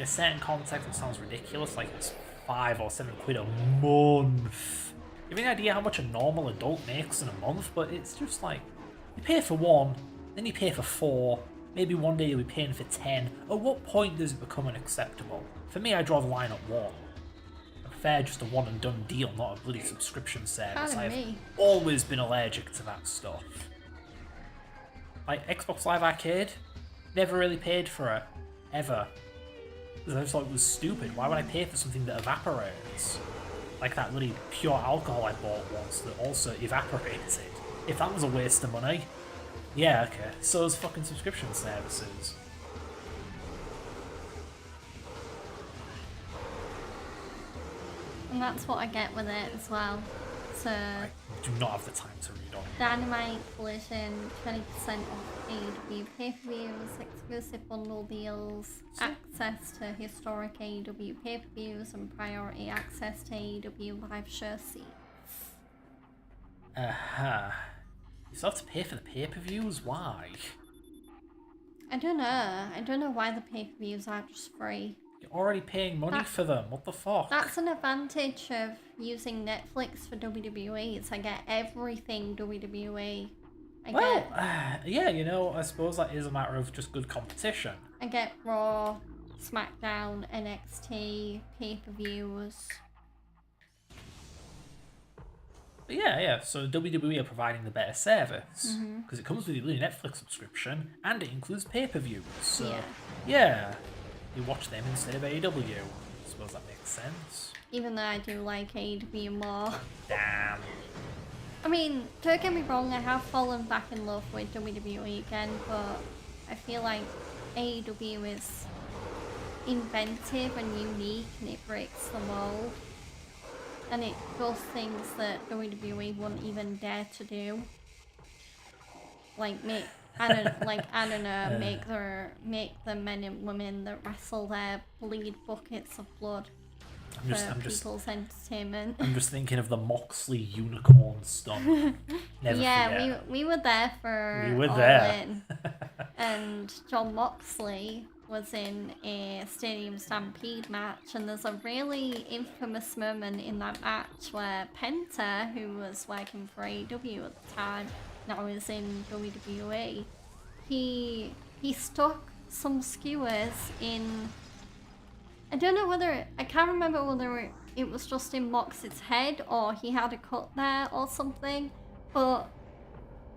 a certain context it sounds ridiculous, like it's £5 or £7 a month. You have any idea how much a normal adult makes in a month? But it's just like you pay for one, then you pay for 4, maybe one day you'll be paying for 10. At what point does it become unacceptable? For me, I draw the line at 1. I prefer just a one and done deal, not a bloody subscription service. Pardon I've me. always been allergic to that stuff. Like Xbox Live Arcade, never really paid for it, ever. Because I just thought it was stupid. Why would I pay for something that evaporates? Like that bloody pure alcohol I bought once that also evaporated. If that was a waste of money, yeah, okay. So is fucking subscription services. And that's what I get with it as well. So, I do not have the time to read on. Dynamite Collision, 20% off AEW pay-per-views, exclusive bundle deals, access to historic AEW pay-per-views, and priority access to AEW live show seats. You still have to pay for the pay-per-views? Why? I don't know. I don't know why the pay-per-views are just free. You're already paying money for them. What the fuck? That's an advantage of using Netflix for WWE. It's I get everything WWE. Yeah, you know, I suppose that is a matter of just good competition. I get Raw, SmackDown, NXT, pay-per-views. But yeah, so WWE are providing the better service. Because it comes with your Netflix subscription, and it includes pay-per-views. So, yeah, you watch them instead of AEW. I suppose that makes sense. Even though I do like AEW more. Damn. I mean, don't get me wrong, I have fallen back in love with WWE again, but I feel like AEW is inventive and unique and it breaks the mold. And it does things that WWE wouldn't even dare to do. Like make the men and women that wrestle there bleed buckets of blood. For people's entertainment. I'm just thinking of the Moxley unicorn stunt. Never forget. we were there for All In. And John Moxley was in a Stadium Stampede match, and there's a really infamous moment in that match where Penta, who was working for AEW at the time, now is in WWE, he stuck some skewers in. I don't know I can't remember whether it was just in Mox's head or he had a cut there or something, but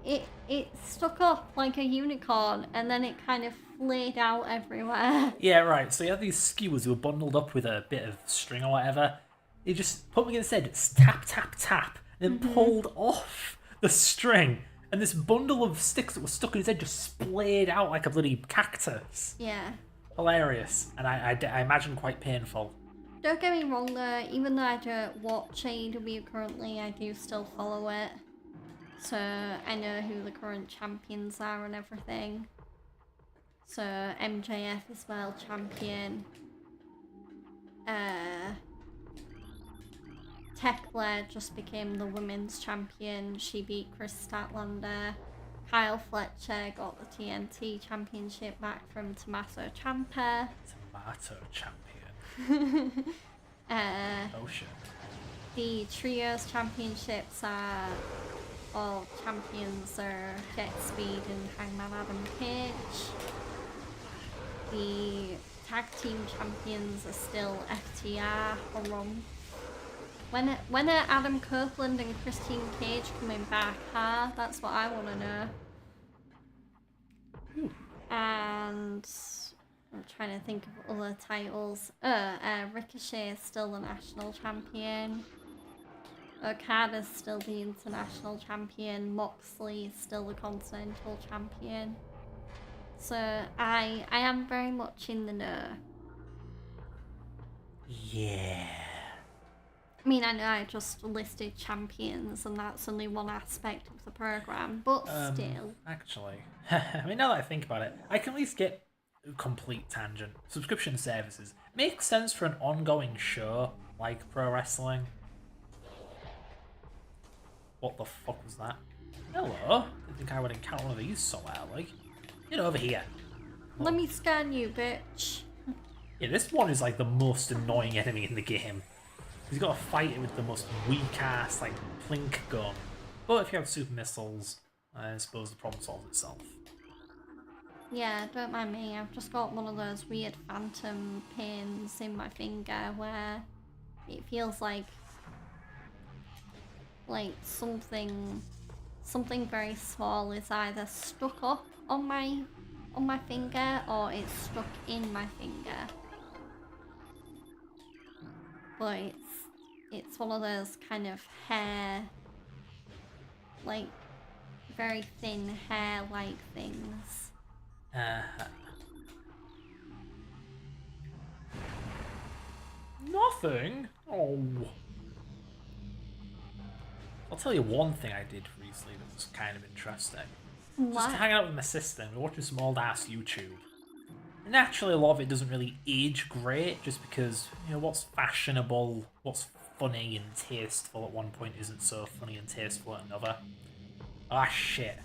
it stuck up like a unicorn and then it kind of flayed out everywhere. Yeah, right, so you had these skewers who were bundled up with a bit of string or whatever. He just put me in his head, tap, tap, tap, and then pulled off the string, and this bundle of sticks that was stuck in his head just splayed out like a bloody cactus. Yeah. Hilarious, and I imagine quite painful. Don't get me wrong though, even though I don't watch AEW currently, I do still follow it. So I know who the current champions are and everything. So MJF is world champion. Tekla just became the women's champion. She beat Chris Statlander. Kyle Fletcher got the TNT championship back from Tommaso Ciampa. Tommaso champion. Oh shit. The trios championships are all champions are Jet Speed and Hangman Adam Page. The tag team champions are still FTR or Rum. When are Adam Copeland and Christine Cage coming back, huh? That's what I want to know. And I'm trying to think of other titles. Ricochet is still the national champion. Okada's still the international champion. Moxley is still the continental champion. So I am very much in the know. Yeah. I mean, I know I just listed champions and that's only one aspect of the program, but still. Actually, I mean, now that I think about it, I can at least get a complete tangent. Subscription services make sense for an ongoing show like pro wrestling. What the fuck was that? Hello? Didn't think I would encounter one of these so early. Get over here. Let me scan you, bitch. Yeah, this one is like the most annoying enemy in the game. He's got to fight it with the most weak-ass, like, plink gun. But if you have super missiles, I suppose the problem solves itself. Yeah, don't mind me. I've just got one of those weird phantom pains in my finger where it feels like something very small is either stuck up on my finger or it's stuck in my finger. But it's one of those kind of hair, like very thin hair-like things. Nothing? Oh. I'll tell you one thing I did recently that was kind of interesting. Just What? hanging out with my sister and we're watching some old ass YouTube. Naturally, a lot of it doesn't really age great, just because, you know, what's fashionable, what's funny and tasteful at one point isn't so funny and tasteful at another. Ah, shit.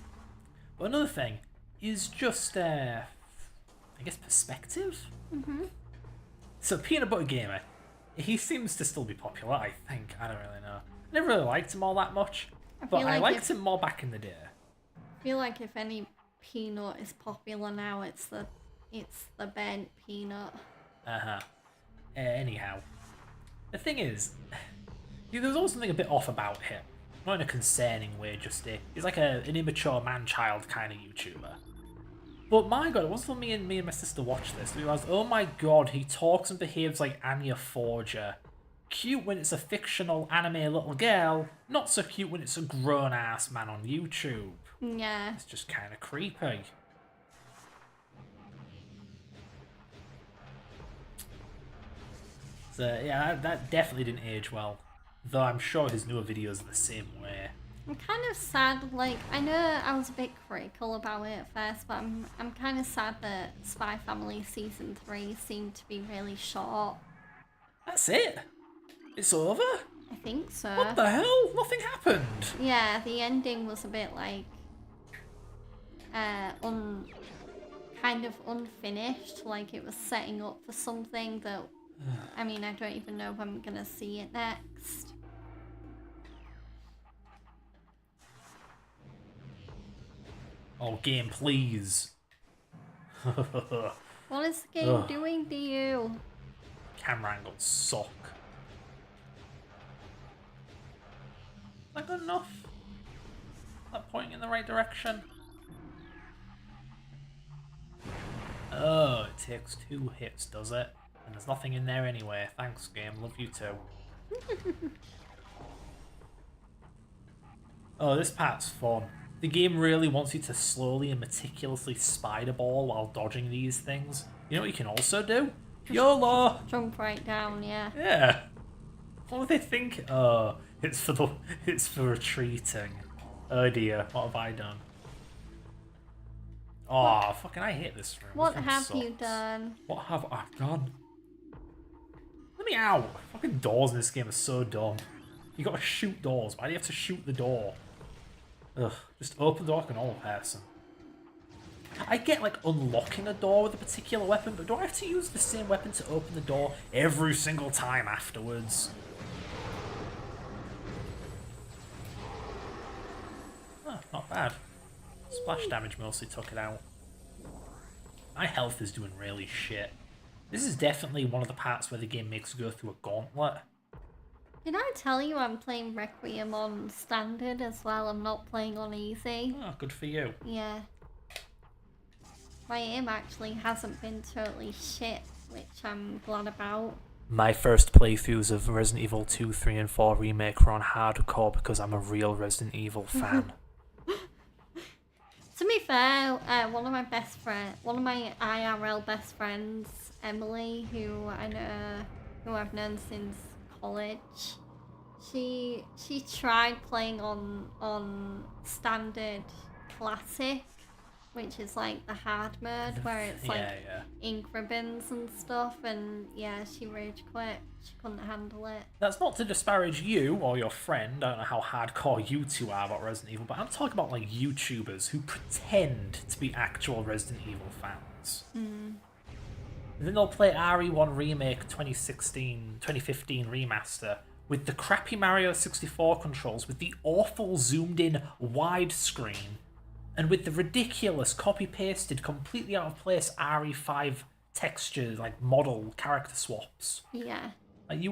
But another thing is just, I guess, perspective? Mm-hmm. So, Peanut Butter Gamer, he seems to still be popular, I think. I don't really know. I never really liked him all that much, but I liked him more back in the day. I feel like if any peanut is popular now, it's the bent peanut. Anyhow, the thing is, there's always something a bit off about him. Not in a concerning way, just he's like an immature man-child kind of YouTuber. But my god, it wasn't until me and my sister watched this, we realised, oh my god, he talks and behaves like Anya Forger. Cute when it's a fictional anime little girl, not so cute when it's a grown-ass man on YouTube. Yeah. It's just kind of creepy. So yeah, that definitely didn't age well. Though I'm sure his newer videos are the same way. I'm kind of sad, like, I know I was a bit critical about it at first, but I'm kind of sad that Spy Family Season 3 seemed to be really short. That's it? It's over? I think so. What the hell? Nothing happened. Yeah, the ending was a bit like, kind of unfinished, like it was setting up for something that, I mean, I don't even know if I'm gonna see it next. Oh, game, please. What is the game doing to you? Camera angle suck. Is that good enough? Is that pointing in the right direction? Oh, it takes 2 hits, does it? And there's nothing in there anyway. Thanks, game. Love you too. Oh, this part's fun. The game really wants you to slowly and meticulously spider ball while dodging these things. You know what you can also do? YOLO! Jump right down, yeah. Yeah. What would they think? Oh, it's for retreating. Oh dear, what have I done? Oh, fucking I hate this room. What This room have sucks. you done? What have I done? Let me out! Fucking doors in this game are so dumb. You gotta shoot doors. Why do you have to shoot the door? Ugh, just open the door like a normal person. I get like unlocking a door with a particular weapon, but do I have to use the same weapon to open the door every single time afterwards? Oh, not bad. Splash damage mostly took it out. My health is doing really shit. This is definitely one of the parts where the game makes you go through a gauntlet. Did I tell you I'm playing Requiem on standard as well? I'm not playing on easy. Oh, good for you. Yeah. My aim actually hasn't been totally shit, which I'm glad about. My first playthroughs of Resident Evil 2, 3 and 4 Remake were on hardcore because I'm a real Resident Evil fan. To be fair, one of my IRL best friends, Emily, who I've known since college, she tried playing on standard classic, which is like the hard mode where it's like ink ribbons and stuff, and yeah, she rage quit. She couldn't handle it. That's not to disparage you or your friend. I don't know how hardcore you two are about Resident Evil, but I'm talking about like YouTubers who pretend to be actual Resident Evil fans. And then they'll play RE1 Remake 2015 remaster with the crappy Mario 64 controls, with the awful zoomed-in widescreen, and with the ridiculous copy-pasted, completely out of place RE5 texture, like model character swaps. Yeah. Like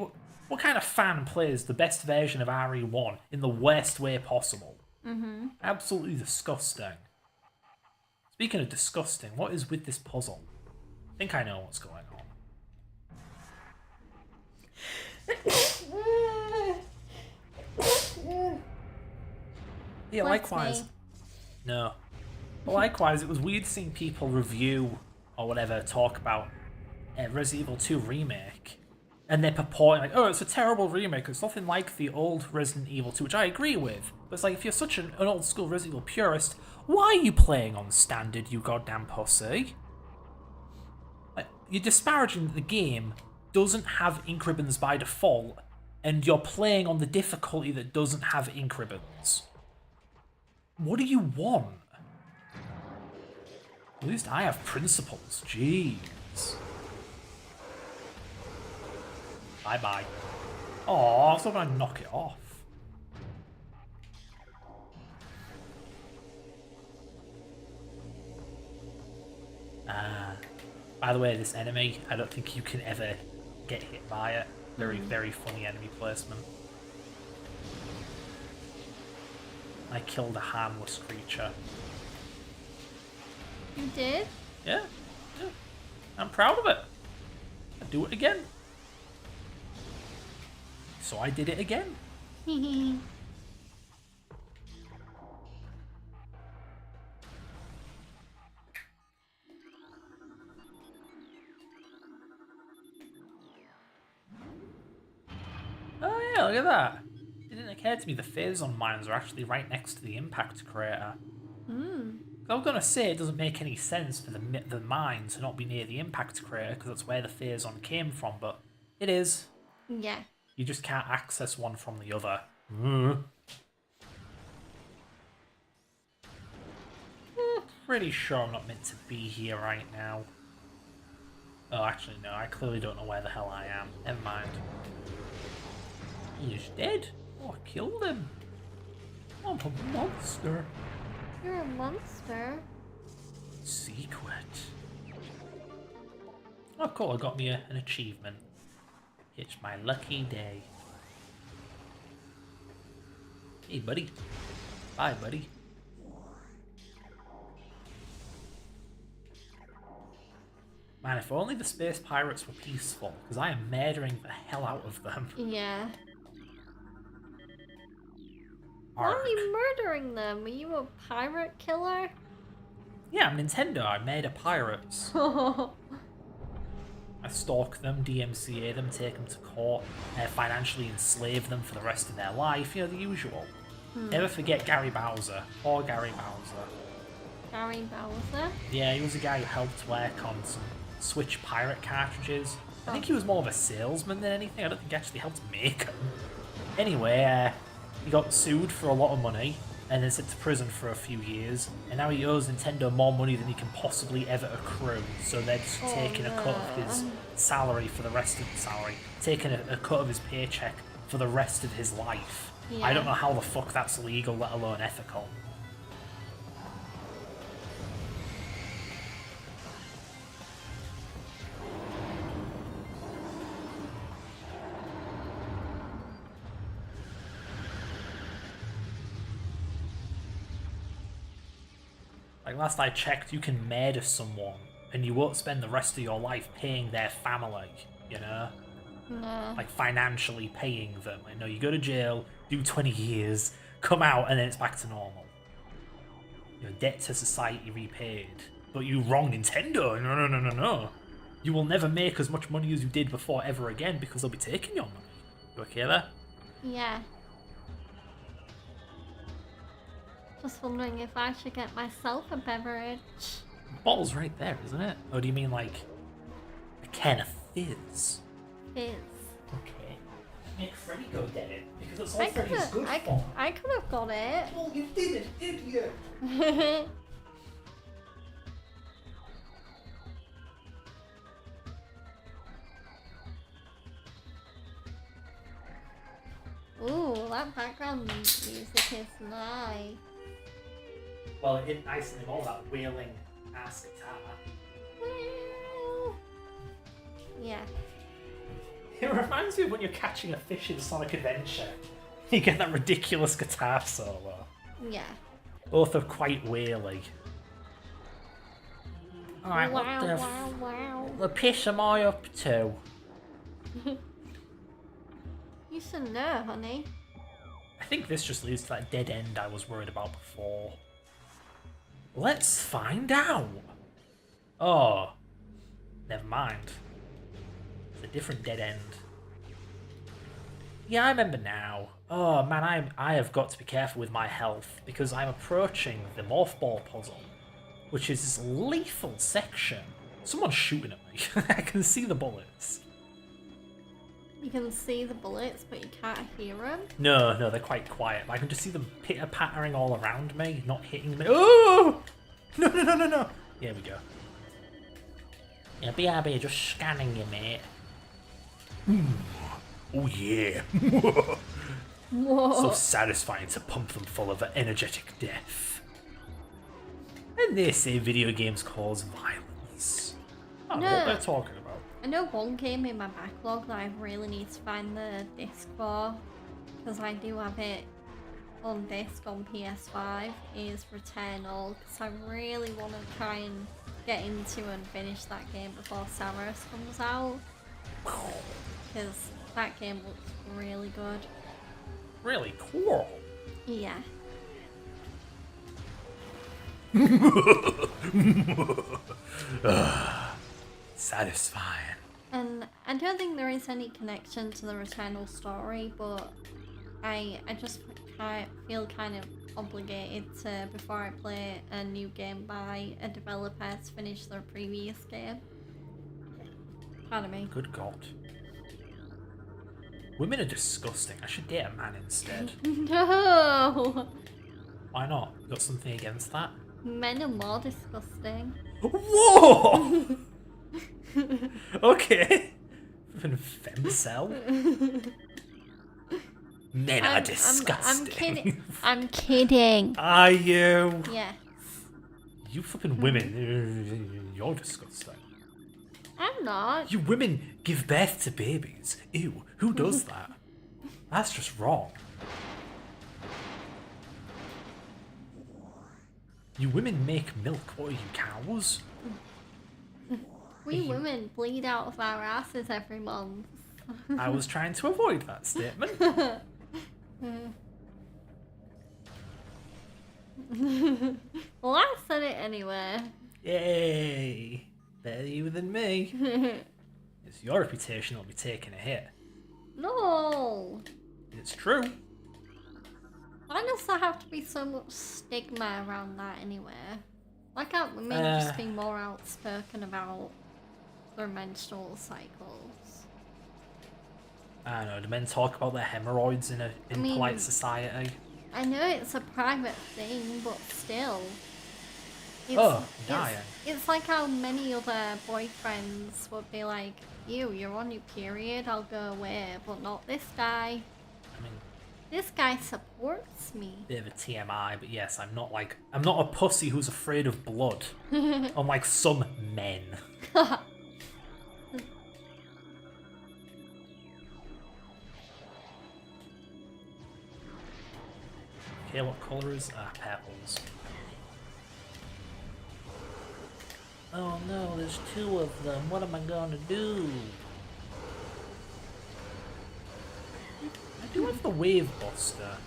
what kind of fan plays the best version of RE1 in the worst way possible? Absolutely disgusting. Speaking of disgusting, what is with this puzzle? I think I know what's going on. Yeah, likewise. Me. No. But likewise, it was weird seeing people review or whatever talk about Resident Evil 2 Remake And they're purporting like, oh, it's a terrible remake. It's nothing like the old Resident Evil 2, which I agree with. But it's like, if you're such an old school Resident Evil purist, why are you playing on standard, you goddamn pussy? Like, you're disparaging that the game doesn't have ink ribbons by default, and you're playing on the difficulty that doesn't have ink ribbons. What do you want? At least I have principles. Jeez. Bye-bye. Oh, I was going to knock it off. By the way, this enemy, I don't think you can ever get hit by it. Very, very funny enemy placement. I killed a harmless creature. You did? Yeah. I'm proud of it. I'd do it again. So I did it again. Oh yeah, look at that. It didn't occur to me the phazon mines are actually right next to the impact crater. I was gonna say it doesn't make any sense for the mine to not be near the impact crater because that's where the phazon came from, but it is. Yeah. You just can't access one from the other. Pretty sure I'm not meant to be here right now. Oh, actually, no. I clearly don't know where the hell I am. Never mind. He's dead. Oh, I killed him. I'm a monster. You're a monster. Secret. Oh, cool. I got me an achievement. It's my lucky day. Hey, buddy. Bye, buddy. Man, if only the space pirates were peaceful, because I am murdering the hell out of them. Yeah. Why Ark. are you murdering them? Are you a pirate killer? Yeah, I'm Nintendo. I murder pirates. I stalk them, DMCA them, take them to court, financially enslave them for the rest of their life. You know, the usual. Never forget Gary Bowser. Poor Gary Bowser. Gary Bowser? Yeah, he was a guy who helped work on some Switch pirate cartridges. I think he was more of a salesman than anything. I don't think he actually helped make them. Anyway, he got sued for a lot of money and then sent to prison for a few years. And now he owes Nintendo more money than he can possibly ever accrue. So they're just taking a cut of his salary for the rest of the salary. Taking a cut of his paycheck for the rest of his life. Yeah. I don't know how the fuck that's legal, let alone ethical. Like, last I checked, you can murder someone, and you won't spend the rest of your life paying their family, you know? No. Like, financially paying them. I know you go to jail, do 20 years, come out, and then it's back to normal. Your debt to society repaid. But you wrong Nintendo! No. You will never make as much money as you did before ever again, because they'll be taking your money. You okay there? Yeah. Just wondering if I should get myself a beverage. The bottle's right there, isn't it? Or do you mean, like, a can of fizz? Fizz. Okay. Make Freddy go get it, because it's I all Freddy's good could for. I could have got it. Well, you didn't, did you? Ooh, that background music is nice. Well, it hit nice and all that wailing ass guitar. Well, yeah. It reminds me of when you're catching a fish in Sonic Adventure. You get that ridiculous guitar solo. Yeah. Both are quite waily. Alright, Wow, what wow, wow. the piss am I up to? You should know, honey. I think this just leads to that dead end I was worried about before. Let's find out. Oh, never mind. It's a different dead end. Yeah, I remember now. Oh man, I have got to be careful with my health because I'm approaching the morph ball puzzle, which is this lethal section. Someone's shooting at me. I can see the bullets. You can see the bullets, but you can't hear them. No, they're quite quiet. I can just see them pitter-pattering all around me, not hitting me. Oh! No. Here we go. Yeah, BRB, just scanning you, mate. Oh yeah. Whoa. So satisfying to pump them full of energetic death. And they say video games cause violence. I don't know what they're talking about. I know one game in my backlog that I really need to find the disc for, because I do have it on disc on PS5, is Returnal, because I really want to try and get into and finish that game before Samus comes out, because that game looks really good. Really cool. Yeah. Satisfying. And I don't think there is any connection to the Returnal story, but I just feel kind of obligated to, before I play a new game by a developer, to finish their previous game. Pardon me. Good God. Women are disgusting. I should date a man instead. No! Why not? You got something against that? Men are more disgusting. Whoa! Okay. Even femcel. Men are disgusting. I'm kidding. Are you? Yes. You flipping women. You're disgusting. I'm not. You women give birth to babies. Ew, who does that? That's just wrong. You women make milk. What are you, cows? We women bleed out of our asses every month. I was trying to avoid that statement. Well, I said it anyway. Yay! Better you than me. It's your reputation that'll be taking a hit. No! It's true. Why does there have to be so much stigma around that anyway? Why can't women just be more outspoken about their menstrual cycles? I don't know, do men talk about their hemorrhoids in polite society? I know it's a private thing, but still. Dying. It's like how many other boyfriends would be like, you're on your period, I'll go away, but not this guy. I mean, this guy supports me. bit of a TMI, but yes, I'm not a pussy who's afraid of blood. Unlike some men. Okay, what colour is purples? Oh no, there's two of them. What am I gonna do? I do have the Wave Buster.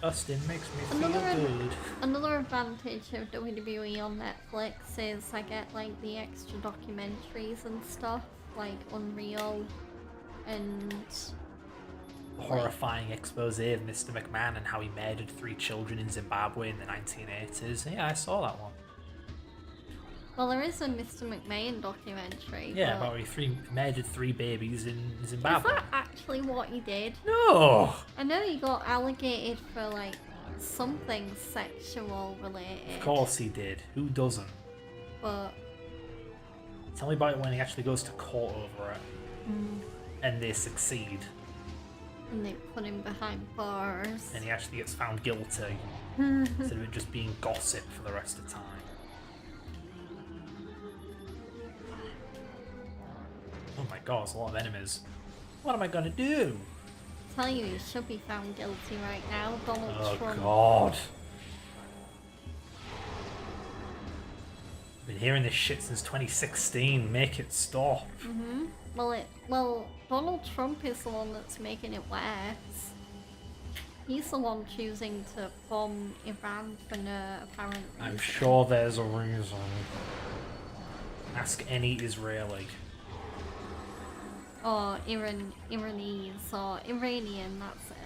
Busting makes me feel good. Another advantage of WWE on Netflix is I get like the extra documentaries and stuff, like Unreal and The horrifying expose of Mr. McMahon and how he murdered 3 children in Zimbabwe in the 1980s. Yeah, I saw that one. Well, there is a Mr. McMahon documentary. Yeah, about he murdered 3 babies in Zimbabwe. Is that actually what he did? No! I know he got allocated for like something sexual related. Of course he did. Who doesn't? But Tell me about it when he actually goes to court over it. And they succeed. and they put him behind bars. And he actually gets found guilty. Instead of it just being gossip for the rest of the time. Oh my god, there's a lot of enemies. What am I gonna do? Tell you, he should be found guilty right now. Donald Trump. Oh god. Been hearing this shit since 2016. Make it stop. Well, Donald Trump is the one that's making it worse. He's the one choosing to bomb Iran for no apparent reason. I'm sure there's a reason. Ask any Israeli. Or Iranese or Iranian, that's it.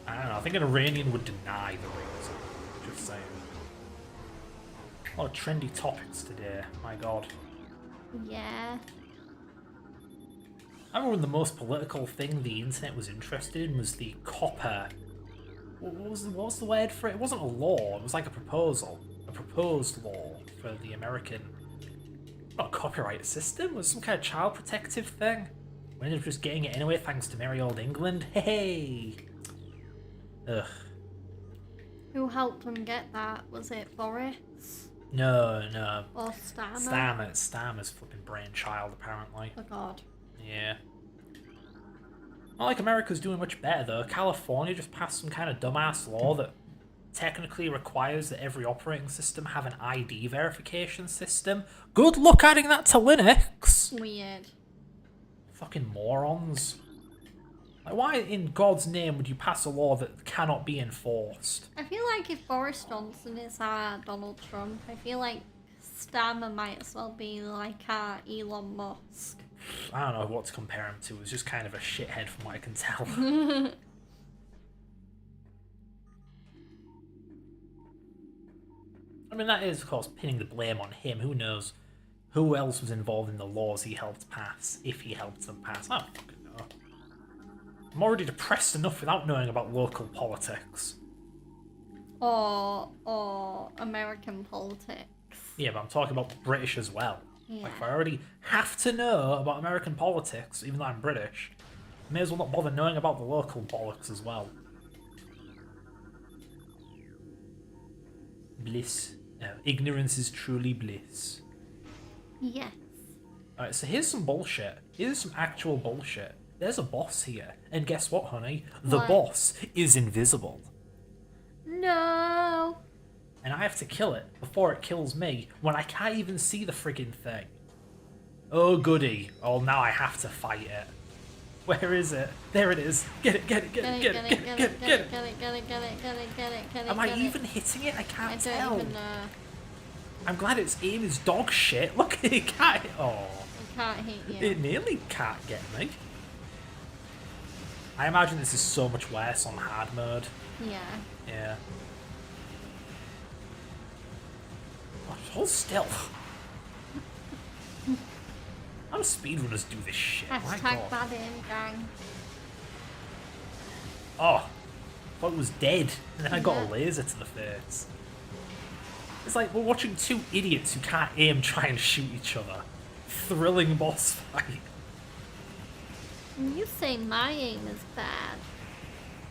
I don't know, I think an Iranian would deny the rings. Just saying. A lot of trendy topics today, my god. Yeah. I remember when the most political thing the internet was interested in was the copper. What was the word for it? It wasn't a law, it was like a proposal. A proposed law for the American, not copyright system, it was some kind of child protective thing. We ended up just getting it anyway thanks to merry old England. Hey! Ugh. Who helped them get that? Was it Boris? No. Or Starmer? Starmer's flipping brainchild, apparently. Oh god. Yeah. Not like America's doing much better, though. California just passed some kind of dumbass law that technically requires that every operating system have an ID verification system. Good luck adding that to Linux! Weird. Fucking morons. Like, why in God's name would you pass a law that cannot be enforced? I feel like if Boris Johnson is our Donald Trump, I feel like Starmer might as well be like our Elon Musk. I don't know what to compare him to. He's just kind of a shithead from what I can tell. I mean, that is, of course, pinning the blame on him. Who knows who else was involved in the laws he helped pass, if he helped them pass. I don't fucking know. I'm already depressed enough without knowing about local politics. Or American politics. Yeah, but I'm talking about British as well. Yeah. Like, if I already have to know about American politics, even though I'm British, I may as well not bother knowing about the local bollocks as well. Bliss. Ignorance is truly bliss. Yes. Alright, so here's some bullshit. Here's some actual bullshit. There's a boss here. And guess what, honey? The What? boss is invisible. No. And I have to kill it before it kills me when I can't even see the friggin' thing. Oh goody. Oh, now I have to fight it. Where is it? There it is. Get it, get it, get it, get it, get it, get it, get it. Am I even hitting it? I can't I tell. don't even know. I'm glad its aim is dog shit. Look, it can't. Oh. I can't hit you. It nearly can't get me. I imagine this is so much worse on hard mode. Yeah. Yeah. Oh, hold still. How do speedrunners do this shit? My Hashtag god. bad aim, gang. Oh. I thought it was dead. And then I got a laser to the face. It's like we're watching two idiots who can't aim try and shoot each other. Thrilling boss fight. You say my aim is bad.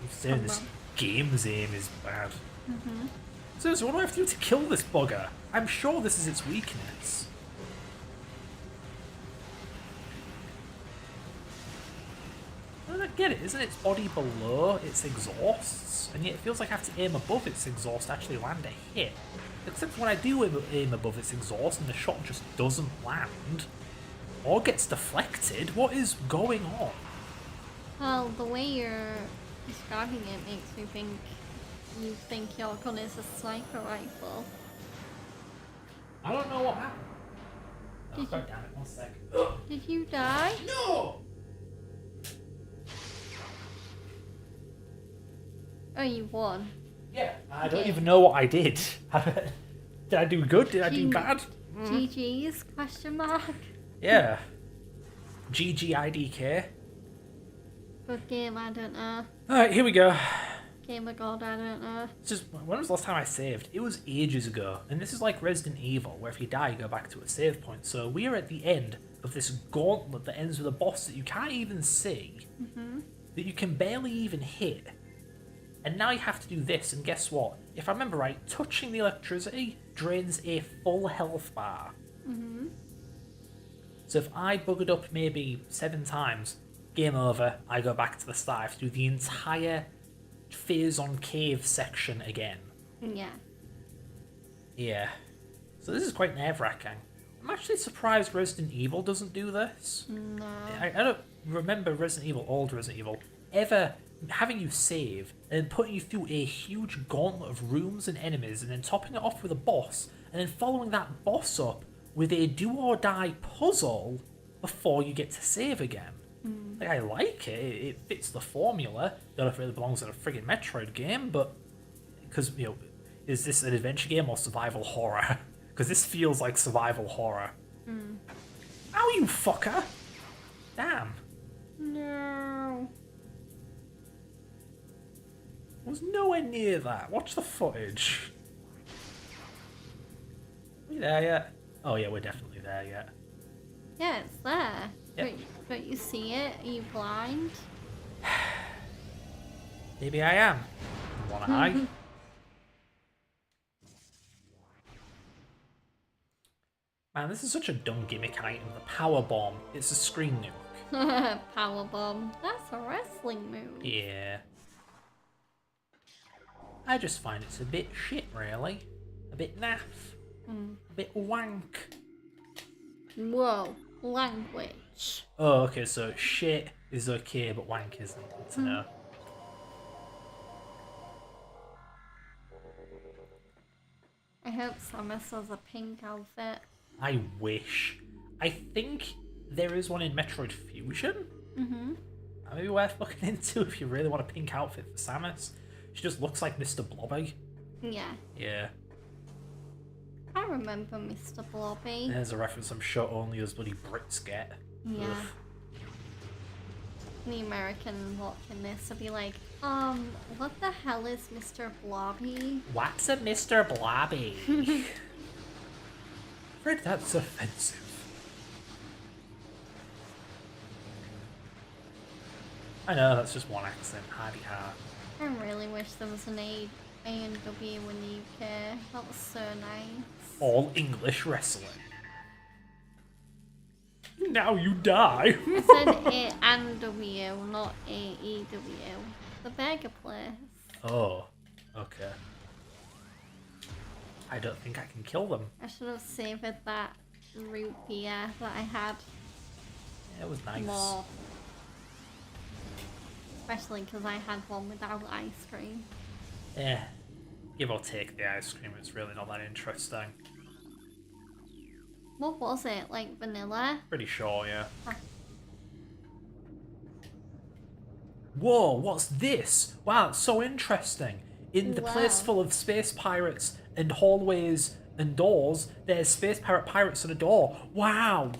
I'm saying this Come on. game's aim is bad. So what do I have to do to kill this bugger? I'm sure this is its weakness. I don't get it. Isn't its body below its exhausts? And yet it feels like I have to aim above its exhaust to actually land a hit. Except when I do aim above its exhaust and the shot just doesn't land, or gets deflected, what is going on? Well, the way you're describing it makes me think you think your gun is a sniper rifle. I don't know what happened. Oh, Did God you- damn it, 1 sec. Did you die? No! Oh, you won. Yeah, I don't Okay. even know what I did. Did I do good? Did I do Gee. bad? GG's? Question mark. Yeah. GGIDK. Good game, I don't know. Alright, here we go. Game of God, I don't know. It's just, when was the last time I saved? It was ages ago. And this is like Resident Evil, where if you die, you go back to a save point. So we are at the end of this gauntlet that ends with a boss that you can't even see, that you can barely even hit. And now you have to do this, and guess what? If I remember right, touching the electricity drains a full health bar. So if I buggered up maybe 7 times, game over, I go back to the start. I have to do the entire phase on cave section again. Yeah. Yeah. So this is quite nerve-wracking. I'm actually surprised Resident Evil doesn't do this. No. I don't remember Resident Evil, old Resident Evil, ever having you save and putting you through a huge gauntlet of rooms and enemies and then topping it off with a boss and then following that boss up with a do-or-die puzzle before you get to save again. Like, I like it. It fits the formula. Don't know if it really belongs in a friggin' Metroid game, but because is this an adventure game or survival horror? Because this feels like survival horror. Ow, you fucker! Damn. No. I was nowhere near that. Watch the footage. Are we there yet? Oh yeah, we're definitely there yet. Yeah, it's there. Yep. Don't you see it? Are you blind? Maybe I am. One eye. Man, this is such a dumb gimmick item. The power bomb. It's a screen nuke. Power bomb. That's a wrestling move. Yeah. I just find it's a bit shit, really. A bit naff. A bit wank. Whoa, language. Oh, okay, so shit is okay, but wank isn't. Good to know. I hope Samus has a pink outfit. I wish. I think there is one in Metroid Fusion. That may be worth looking into if you really want a pink outfit for Samus. She just looks like Mr. Blobby. Yeah. Yeah. I remember Mr. Blobby. There's a reference I'm sure only us bloody Brits get. Yeah. Ugh. The American watching this will be like, what the hell is Mr. Blobby? What's a Mr. Blobby? Afraid that's offensive. I know, that's just one accent. Hardy har. I really wish there was an A&W in the UK. That was so nice. All English wrestling. Now you die. I said A&W, not A-E-W. The burger place. Oh, okay. I don't think I can kill them. I should have savored that root beer that I had Yeah, it was nice. more. Especially because I had one without ice cream. Yeah. Give or take the ice cream, it's really not that interesting. What was it? Like vanilla? Pretty sure, yeah. Huh. Whoa, what's this? Wow, it's so interesting. In the place Wow. full of space pirates and hallways and doors, there's space pirates and a door. Wow!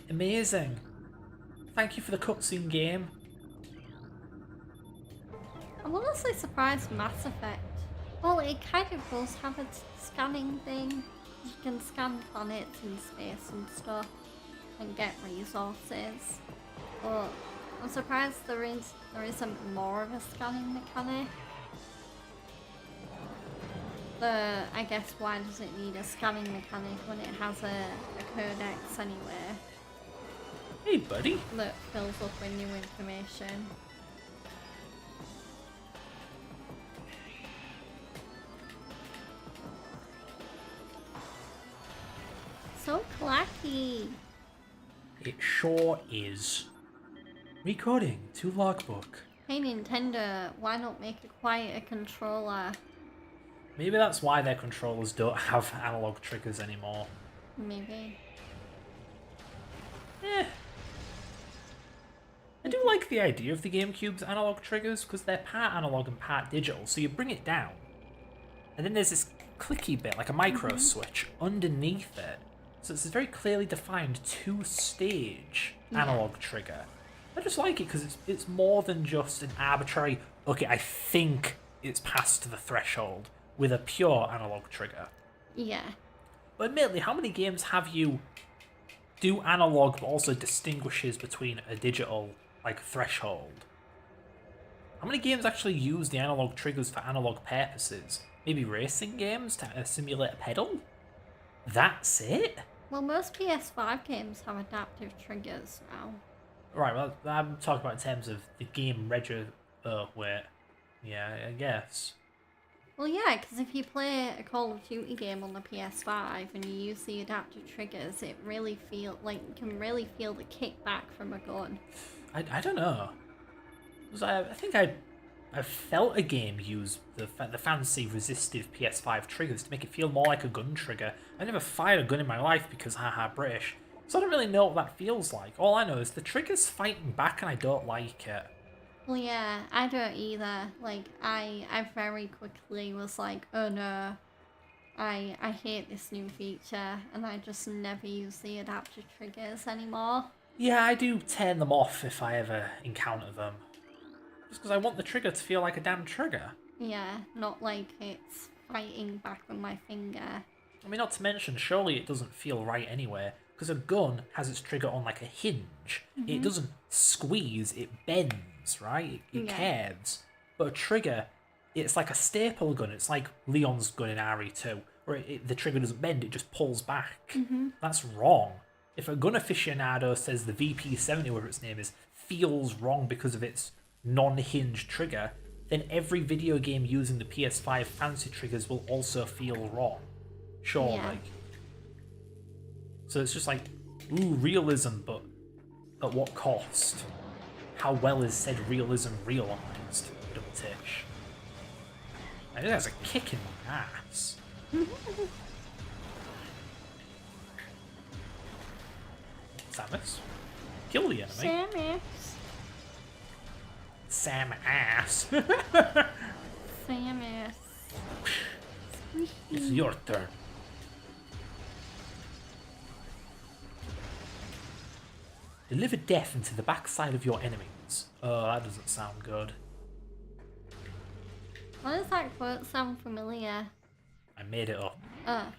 Amazing. Thank you for the cutscene game. I'm honestly surprised Mass Effect. Well, it kind of does have a scanning thing. You can scan planets in space and stuff and get resources. But I'm surprised there isn't more of a scanning mechanic. I guess why does it need a scanning mechanic when it has a codex anyway Hey, buddy. that fills up with new information? So clacky. It sure is. Recording to logbook. Hey Nintendo, why not make a quieter controller? Maybe that's why their controllers don't have analog triggers anymore. Maybe. Eh. I do like the idea of the GameCube's analog triggers because they're part analog and part digital, so you bring it down. And then there's this clicky bit, like a micro switch, underneath it. So it's a very clearly defined two-stage analog trigger. I just like it because it's more than just an arbitrary, okay, I think it's past the threshold, with a pure analog trigger. Yeah. But admittedly, how many games have you do analog but also distinguishes between a digital, like, threshold? How many games actually use the analog triggers for analog purposes? Maybe racing games to simulate a pedal? That's it? Well, most PS5 games have adaptive triggers now. Right, well, I'm talking about in terms of the game oh, wait. Yeah, I guess. Well, yeah, because if you play a Call of Duty game on the PS5 and you use the adaptive triggers, it really you can really feel the kickback from a gun. I don't know. 'Cause I think I felt a game use the fancy resistive PS5 triggers to make it feel more like a gun trigger. I never fired a gun in my life because haha British. So I don't really know what that feels like. All I know is the trigger's fighting back and I don't like it. Well, yeah, I don't either. Like, I very quickly was like, oh no, I hate this new feature, and I just never use the adaptive triggers anymore. Yeah, I do turn them off if I ever encounter them. Just because I want the trigger to feel like a damn trigger. Yeah, not like it's fighting back with my finger. I mean, not to mention, surely it doesn't feel right anyway, because a gun has its trigger on like a hinge. It doesn't squeeze, it bends, right? It curves. But a trigger, it's like a staple gun. It's like Leon's gun in RE2, where the trigger doesn't bend, it just pulls back. That's wrong. If a gun aficionado says the VP70, whatever its name is, feels wrong because of its non-hinge trigger, then every video game using the PS5 fancy triggers will also feel wrong. Surely. Yeah. So it's just like, ooh, realism, but at what cost? How well is said realism realised? Don't-ish. I think that's a kick in the ass. Samus? Kill the enemy. Sam ass. Samus. It's your turn. Deliver death into the backside of your enemies. Oh, that doesn't sound good. Why does that quote sound familiar? I made it up. Oh.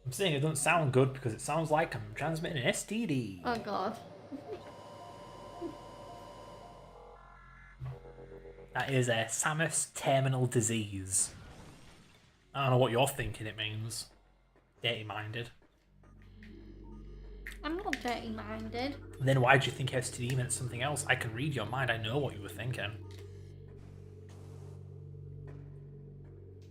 I'm saying it doesn't sound good because it sounds like I'm transmitting an STD. Oh god. That is a Samus terminal disease. I don't know what you're thinking it means. Dirty-minded. I'm not dirty-minded. Then why do you think STD meant something else? I can read your mind. I know what you were thinking.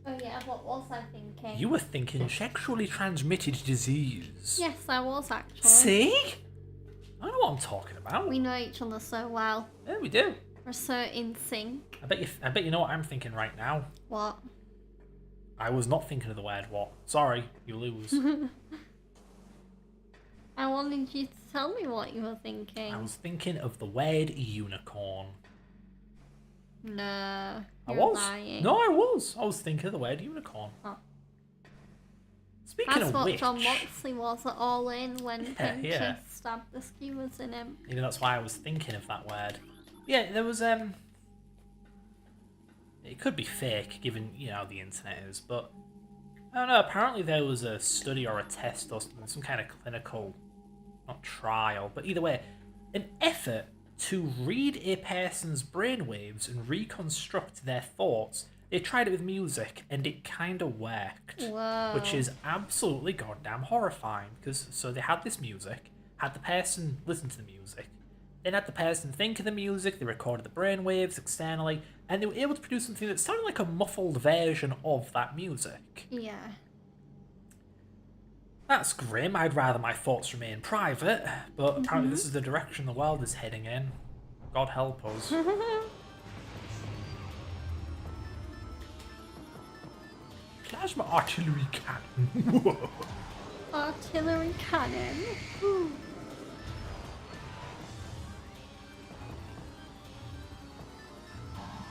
Oh yeah, what was I thinking? You were thinking sexually transmitted disease. Yes, I was actually. See? I know what I'm talking about. We know each other so well. Yeah, we do. We're so in sync. I bet you know what I'm thinking right now. What? I was not thinking of the word what. Sorry, you lose. I wanted you to tell me what you were thinking. I was thinking of the word unicorn. No, I you're was. lying. No, I was. I was thinking of the word unicorn. Oh. Speaking That's of what which, John Moxley was at All In when Pinky yeah. stabbed the skewers in him. maybe that's why I was thinking of that word. Yeah, there was it could be fake given, you know, how the internet is, but I don't know, apparently there was a study or a test or something, some kind of clinical, not trial, but either way, an effort to read a person's brainwaves and reconstruct their thoughts. They tried it with music and it kind of worked. Whoa. Which is absolutely goddamn horrifying, because so they had this music, had the person listen to the music, then had the person think of the music, they recorded the brainwaves externally, and they were able to produce something that sounded like a muffled version of that music. Yeah. That's grim. I'd rather my thoughts remain private, but apparently this is the direction the world is heading in. God help us. Plasma artillery cannon. Artillery cannon. Ooh.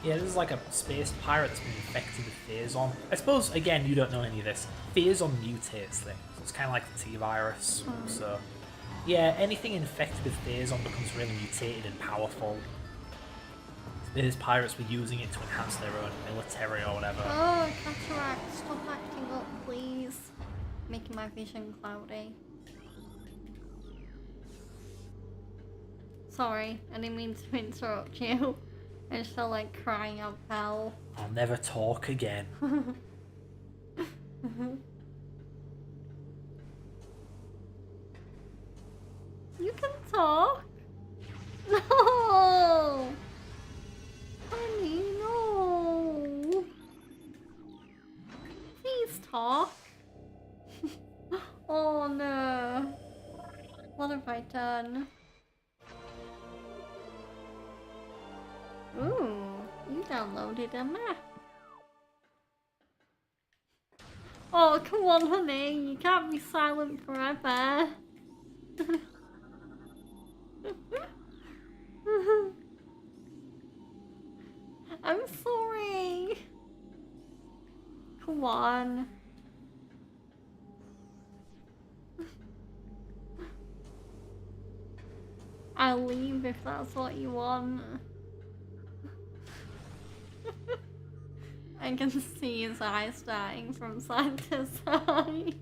Yeah, this is like a space pirate that's been infected with Phazon. I suppose, again, you don't know any of this. Phazon mutates things. It's kind of like the T-virus. So, yeah, anything infected with Phazon becomes really mutated and powerful. These pirates were using it to enhance their own military or whatever. Oh, cataract, stop acting up, please. Making my vision cloudy. Sorry, I didn't mean to interrupt you. I just felt like crying out foul. I'll never talk again. You can talk. No! Honey, no! Please talk. Oh no. What have I done? Ooh, you downloaded a map. Oh, come on, honey. You can't be silent forever. Come on. I'll leave if that's what you want. I can see his eyes starting from side to side.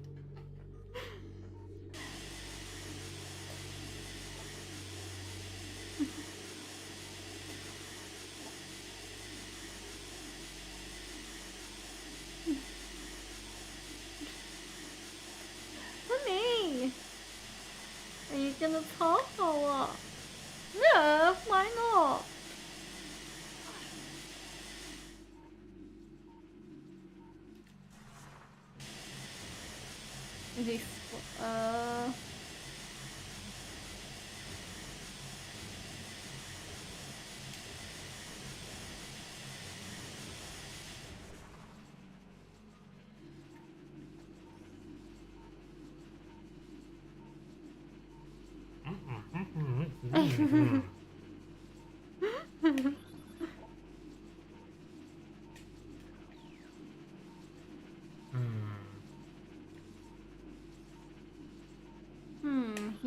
Honey! Are you gonna talk or what? No, why not? Is he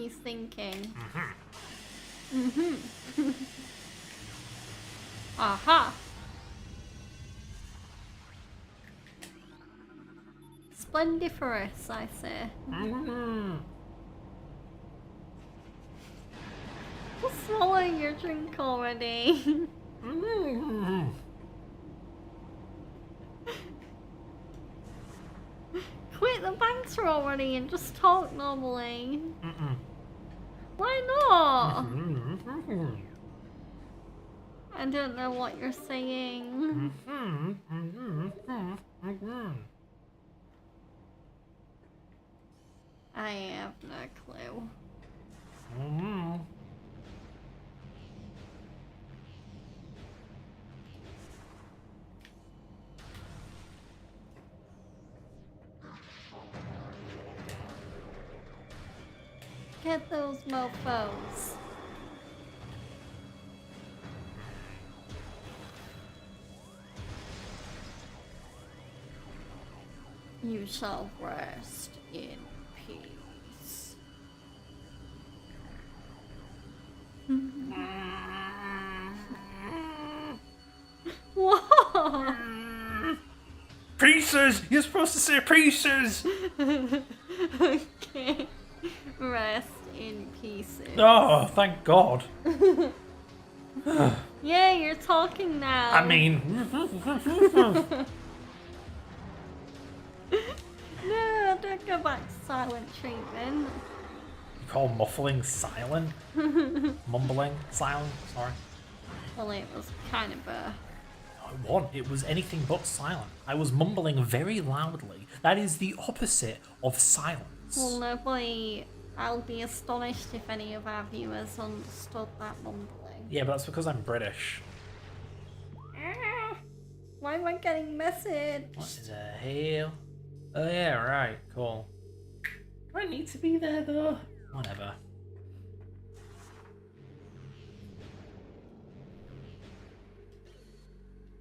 he's thinking. Aha! Splendiferous, I say. Just swallow your drink already. Quit the banter already and just talk normally. Why not? I don't know what you're saying. I have no clue. Get those mofos. You shall rest in peace. What? Pieces! You're supposed to say pieces! Okay. Rest in pieces. Oh, thank God. Yeah, you're talking now. I mean... No, don't go back to silent treatment. You call muffling silent? Mumbling silent? Sorry. Well, it was kind of a... No, it wasn't. It was anything but silent. I was mumbling very loudly. That is the opposite of silence. Well, nobody... I'll be astonished if any of our viewers understood that mumbling. Yeah, but that's because I'm British. Why am I getting messaged? What is a hell? Oh yeah, right, cool. Do I need to be there though? Whatever.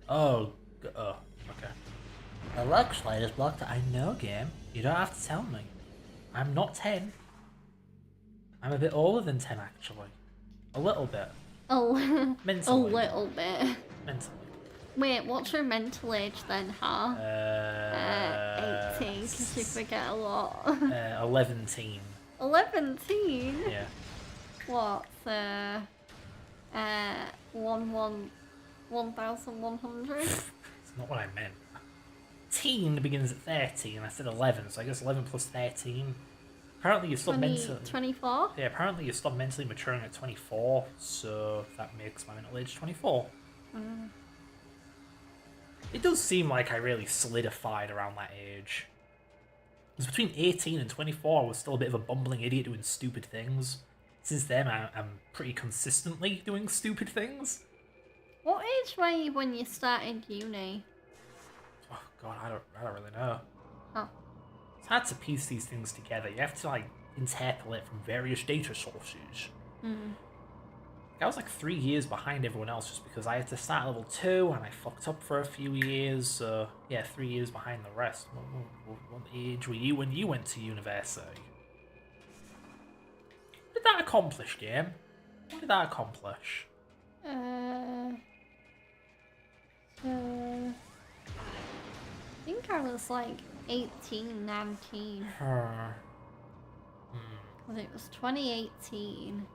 Oh, okay. The luck slide is blocked. I know, game. You don't have to tell me. I'm not 10. I'm a bit older than 10, actually. A little bit. Oh, Mentally. a little bit. Mentally. Wait, what's your mental age then, huh? 18, because you forget a lot. 11-teen. 11-teen? Yeah. What? 1,100? It's not what I meant. Teen begins at 13, I said 11, so I guess 11 plus 13. Apparently you stop mentally... 24? Yeah, apparently you stop mentally maturing at 24, so that makes my mental age 24. It does seem like I really solidified around that age. Because between 18 and 24, I was still a bit of a bumbling idiot doing stupid things. Since then, I'm pretty consistently doing stupid things. What age were you when you started uni? Oh god, I don't really know. Oh. It's hard to piece these things together. You have to, like, interpolate from various data sources. I was like 3 years behind everyone else just because I had to start level 2 and I fucked up for a few years. So yeah, 3 years behind the rest. What age were you when you went to university? What did that accomplish, game? What did that accomplish? So I think I was like 18, 19. Because it was 2018.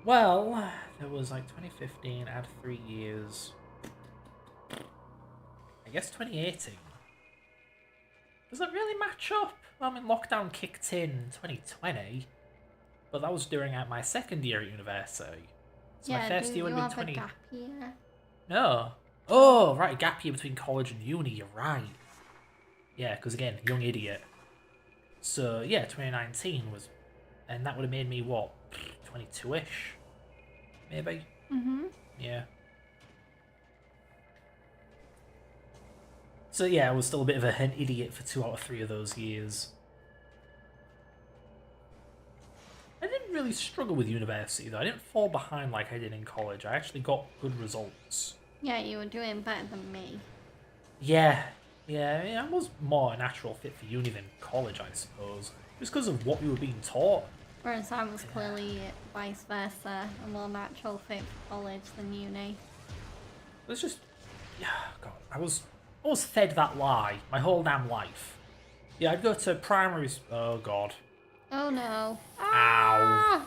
Well, it was like 2015, add 3 years. I guess 2018. Does that really match up? I mean, lockdown kicked in 2020, but that was during my second year at university. So Yeah, my first year would have been a 20. gap year? No. Oh, right, gap year between college and uni, you're right. Yeah, because again, young idiot. So, yeah, 2019 was... And that would have made me, what, 22-ish? Maybe? Mm-hmm. Yeah. So, yeah, I was still a bit of an idiot for 2 out of 3 of those years. I didn't really struggle with university, though. I didn't fall behind like I did in college. I actually got good results. Yeah, you were doing better than me. Yeah, I was more a natural fit for uni than college, I suppose. Just because of what we were being taught. Whereas I was clearly vice versa, a more natural fit for college than uni. It's just... Yeah, God. I was fed that lie my whole damn life. Yeah, I'd go to primary... Oh, God. Oh no. Ow.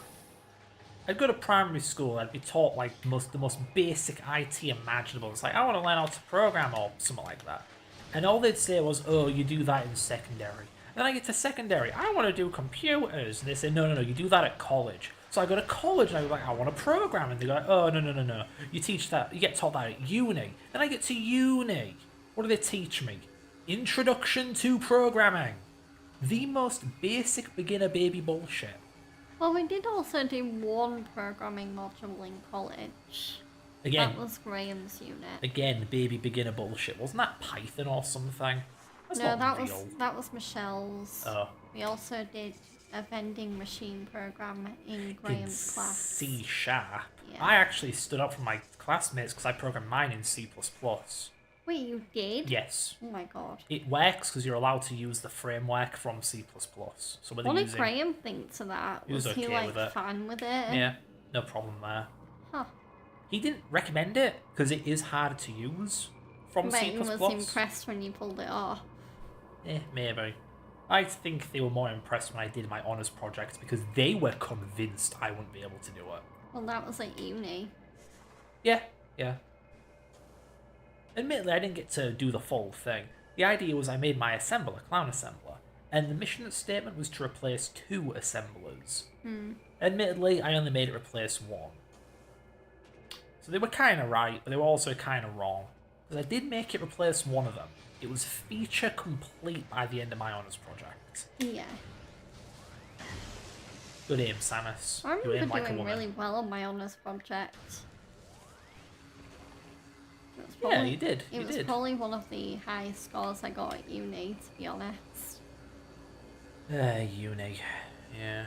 I'd go to primary school, I'd be taught like the most basic IT imaginable. It's like, I want to learn how to program or something like that. And all they'd say was, oh, you do that in secondary. Then I get to secondary, I want to do computers. And they say, no, you do that at college. So I go to college and I go like, I want to program. And they go like, oh, no. You teach that, you get taught that at uni. Then I get to uni. What do they teach me? Introduction to programming. The most basic beginner baby bullshit. Well, we did also do one programming module in college. Again, That was Graham's unit. Again, baby beginner bullshit. Wasn't that Python or something? That's No, not that real. was Michelle's. Oh. We also did a vending machine program in Graham's class. C#. Yeah. I actually stood up for my classmates because I programmed mine in C++. Wait, you did? Yes. Oh my god. It works because you're allowed to use the framework from C++. So whether What did using... Graham think to that? He was he okay like with it. fine with it? Yeah, no problem there. Huh. He didn't recommend it because it is hard to use from But C++. he was impressed when you pulled it off. Maybe. I think they were more impressed when I did my honours project because they were convinced I wouldn't be able to do it. Well, that was at uni. Yeah. Admittedly, I didn't get to do the full thing. The idea was I made my assembler, clown assembler, and the mission statement was to replace 2 assemblers. Admittedly, I only made it replace 1. So they were kind of right, but they were also kind of wrong. Because I did make it replace 1 of them. It was feature complete by the end of my honours project. Yeah. Good aim, Samus. I You aim remember like a doing woman. really well on my honours project. Yeah, you did. It was probably one of the highest scores I got at uni, to be honest. Uni. Yeah.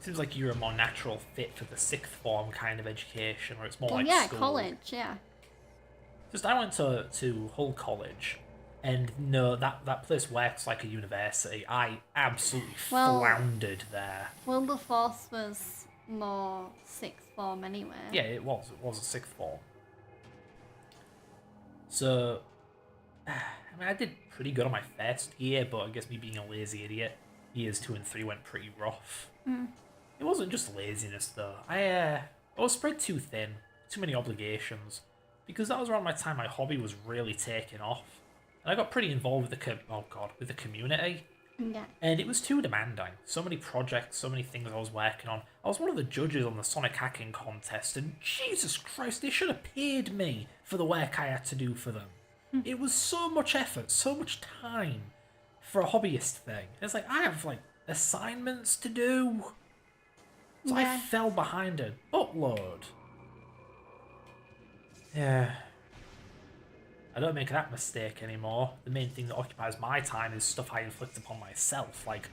Seems like you're a more natural fit for the 6th form kind of education, where it's more like yeah, school. college, yeah. Just I went to Hull College, and no, that place works like a university. I absolutely floundered there. Wilberforce was more 6th form anyway. Yeah, it was a 6th form. So, I mean, I did pretty good on my first year, but I guess me being a lazy idiot, years 2 and 3 went pretty rough. It wasn't just laziness though. I was spread too thin, too many obligations, because that was around my time my hobby was really taking off, and I got pretty involved with the community. Yeah. And it was too demanding. So many projects, so many things I was working on. I was one of the judges on the Sonic hacking contest, and Jesus Christ, they should have paid me for the work I had to do for them. It was so much effort, so much time for a hobbyist thing. It's like, I have, like, assignments to do. So I fell behind a buttload. Yeah. I don't make that mistake anymore. The main thing that occupies my time is stuff I inflict upon myself, like,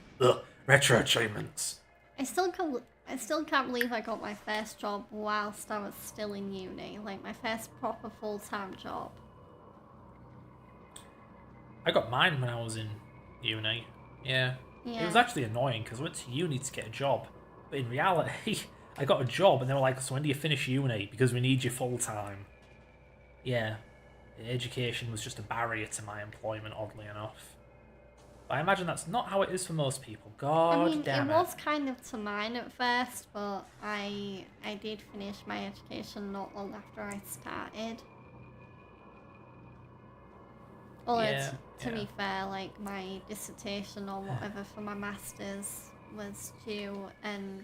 retro achievements. I still can't believe I got my first job whilst I was still in uni. Like, my first proper full-time job. I got mine when I was in uni. Yeah. It was actually annoying because I went to uni to get a job. But in reality, I got a job and they were like, so when do you finish uni? Because we need you full-time. Yeah. Education was just a barrier to my employment, oddly enough. But I imagine that's not how it is for most people. God damn it. It was kind of to mine at first, but I did finish my education not long after I started. Although, to be fair, like, my dissertation or whatever for my master's was due, and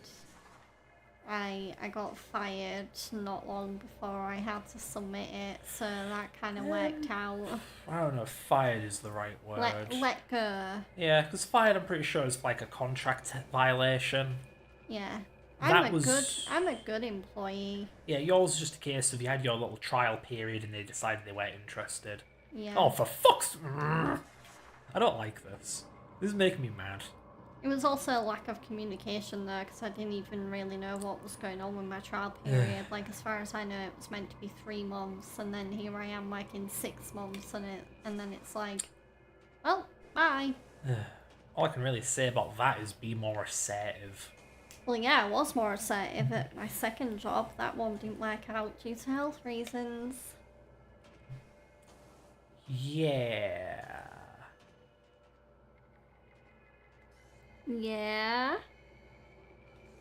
I got fired not long before I had to submit it, so that kind of worked out. I don't know if fired is the right word. Let go. Yeah, because fired, I'm pretty sure, is like a contract violation. Yeah. I'm a good employee. Yeah, yours is just a case of you had your little trial period and they decided they weren't interested. Yeah. Oh, for fuck's... I don't like this. This is making me mad. It was also a lack of communication there, because I didn't even really know what was going on with my trial period. Like, as far as I know, it was meant to be 3 months, and then here I am, like, in 6 months, and then it's like, well, bye. All I can really say about that is be more assertive. Well, yeah, I was more assertive at my second job. That one didn't work out due to health reasons. Yeah. Yeah?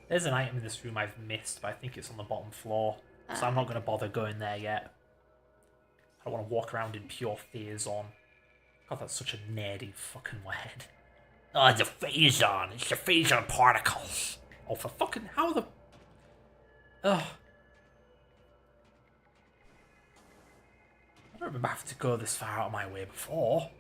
There's an item in this room I've missed, but I think it's on the bottom floor. So I'm not going to bother going there yet. I don't want to walk around in pure phase-on. God, that's such a nerdy fucking word. Oh, it's a phase-on. It's the phase-on particles. Oh, for fucking... How the... Ugh. I don't remember having to go this far out of my way before.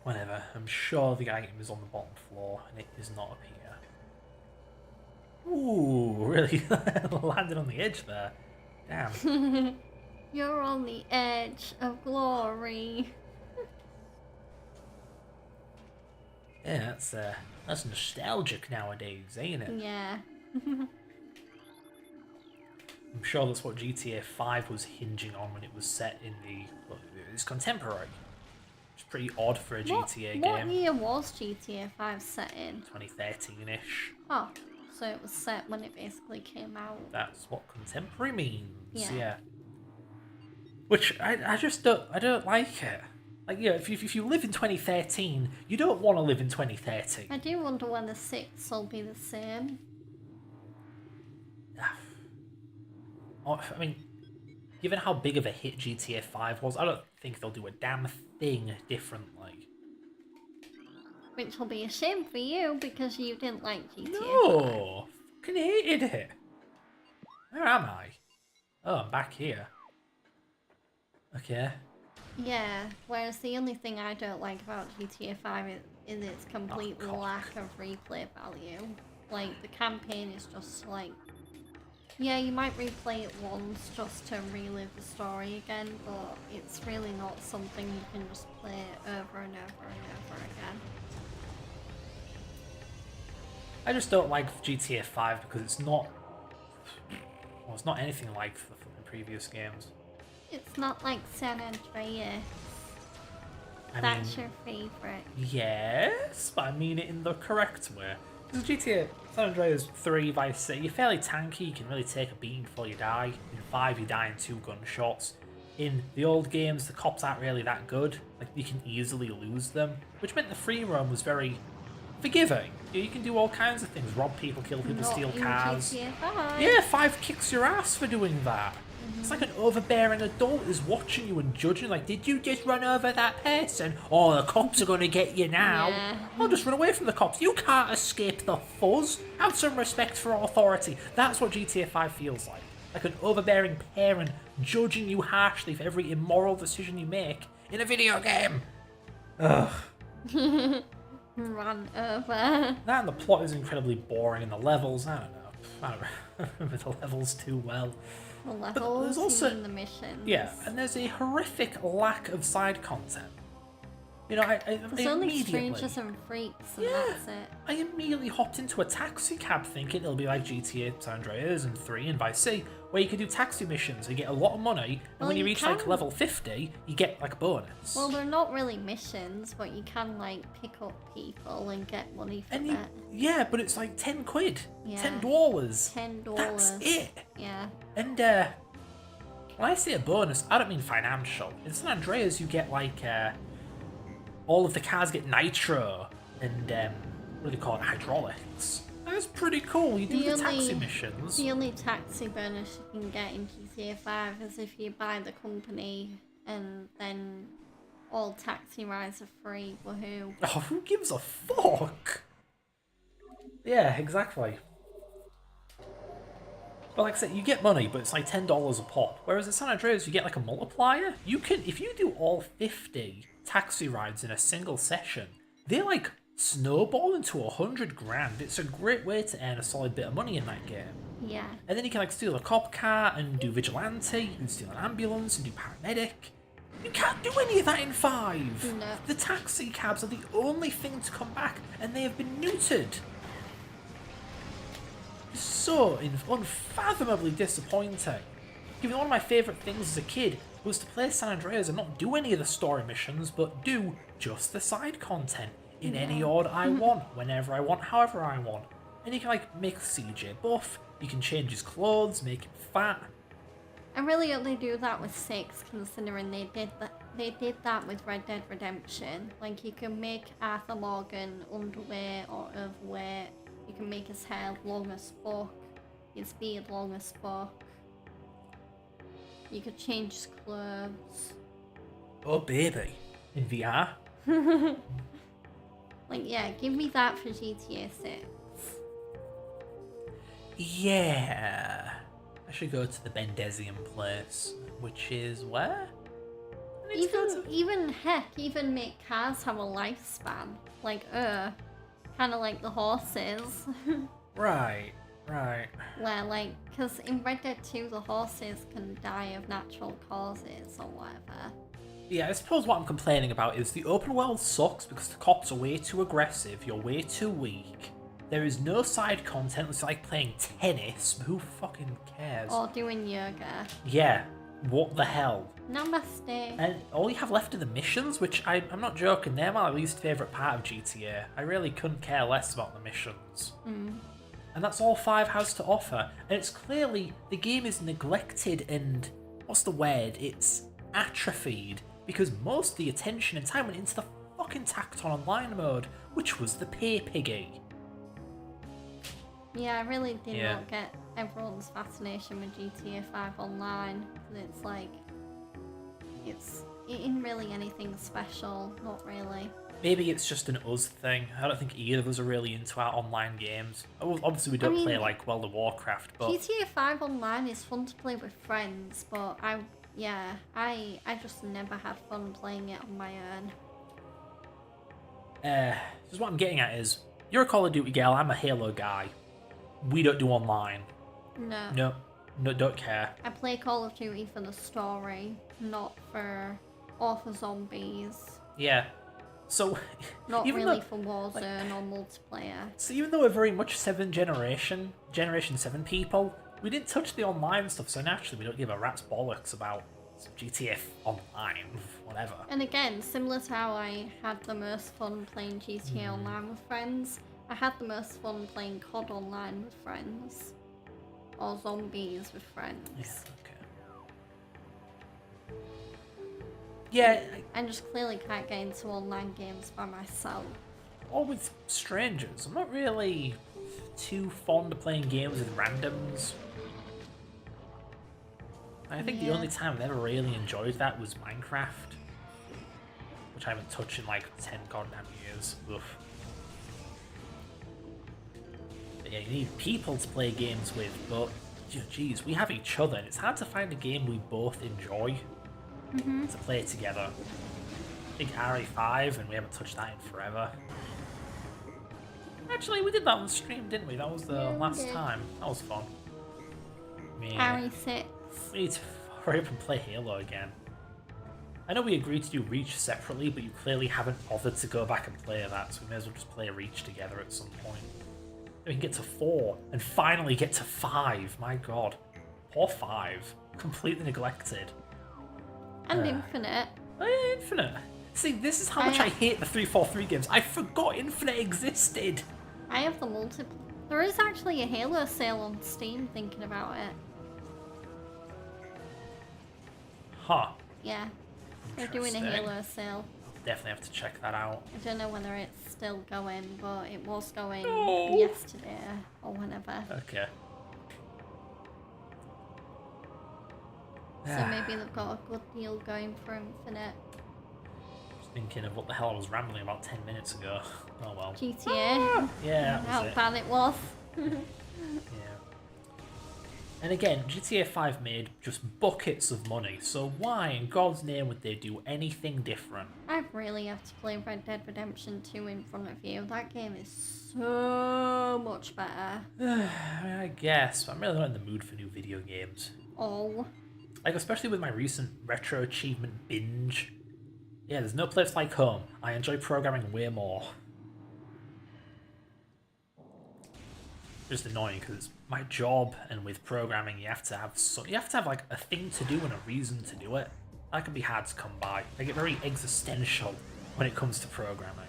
Whatever, I'm sure the item is on the bottom floor, and it is not up here. Ooh, really landed on the edge there. Damn. You're on the edge of glory. Yeah, that's nostalgic nowadays, ain't it? Yeah. I'm sure that's what GTA 5 was hinging on when it was set in the... Well, it's contemporary. It's pretty odd for a GTA game. What year was GTA 5 set in? 2013-ish. Oh, so it was set when it basically came out. That's what contemporary means, yeah. Which, I just don't like it. Like, yeah, if you live in 2013, you don't want to live in 2030. I do wonder when the 6 will be the same. I mean, given how big of a hit GTA 5 was, I don't think they'll do a damn thing differently. Which will be a shame for you, because you didn't like GTA 5. No! Fucking hated it. Where am I? Oh, I'm back here. Okay. Yeah, whereas the only thing I don't like about GTA 5 is its complete lack of replay value. Like, the campaign is just like... Yeah, you might replay it once just to relive the story again, but it's really not something you can just play over and over and over again. I just don't like GTA 5 because it's not... Well, it's not anything like the previous games. It's not like San Andreas. That's your favourite. Yes, but I mean it in the correct way. Because GTA San Andreas 3 Vice City, you're fairly tanky, you can really take a beating before you die. In 5, you die in 2 gunshots. In the old games, the cops aren't really that good. Like, you can easily lose them, which meant the free roam was very forgiving. You can do all kinds of things, rob people, kill people, steal cars. GTA 5. Yeah, 5 kicks your ass for doing that. It's like an overbearing adult is watching you and judging, like, did you just run over that person? Oh, the cops are going to get you now. Yeah. I'll just run away from the cops. You can't escape the fuzz. Have some respect for authority. That's what GTA 5 feels like. Like an overbearing parent judging you harshly for every immoral decision you make in a video game. Ugh. Run over. That and the plot is incredibly boring, and the levels, I don't know. I don't remember the levels too well. The But levels, there's also you mean the missions. yeah, and there's a horrific lack of side content. You know, I There's only immediately, strangers and freaks, and yeah, that's it. I immediately hopped into a taxi cab thinking it'll be like GTA San Andreas and 3 and Vice City, where you can do taxi missions and get a lot of money, and Well, when you you reach like can. level 50, you get like a bonus. Well, they're not really missions, but you can like pick up people and get money from and it. yeah, but it's like 10 quid, Yeah. $10. $10. That's it. Yeah. And when I say a bonus, I don't mean financial. In San Andreas, you get like all of the cars get nitro and what do they call it, hydraulics. That's pretty cool. You do the taxi missions. The only taxi bonus you can get in GTA 5 is if you buy the company, and then all taxi rides are free. Woohoo! Oh, who gives a fuck? Yeah, exactly. But like I said, you get money, but it's like $10 a pop. Whereas at San Andreas, you get like a multiplier. You can, if you do all 50 taxi rides in a single session, they like snowball into 100 grand. It's a great way to earn a solid bit of money in that game. Yeah. And then you can like steal a cop car and do vigilante. You can steal an ambulance and do paramedic. You can't do any of that in 5. No. The taxi cabs are the only thing to come back, and they have been neutered. So unfathomably disappointing. Given one of my favourite things as a kid was to play San Andreas and not do any of the story missions, but do just the side content in any order I want, whenever I want, however I want. And you can like make CJ buff, you can change his clothes, make him fat. I really hope they do that with 6, considering they did that with Red Dead Redemption. Like, you can make Arthur Morgan underweight or overweight. You can make his hair long as fuck, his beard long as fuck. You could change his clothes. Oh baby, in VR? Like, yeah, give me that for GTA 6. Yeah. I should go to the Bendesian place, which is where? I need to go to- Even make cars have a lifespan. Like, kind of like the horses. Right. Where, like, because in Red Dead 2, the horses can die of natural causes or whatever. Yeah, I suppose what I'm complaining about is the open world sucks because the cops are way too aggressive, you're way too weak. There is no side content, it's like playing tennis, who fucking cares? Or doing yoga. Yeah, what the hell? Namaste. And all you have left are the missions, which I'm not joking, they're my least favourite part of GTA. I really couldn't care less about the missions. And that's all 5 has to offer. And it's clearly, the game is neglected and, what's the word? It's atrophied. Because most of the attention and time went into the fucking tacked on online mode, which was the pay piggy. Yeah, I really did Yeah. not get everyone's fascination with GTA 5 Online. 'Cause it's like, it isn't really anything special, not really. Maybe it's just an us thing. I don't think either of us are really into our online games. Obviously we don't play like World of Warcraft, but GTA 5 Online is fun to play with friends, but I just never had fun playing it on my own. just what I'm getting at is, you're a Call of Duty girl, I'm a Halo guy. We don't do online. No. No, don't care. I play Call of Duty for the story, not for zombies. Yeah. So, Not even really though, for Warzone or multiplayer. so even though we're very much 7th Generation 7 people, we didn't touch the online stuff, so naturally we don't give a rat's bollocks about GTA Online, whatever. And again, similar to how I had the most fun playing GTA Online with friends, I had the most fun playing COD Online with friends. Or zombies with friends. Yeah, okay. Yeah, I just clearly can't get into online games by myself. or with strangers. I'm not really too fond of playing games with randoms. I think the Yeah. only time I've ever really enjoyed that was Minecraft, which I haven't touched in like 10 goddamn years. Oof. But yeah, you need people to play games with, but geez, we have each other, and it's hard to find a game we both enjoy to play together. big RE5, and we haven't touched that in forever. Actually, we did that on the stream, didn't we? That was the last time. That was fun. Yeah. RE6. We need to hurry up and play Halo again. I know we agreed to do Reach separately, but you clearly haven't bothered to go back and play that, so we may as well just play Reach together at some point. We can get to 4, and finally get to 5, my god. Poor 5. Completely neglected. And Infinite. Oh yeah, Infinite. See, this is how much I hate the 343 games. I forgot Infinite existed. I have the multiple. There is actually a Halo sale on Steam, thinking about it. Huh. Yeah. They're doing a Halo sale. Definitely have to check that out. I don't know whether it's still going, but it was going No. yesterday or whenever. Okay. So maybe they've got a good deal going for Infinite. Just thinking of what the hell I was rambling about 10 minutes ago. Oh well. GTA. Yeah, that How was it. bad it was. Yeah. And again, GTA 5 made just buckets of money, so why in God's name would they do anything different? I really have to play Red Dead Redemption 2 in front of you. That game is so much better. I mean, I guess, but I'm really not in the mood for new video games. Oh. Like, especially with my recent retro achievement binge. Yeah, there's no place like home. I enjoy programming way more. Just annoying because it's my job, and with programming you have to have like a thing to do and a reason to do it. That can be hard to come by. I get very existential when it comes to programming.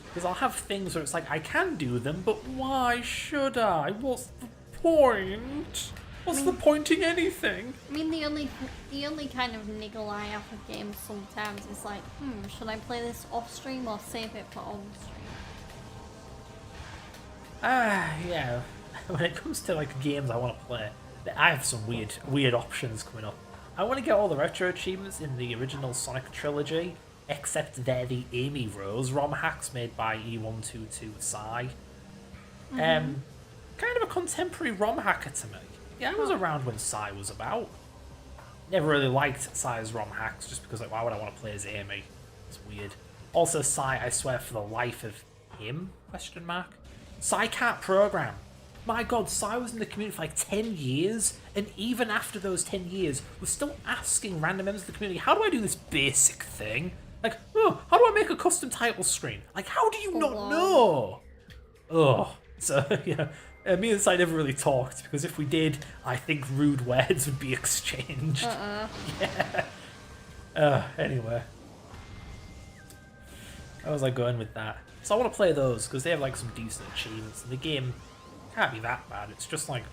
Because I'll have things where it's like, I can do them, but why should I? What's the point? What's the point in anything? I mean, the only kind of niggle I have with games sometimes is like, should I play this off stream or save it for on stream? Yeah. When it comes to like games I want to play, I have some weird options coming up. I want to get all the retro achievements in the original Sonic trilogy, except they're the Amy Rose ROM hacks made by E122 Psy. Kind of a contemporary ROM hacker to me. Yeah, I was around when Psy was about. Never really liked Psy's ROM hacks just because, like, why would I want to play as Amy? It's weird. Also, Psy, I swear for the life of him, ? Psy can't program. My god, Psy was in the community for like 10 years, and even after those 10 years, was still asking random members of the community, how do I do this basic thing? Like, oh, how do I make a custom title screen? Like, how do you not know? Oh, so, yeah. Me and Psy never really talked, because if we did, I think rude words would be exchanged. Yeah. Anyway. How was I going with that? So I want to play those, because they have like some decent achievements, and the game can't be that bad. It's just like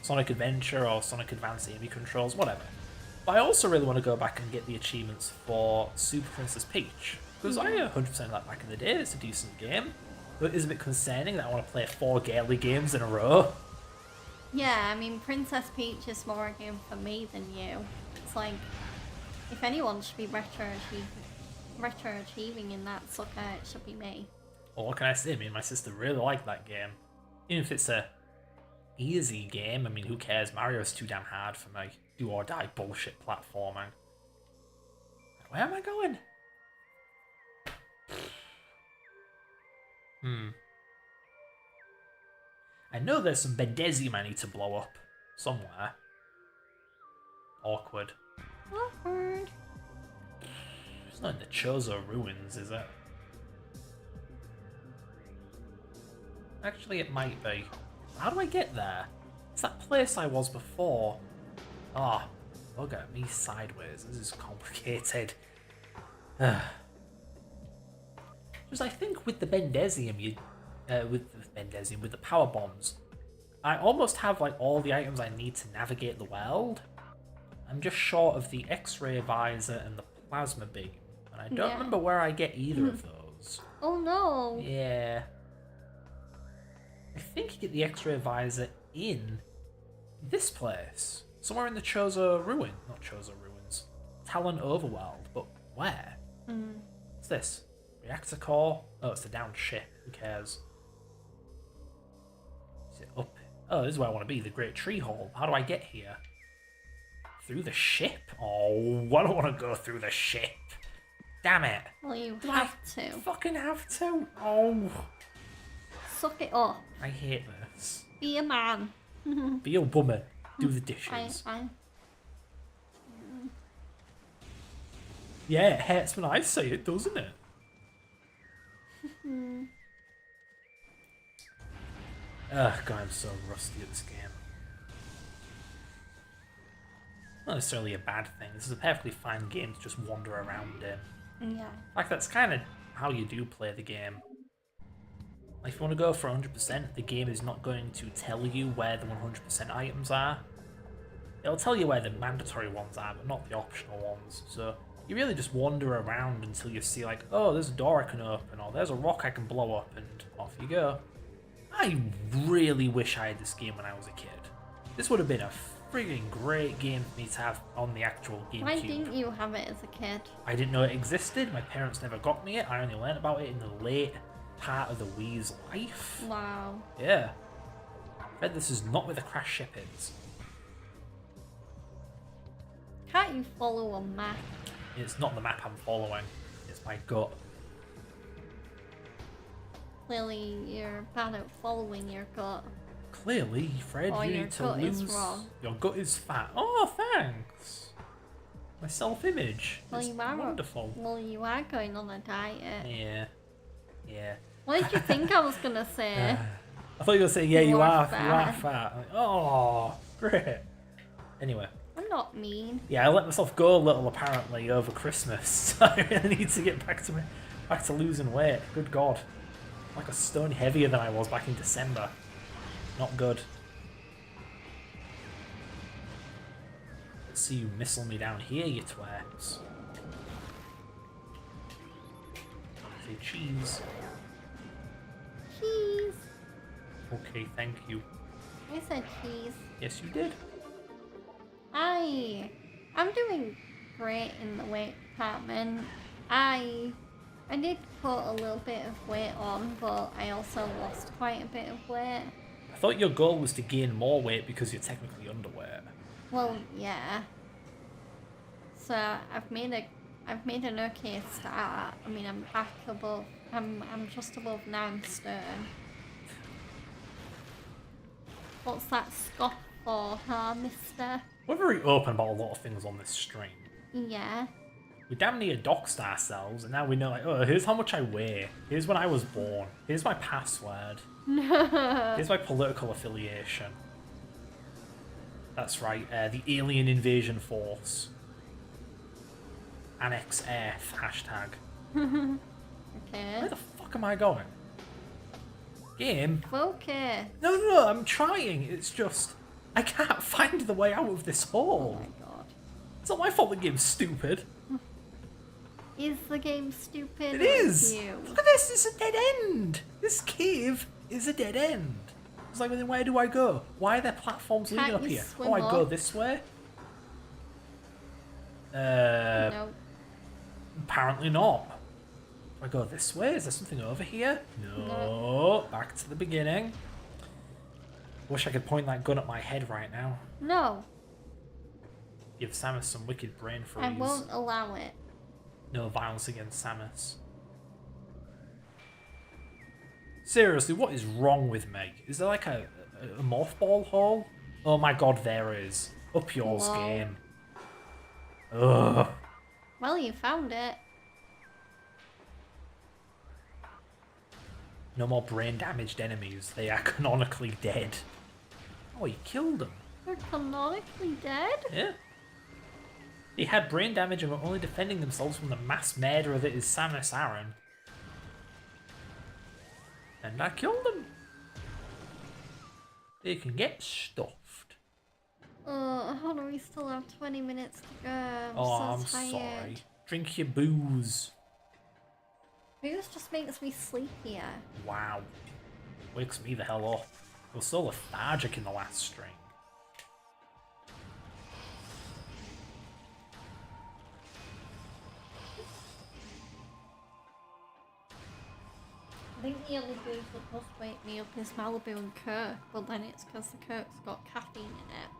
Sonic Adventure or Sonic Advance Amy Controls, whatever. But I also really want to go back and get the achievements for Super Princess Peach, because I 100% that back in the day. It's a decent game. But it is a bit concerning that I want to play 4 Gaily games in a row. Yeah, I mean, Princess Peach is more a game for me than you. It's like, if anyone should be retro achieving in that sucker, it should be me. Well, what can I say? Me and my sister really like that game. Even if it's a easy game, I mean, who cares? Mario's too damn hard for me. Do or die bullshit platforming. Where am I going? I know there's some Bendezium I need to blow up somewhere. Awkward. Awkward. It's not in the Chozo ruins, is it? Actually, it might be. How do I get there? It's that place I was before. Ah, oh, look at me sideways. This is complicated. Just I think with the Bendezium, with the power bombs, I almost have like all the items I need to navigate the world. I'm just short of the X-ray visor and the plasma beam, and I don't remember where I get either of those. Oh no! Yeah. I think you get the X-ray visor in this place. Somewhere in the Chozo ruin. Not Chozo ruins. Talon Overworld, but where? What's this? Reactor core? Oh, it's the down ship. Who cares? Is it up? Oh, this is where I want to be. The Great Tree Hall. How do I get here? Through the ship? Oh, I don't want to go through the ship. Damn it. Well, you Do have I to. fucking have to? Oh, Suck it up. I hate this. Be a man. Be a woman. Do the dishes. I. Yeah, it hurts when I say it, doesn't it? Ugh, God, I'm so rusty at this game. Not necessarily a bad thing. This is a perfectly fine game to just wander around in. Yeah. In fact, that's kind of how you do play the game. Like, if you want to go for 100%, the game is not going to tell you where the 100% items are. It'll tell you where the mandatory ones are, but not the optional ones. So you really just wander around until you see, like, oh, there's a door I can open, or there's a rock I can blow up, and off you go. I really wish I had this game when I was a kid. This would have been a friggin' great game for me to have on the actual GameCube. Why didn't you have it as a kid? I didn't know it existed. My parents never got me it. I only learned about it in the late part of the Wii's life. Wow. Yeah. I bet this is not where the crash ship is. Can't you follow a map? It's not the map I'm following. It's my gut. Clearly, you're bad at following your gut. Clearly, Fred, Or you your need to gut is lose. wrong. Your gut is fat. Oh, thanks. My self-image. Well, It's you are. wonderful. Well, you are going on a diet. Yeah. Yeah. What did you think I was gonna say? I thought you were going to say, yeah, you are fat. fat. I'm like, oh, great. Anyway. I'm not mean. Yeah, I let myself go a little apparently over Christmas. So I really need to get back to losing weight. Good God. I'm like a stone heavier than I was back in December. Not good. Let's see you missile me down here, you twats. Say cheese. Cheese. Okay, thank you. I said cheese. Yes, you did. I'm doing great in the weight department. I did put a little bit of weight on, but I also lost quite a bit of weight. I thought your goal was to gain more weight because you're technically underweight. Well, yeah. So I've made an okay start. I mean, I'm back above. I'm just above 9 stone. What's that scoff for, huh, mister? We're very open about a lot of things on this stream. Yeah. We damn near doxed ourselves, and now we know, like, oh, here's how much I weigh. Here's when I was born. Here's my password. Here's my political affiliation. That's right, the Alien Invasion Force. Annex Earth, hashtag. Okay. Where the fuck am I going? Game? Focus. No, I'm trying. It's just, I can't find the way out of this Oh hole. my god. It's not my fault the game's stupid. Is the game stupid? It is! You? Look at this, it's a dead end! This cave is a dead end. It's like, then where do I go? Why are there platforms leading Can't up you here? swim Oh, I go up? this way? No. Apparently not. Do I go this way? Is there something over here? No. Back to the beginning. Wish I could point that gun at my head right now. No. Give Samus some wicked brain freeze. I won't allow it. No violence against Samus. Seriously, what is wrong with me? Is there like a mothball hole? Oh my god, there is. Up yours, Whoa. game. Ugh. Well, you found it. No more brain damaged enemies. They are canonically dead. Oh, you killed them. They're canonically dead? Yeah. They had brain damage and were only defending themselves from the mass murderer that is Samus Aran. And I killed them. They can get stuffed. Oh, how do we still have 20 minutes to go? I'm so tired. sorry. Drink your booze. Booze just makes me sleepier. Wow. Wakes me the hell up. I was so lethargic in the last stream. I think the only booze that must wake me up is Malibu and Coke, but then it's because the Coke's got caffeine in it.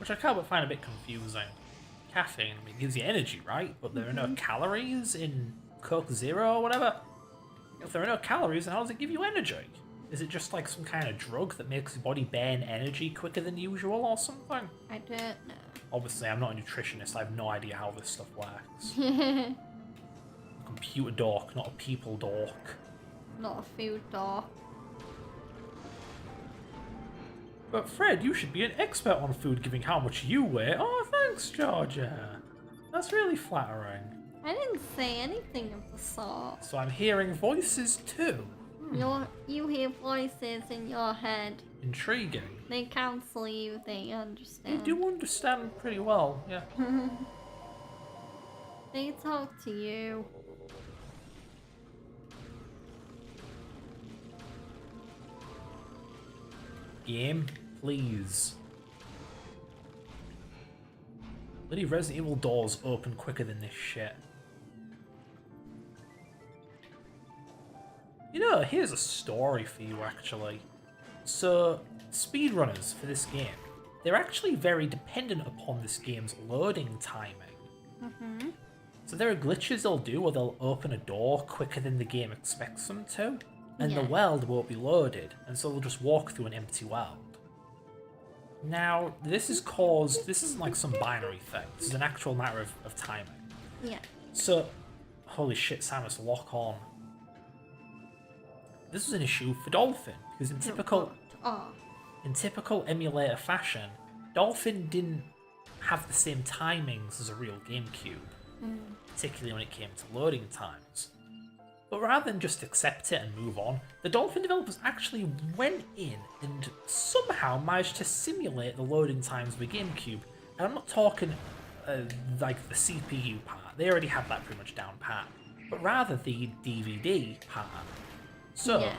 which I can't but find a bit confusing. Caffeine, I mean, gives you energy, right? But there are no calories in Coke Zero or whatever. If there are no calories, then how does it give you energy? Is it just like some kind of drug that makes your body burn energy quicker than usual or something? I don't know. Obviously, I'm not a nutritionist. I have no idea how this stuff works. Computer dork, not a people dork. Not a food door. But Fred, you should be an expert on food, given how much you weigh. Oh, thanks, Georgia. That's really flattering. I didn't say anything of the sort. So I'm hearing voices too. You hear voices in your head. Intriguing. They counsel you, they You understand. do understand pretty well, yeah. They talk to you. Game, please. Bloody Resident Evil doors open quicker than this shit. You know, here's a story for you, actually. So, speedrunners for this game, they're actually very dependent upon this game's loading timing. So there are glitches they'll do where they'll open a door quicker than the game expects them to, and the Yeah. world won't be loaded, and so they'll just walk through an empty world. Now, this isn't like some binary thing, this is an actual matter of timing. Yeah. So, holy shit, Samus, lock on. This was an issue for Dolphin, because in typical emulator fashion, Dolphin didn't have the same timings as a real GameCube, particularly when it came to loading times. But rather than just accept it and move on, the Dolphin developers actually went in and somehow managed to simulate the loading times of a GameCube. And I'm not talking like the CPU part, they already had that pretty much down pat, but rather the DVD part. So, Yeah.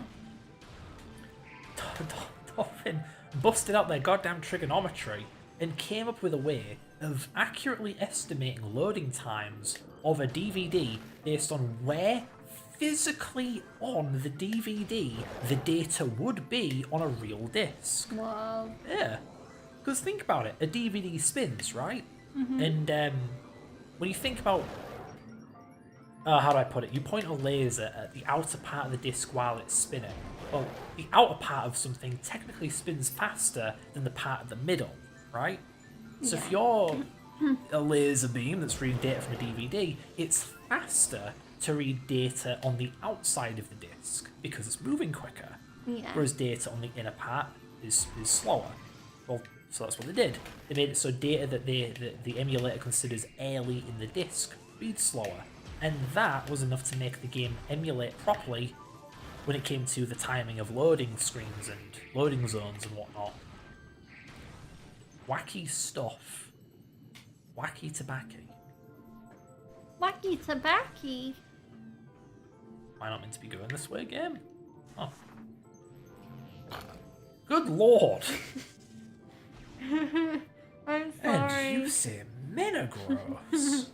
Dolphin busted out their goddamn trigonometry and came up with a way of accurately estimating loading times of a DVD based on where physically on the DVD the data would be on a real disc. Wow. Yeah. Because think about it, a DVD spins, right? And when you think about how do I put it? You point a laser at the outer part of the disc while it's spinning. Well, the outer part of something technically spins faster than the part of the middle, right? So if you're a laser beam that's reading data from a DVD, it's faster to read data on the outside of the disc because it's moving quicker. Yeah. Whereas data on the inner part is slower. Well, so that's what they did. They made it so data that the emulator considers early in the disc reads slower. And that was enough to make the game emulate properly when it came to the timing of loading screens and loading zones and whatnot. Wacky stuff. Wacky tobacco. Wacky tobacco. Am I not meant to be going this way, game? Oh. Good lord! I'm sorry. And you say men are gross.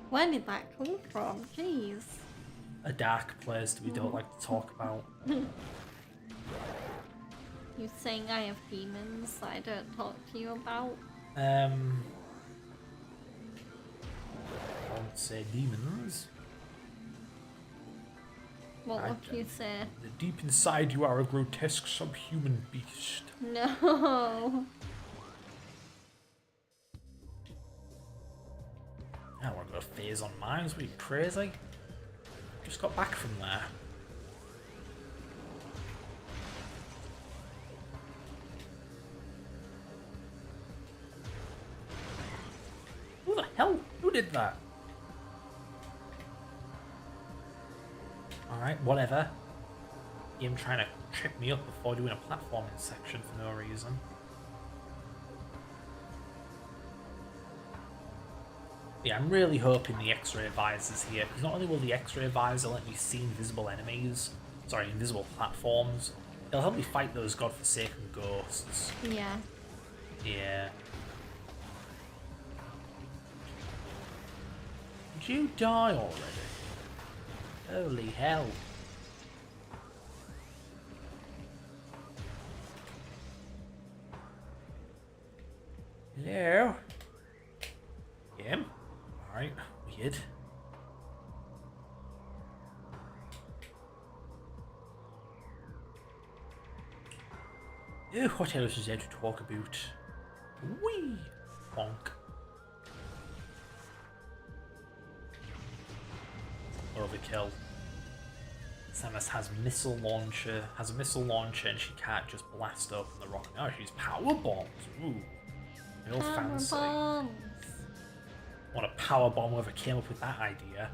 Where did that come from? Jeez. A dark place that we don't like to talk about. You saying I have demons that I don't talk to you about? I won't say demons. What would you say? Deep inside you are a grotesque subhuman beast. No. I don't want to go phase on mines, are you crazy? Just got back from there. Who the hell? Who did that? Alright, whatever. Game trying to trip me up before doing a platforming section for no reason. Yeah, I'm really hoping the X-ray visor's here, because not only will the X-ray visor let me see invisible invisible platforms, it'll help me fight those godforsaken ghosts. Yeah. Yeah. Did you die already? Holy hell. Hello? Game? Alright, weird. Oh, what else is there to talk about? Whee! Bonk. Overkill. Samus has a missile launcher, and she can't just blast open the rocket. Oh, she's power bombs. Ooh. Real fancy. Bombs. What a power bomb, whoever came up with that idea.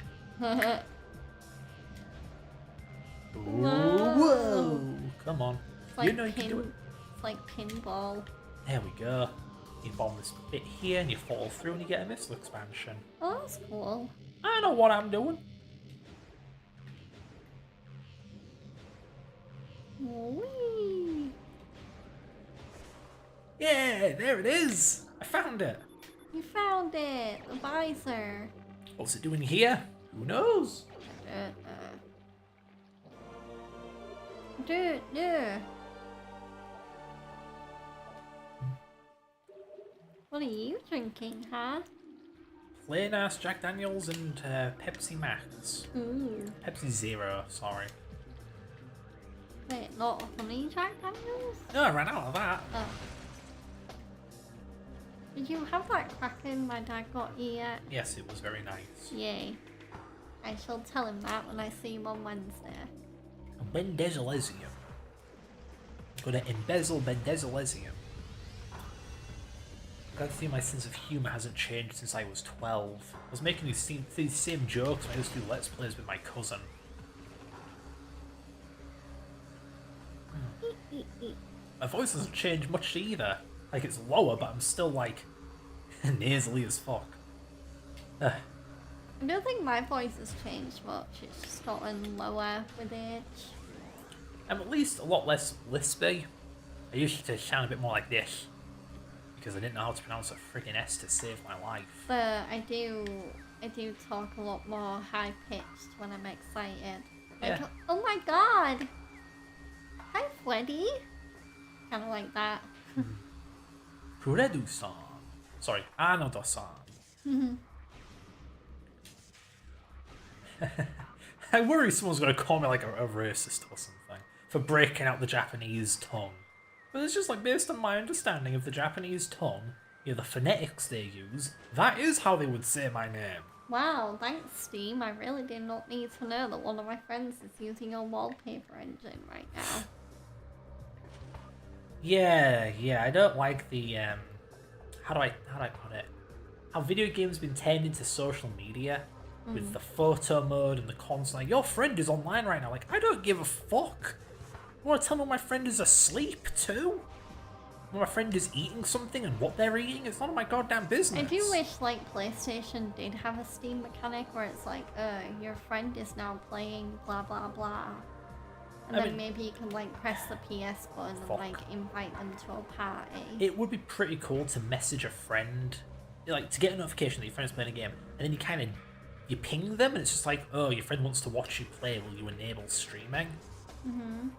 Ooh, whoa! Come on. Like you know you can do it. It's like pinball. There we go. You bomb this bit here and you fall through and you get a missile expansion. Oh, that's cool. I know what I'm doing. Whee! Yeah, there it is. I found it. You found it! The visor! What's it doing here? Who knows? Dude. What are you drinking, huh? Plain ass Jack Daniels and Pepsi Max. Ooh. Pepsi Zero, sorry. Wait, not a honey Jack Daniels? No, I ran out of that. Oh. Did you have that Kraken my dad got you yet? Yes, it was very nice. Yay. I shall tell him that when I see him on Wednesday. Bendezolesium. Gonna embezzle Bendezolesium. I gotta see my sense of humour hasn't changed since I was 12. I was making these same jokes when I used to do Let's Plays with my cousin. My voice hasn't changed much either. Like, it's lower, but I'm still, like, nasally as fuck. I don't think my voice has changed much. It's just gotten lower with age. I'm at least a lot less lispy. I used to sound a bit more like this. Because I didn't know how to pronounce a friggin' S to save my life. But I do talk a lot more high-pitched when I'm excited. Like, Yeah. oh my god! Hi, Freddy! Kind of like that. Kuredu-san. Sorry, Anoda-san. I worry someone's going to call me like a racist or something for breaking out the Japanese tongue. But it's just like based on my understanding of the Japanese tongue, you know, the phonetics they use, that is how they would say my name. Wow, thanks, Steam. I really did not need to know that one of my friends is using your wallpaper engine right now. Yeah, I don't like the how do I put it? How video games have been turned into social media with the photo mode and the constant like, your friend is online right now. Like, I don't give a fuck. You want to tell me my friend is asleep too? When my friend is eating something and what they're eating, it's none of my goddamn business. I do wish like PlayStation did have a Steam mechanic where it's like, your friend is now playing blah blah blah. And then maybe you can like press the PS button and like invite them to a party. It would be pretty cool to message a friend, like to get a notification that your friend's playing a game, and then you ping them and it's just like, oh, your friend wants to watch you play, will you enable streaming?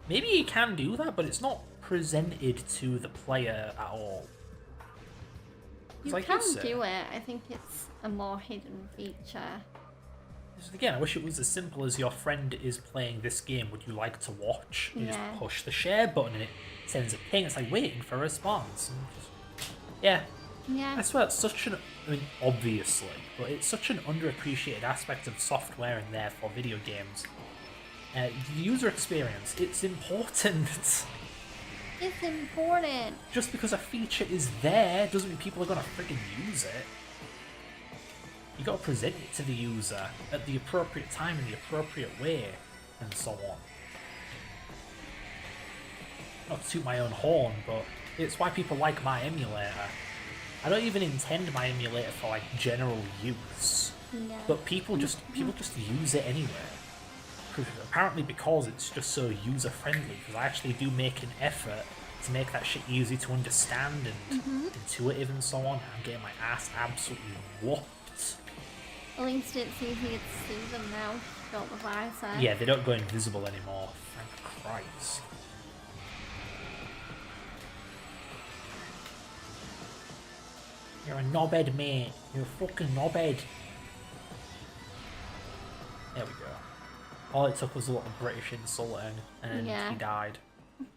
Maybe you can do that, but it's not presented to the player at all. You like can do it, I think it's a more hidden feature. Again, I wish it was as simple as your friend is playing this game, would you like to watch? You just push the share button and it sends a ping, it's like waiting for a response. And Yeah. I swear it's such an, I mean, obviously, but it's such an underappreciated aspect of software and therefore video games. The user experience, it's important. It's important. Just because a feature is there doesn't mean people are gonna freaking use it. You gotta present it to the user at the appropriate time in the appropriate way, and so on. Not to toot my own horn, but it's why people like my emulator. I don't even intend my emulator for like general use, but people just use it anyway. Apparently because it's just so user friendly. Because I actually do make an effort to make that shit easy to understand and intuitive and so on. I'm getting my ass absolutely whooped. At least it's easy to see them now. Got the visor. Yeah, they don't go invisible anymore. Thank Christ. You're a knobhead, mate. You're a fucking knobhead. There we go. All it took was a little British insult and Yeah. he died.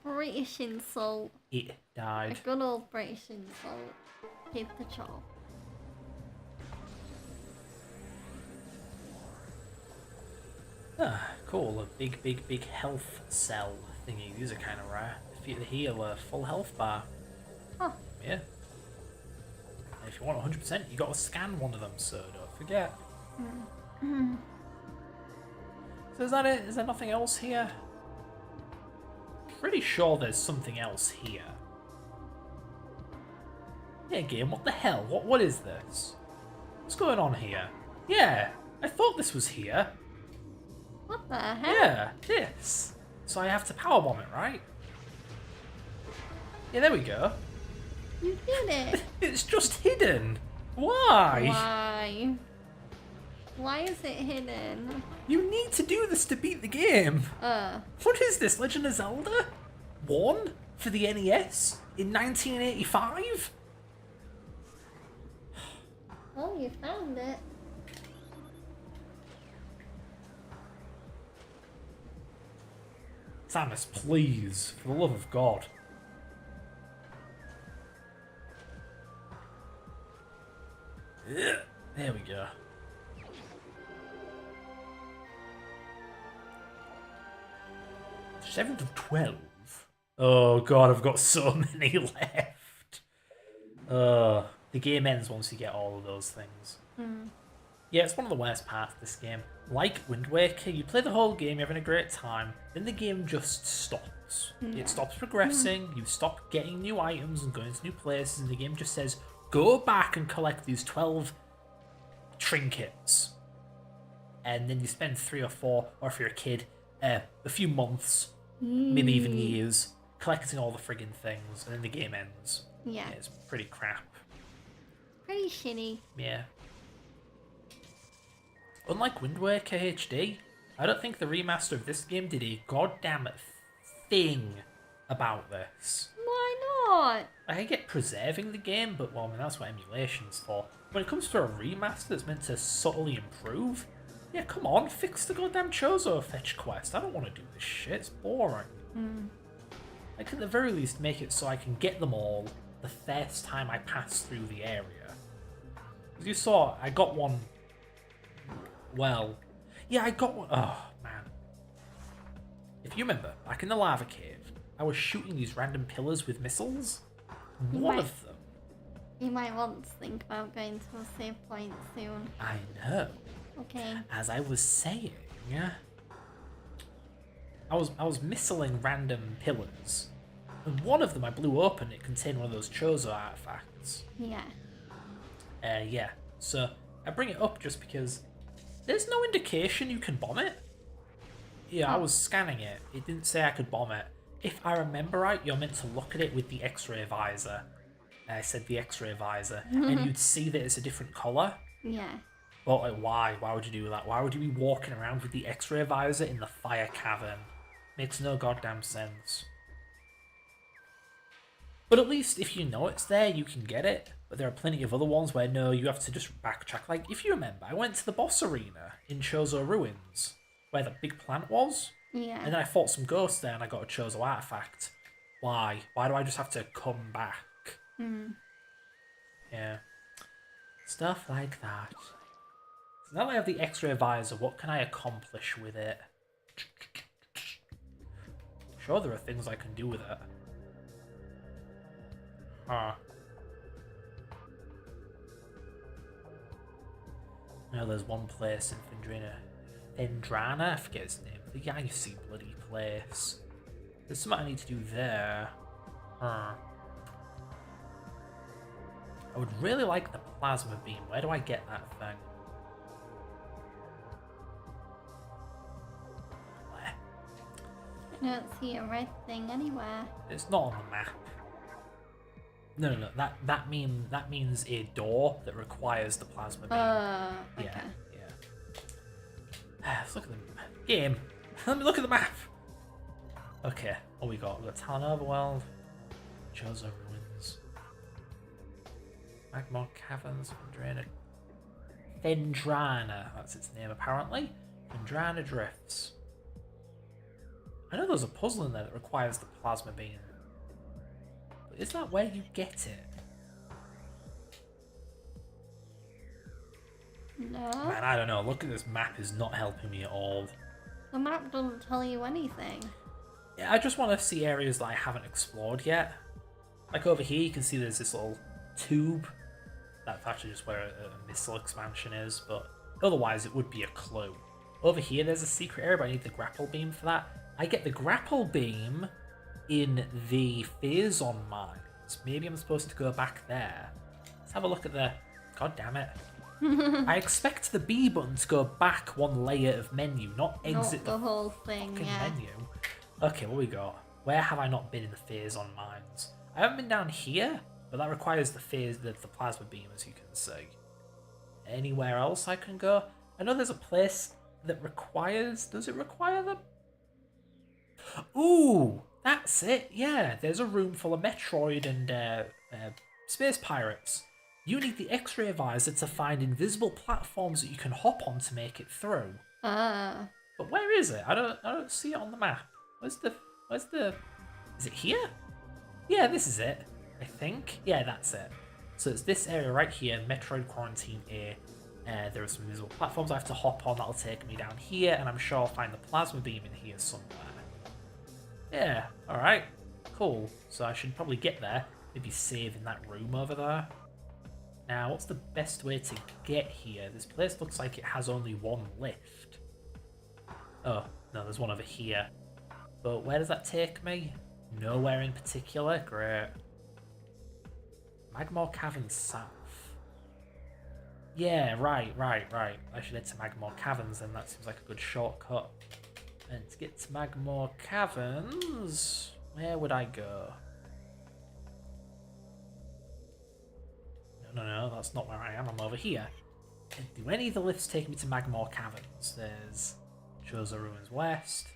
British insult. It A died. good old British insult. Hit the chop. Ah, cool. A big health cell thingy. These are kind of rare. If you heal a full health bar. Huh. Yeah. And if you want 100%, you got to scan one of them, so don't forget. So is that it? Is there nothing else here? Pretty sure there's something else here. Yeah, game, what the hell? What is this? What's going on here? Yeah, I thought this was here. What the heck? Yeah, this. So I have to powerbomb it, right? Yeah, there we go. You did it. It's just hidden. Why? Why? Why is it hidden? You need to do this to beat the game. What is this, Legend of Zelda 1 for the NES in 1985? Oh, you found it. Samus, please, for the love of God. Yeah, there we go. Seventh of 12. Oh god, I've got so many left. The game ends once you get all of those things. Yeah, it's one of the worst parts of this game. Like Wind Waker, you play the whole game, you're having a great time, then the game just stops. It stops progressing, you stop getting new items and going to new places, and the game just says, go back and collect these 12 trinkets. And then you spend 3 or 4, or if you're a kid, a few months, maybe even years, collecting all the friggin' things, and then the game ends. Yeah. It's pretty crap. Pretty shitty. Yeah. Unlike Wind Waker HD, I don't think the remaster of this game did a goddamn thing about this. Why not? I get preserving the game, but well, I mean, that's what emulation's for. When it comes to a remaster that's meant to subtly improve, yeah, come on, fix the goddamn Chozo fetch quest. I don't want to do this shit, it's boring. I can at the very least make it so I can get them all the first time I pass through the area. As you saw, I got one. Well, yeah, I got one. Oh, man. If you remember, back in the lava cave, I was shooting these random pillars with missiles. One of them. You might want to think about going to a save point soon. I know. Okay. As I was saying, I was missiling random pillars, and one of them I blew open. It contained one of those Chozo artifacts. Yeah. Yeah. So I bring it up just because there's no indication you can bomb it. Yeah, I was scanning it. It didn't say I could bomb it. If I remember right, you're meant to look at it with the X-ray visor. I said the X-ray visor, and you'd see that it's a different color. Yeah. But like, why? Why would you do that? Why would you be walking around with the X-ray visor in the fire cavern? Makes no goddamn sense. But at least if you know it's there, you can get it. But there are plenty of other ones where no, you have to just backtrack. Like, if you remember, I went to the boss arena in Chozo Ruins, where the big plant was. Yeah. And then I fought some ghosts there and I got a Chozo artifact. Why? Why do I just have to come back? Yeah. Stuff like that. So now that I have the X-ray visor, what can I accomplish with it? Sure, there are things I can do with it. Huh. No, there's one place in Fendrana, I forget his name. The icy bloody place. There's something I need to do there. Huh. I would really like the plasma beam. Where do I get that thing? Where? I don't see a red thing anywhere. It's not on the map. No. That means a door that requires the plasma beam. Okay. Yeah. Let's look at the game. Let me look at the map. Okay, what we got? We got Talon Overworld, Chozo Ruins. Magma Caverns, Fendrana, that's its name apparently. Fendrana Drifts. I know there's a puzzle in there that requires the plasma beam. But is that where you get it? No. Man, I don't know. Look at this map is not helping me at all. The map doesn't tell you anything. Yeah, I just want to see areas that I haven't explored yet. Like over here, you can see there's this little tube. That's actually just where a missile expansion is, but otherwise it would be a clue. Over here, there's a secret area, but I need the grapple beam for that. I get the grapple beam in the Phazon mines. Maybe I'm supposed to go back there. Let's have a look at the... God damn it. I expect the B button to go back one layer of menu, not exit the whole thing, yeah. menu. Okay, what we got? Where have I not been in the Phazon mines? I haven't been down here, but that requires the plasma beam, as you can see. Anywhere else I can go? I know there's a place that requires... Does it require them? Ooh, that's it. Yeah, there's a room full of Metroid and space pirates. You need the X-ray visor to find invisible platforms that you can hop on to make it through. Ah. But where is it? I don't see it on the map. Where's the is it here? Yeah, this is it, I think. Yeah, that's it. So it's this area right here, Metroid Quarantine A. There are some invisible platforms I have to hop on that'll take me down here, and I'm sure I'll find the plasma beam in here somewhere. Yeah, alright. Cool. So I should probably get there. Maybe save in that room over there. Now, what's the best way to get here? This place looks like it has only one lift. Oh, no, there's one over here. But where does that take me? Nowhere in particular? Great. Magmore Caverns South. Yeah, right. I should head to Magmore Caverns, then that seems like a good shortcut. And to get to Magmore Caverns, where would I go? No, that's not where I am. I'm over here. Do any of the lifts take me to Magmore Caverns? There's Chozo Ruins West,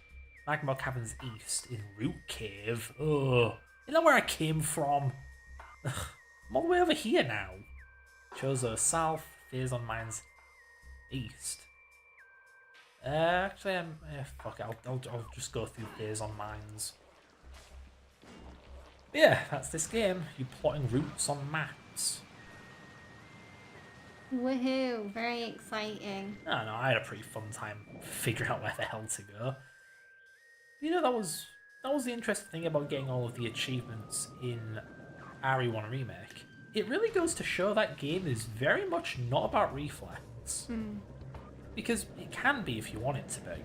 Magmore Caverns East in Root Cave. Oh, you know where I came from? I'm all the way over here now. Chozo South, Phazon Mines East. Actually, fuck it. I'll just go through Phazon Mines. But yeah, that's this game. You plotting routes on maps. Woohoo, very exciting. I don't know, I had a pretty fun time figuring out where the hell to go. You know, that was the interesting thing about getting all of the achievements in RE1 Remake. It really goes to show that game is very much not about reflex. Because it can be if you want it to be.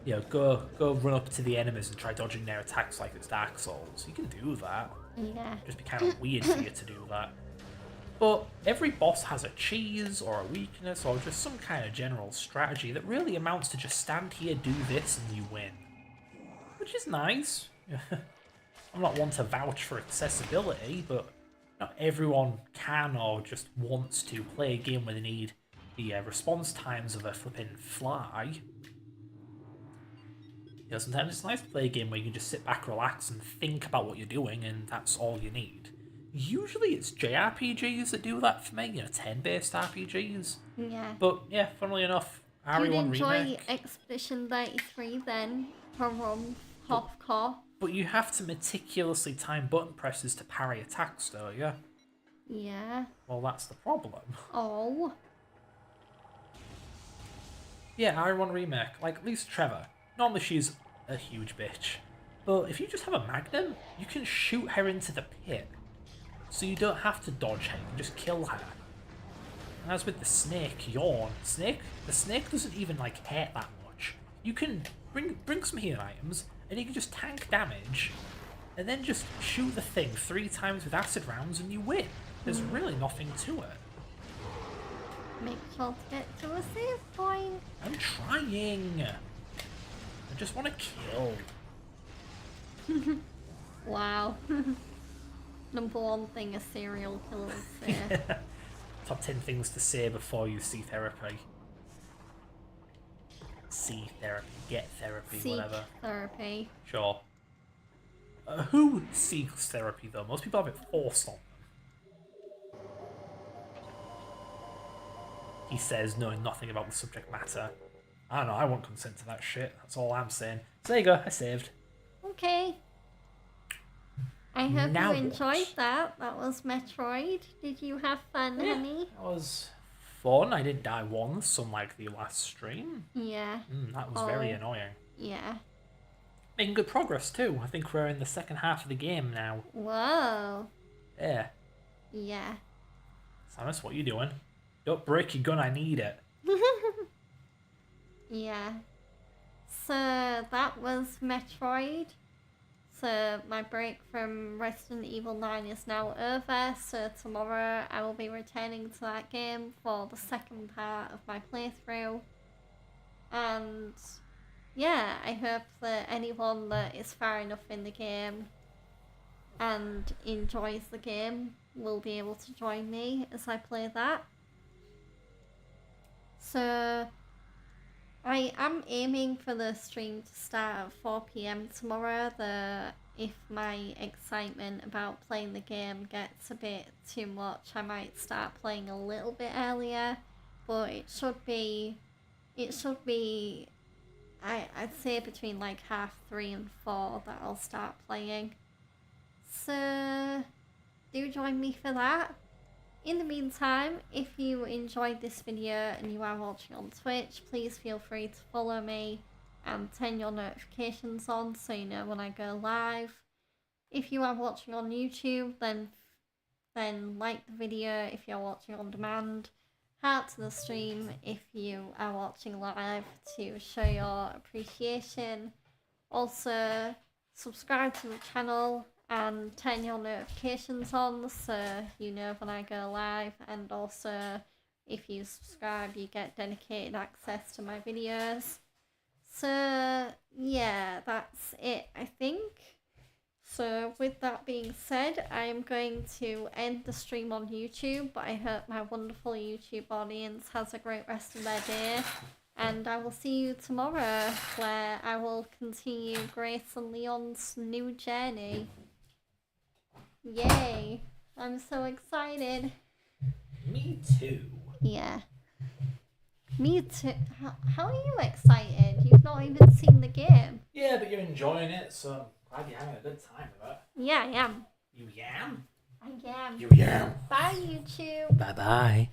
You know, go run up to the enemies and try dodging their attacks like it's Dark Souls. You can do that. Yeah. It'd just be kind of weird for you to do that. But every boss has a cheese or a weakness or just some kind of general strategy that really amounts to just stand here, do this, and you win. Which is nice. I'm not one to vouch for accessibility, but not everyone can or just wants to play a game where they need the response times of a flipping fly. You know, sometimes it's nice to play a game where you can just sit back, relax, and think about what you're doing, and that's all you need. Usually it's JRPGs that do that for me, you know, 10-based RPGs. Yeah. But yeah, funnily enough, RE1 You'd enjoy Remake. Expedition 33 then, from Hopcore. But you have to meticulously time button presses to parry attacks, don't you? Yeah. Well, that's the problem. Oh. Yeah, RE1 Remake, like at least Trevor. Normally she's a huge bitch. But if you just have a magnum, you can shoot her into the pit. So you don't have to dodge her, you can just kill her. And as with the snake, the snake doesn't even like hurt that much. You can bring some healing items, and you can just tank damage, and then just shoot the thing 3 times with acid rounds and you win. There's really nothing to it. Make sure to get to a save point. I'm trying. I just want to kill. Wow. Number 1 thing a serial killer would say. Top 10 things to say before you see therapy. See therapy, get therapy, Seek whatever. therapy. Sure. Who seeks therapy though? Most people have it forced on them. he says, knowing nothing about the subject matter. I don't know, I won't consent to that shit. That's all I'm saying. So there you go, I saved. Okay. I hope Now you enjoyed what? that. That was Metroid. Did you have fun, honey? That was fun. I didn't die once, unlike the last stream. Yeah. That was very annoying. Yeah. Making good progress too. I think we're in the second half of the game now. Whoa. Yeah. Yeah. Samus, what are you doing? Don't break your gun, I need it. Yeah. So that was Metroid. So my break from Resident Evil 9 is now over. So tomorrow I will be returning to that game for the second part of my playthrough. And yeah, I hope that anyone that is far enough in the game and enjoys the game will be able to join me as I play that. So I am aiming for the stream to start at 4 PM tomorrow. If my excitement about playing the game gets a bit too much, I might start playing a little bit earlier, but it should be I'd say between like 3:30 and 4 that I'll start playing. So do join me for that. In the meantime, if you enjoyed this video and you are watching on Twitch, please feel free to follow me and turn your notifications on so you know when I go live. If you are watching on YouTube, then like the video if you're watching on demand. Heart to the stream if you are watching live to show your appreciation. Also, subscribe to the channel and turn your notifications on so you know when I go live, and also if you subscribe you get dedicated access to my videos. So yeah, that's it I think. So with that being said, I am going to end the stream on YouTube, but I hope my wonderful YouTube audience has a great rest of their day. And I will see you tomorrow, where I will continue Grace and Leon's new journey. Yay! I'm so excited. Me too. Yeah. Me too. How are you excited? You've not even seen the game. Yeah, but you're enjoying it, so I'm glad you're having a good time with it. Yeah, I am. You yam? I am. You yam. Bye, YouTube. Bye-bye.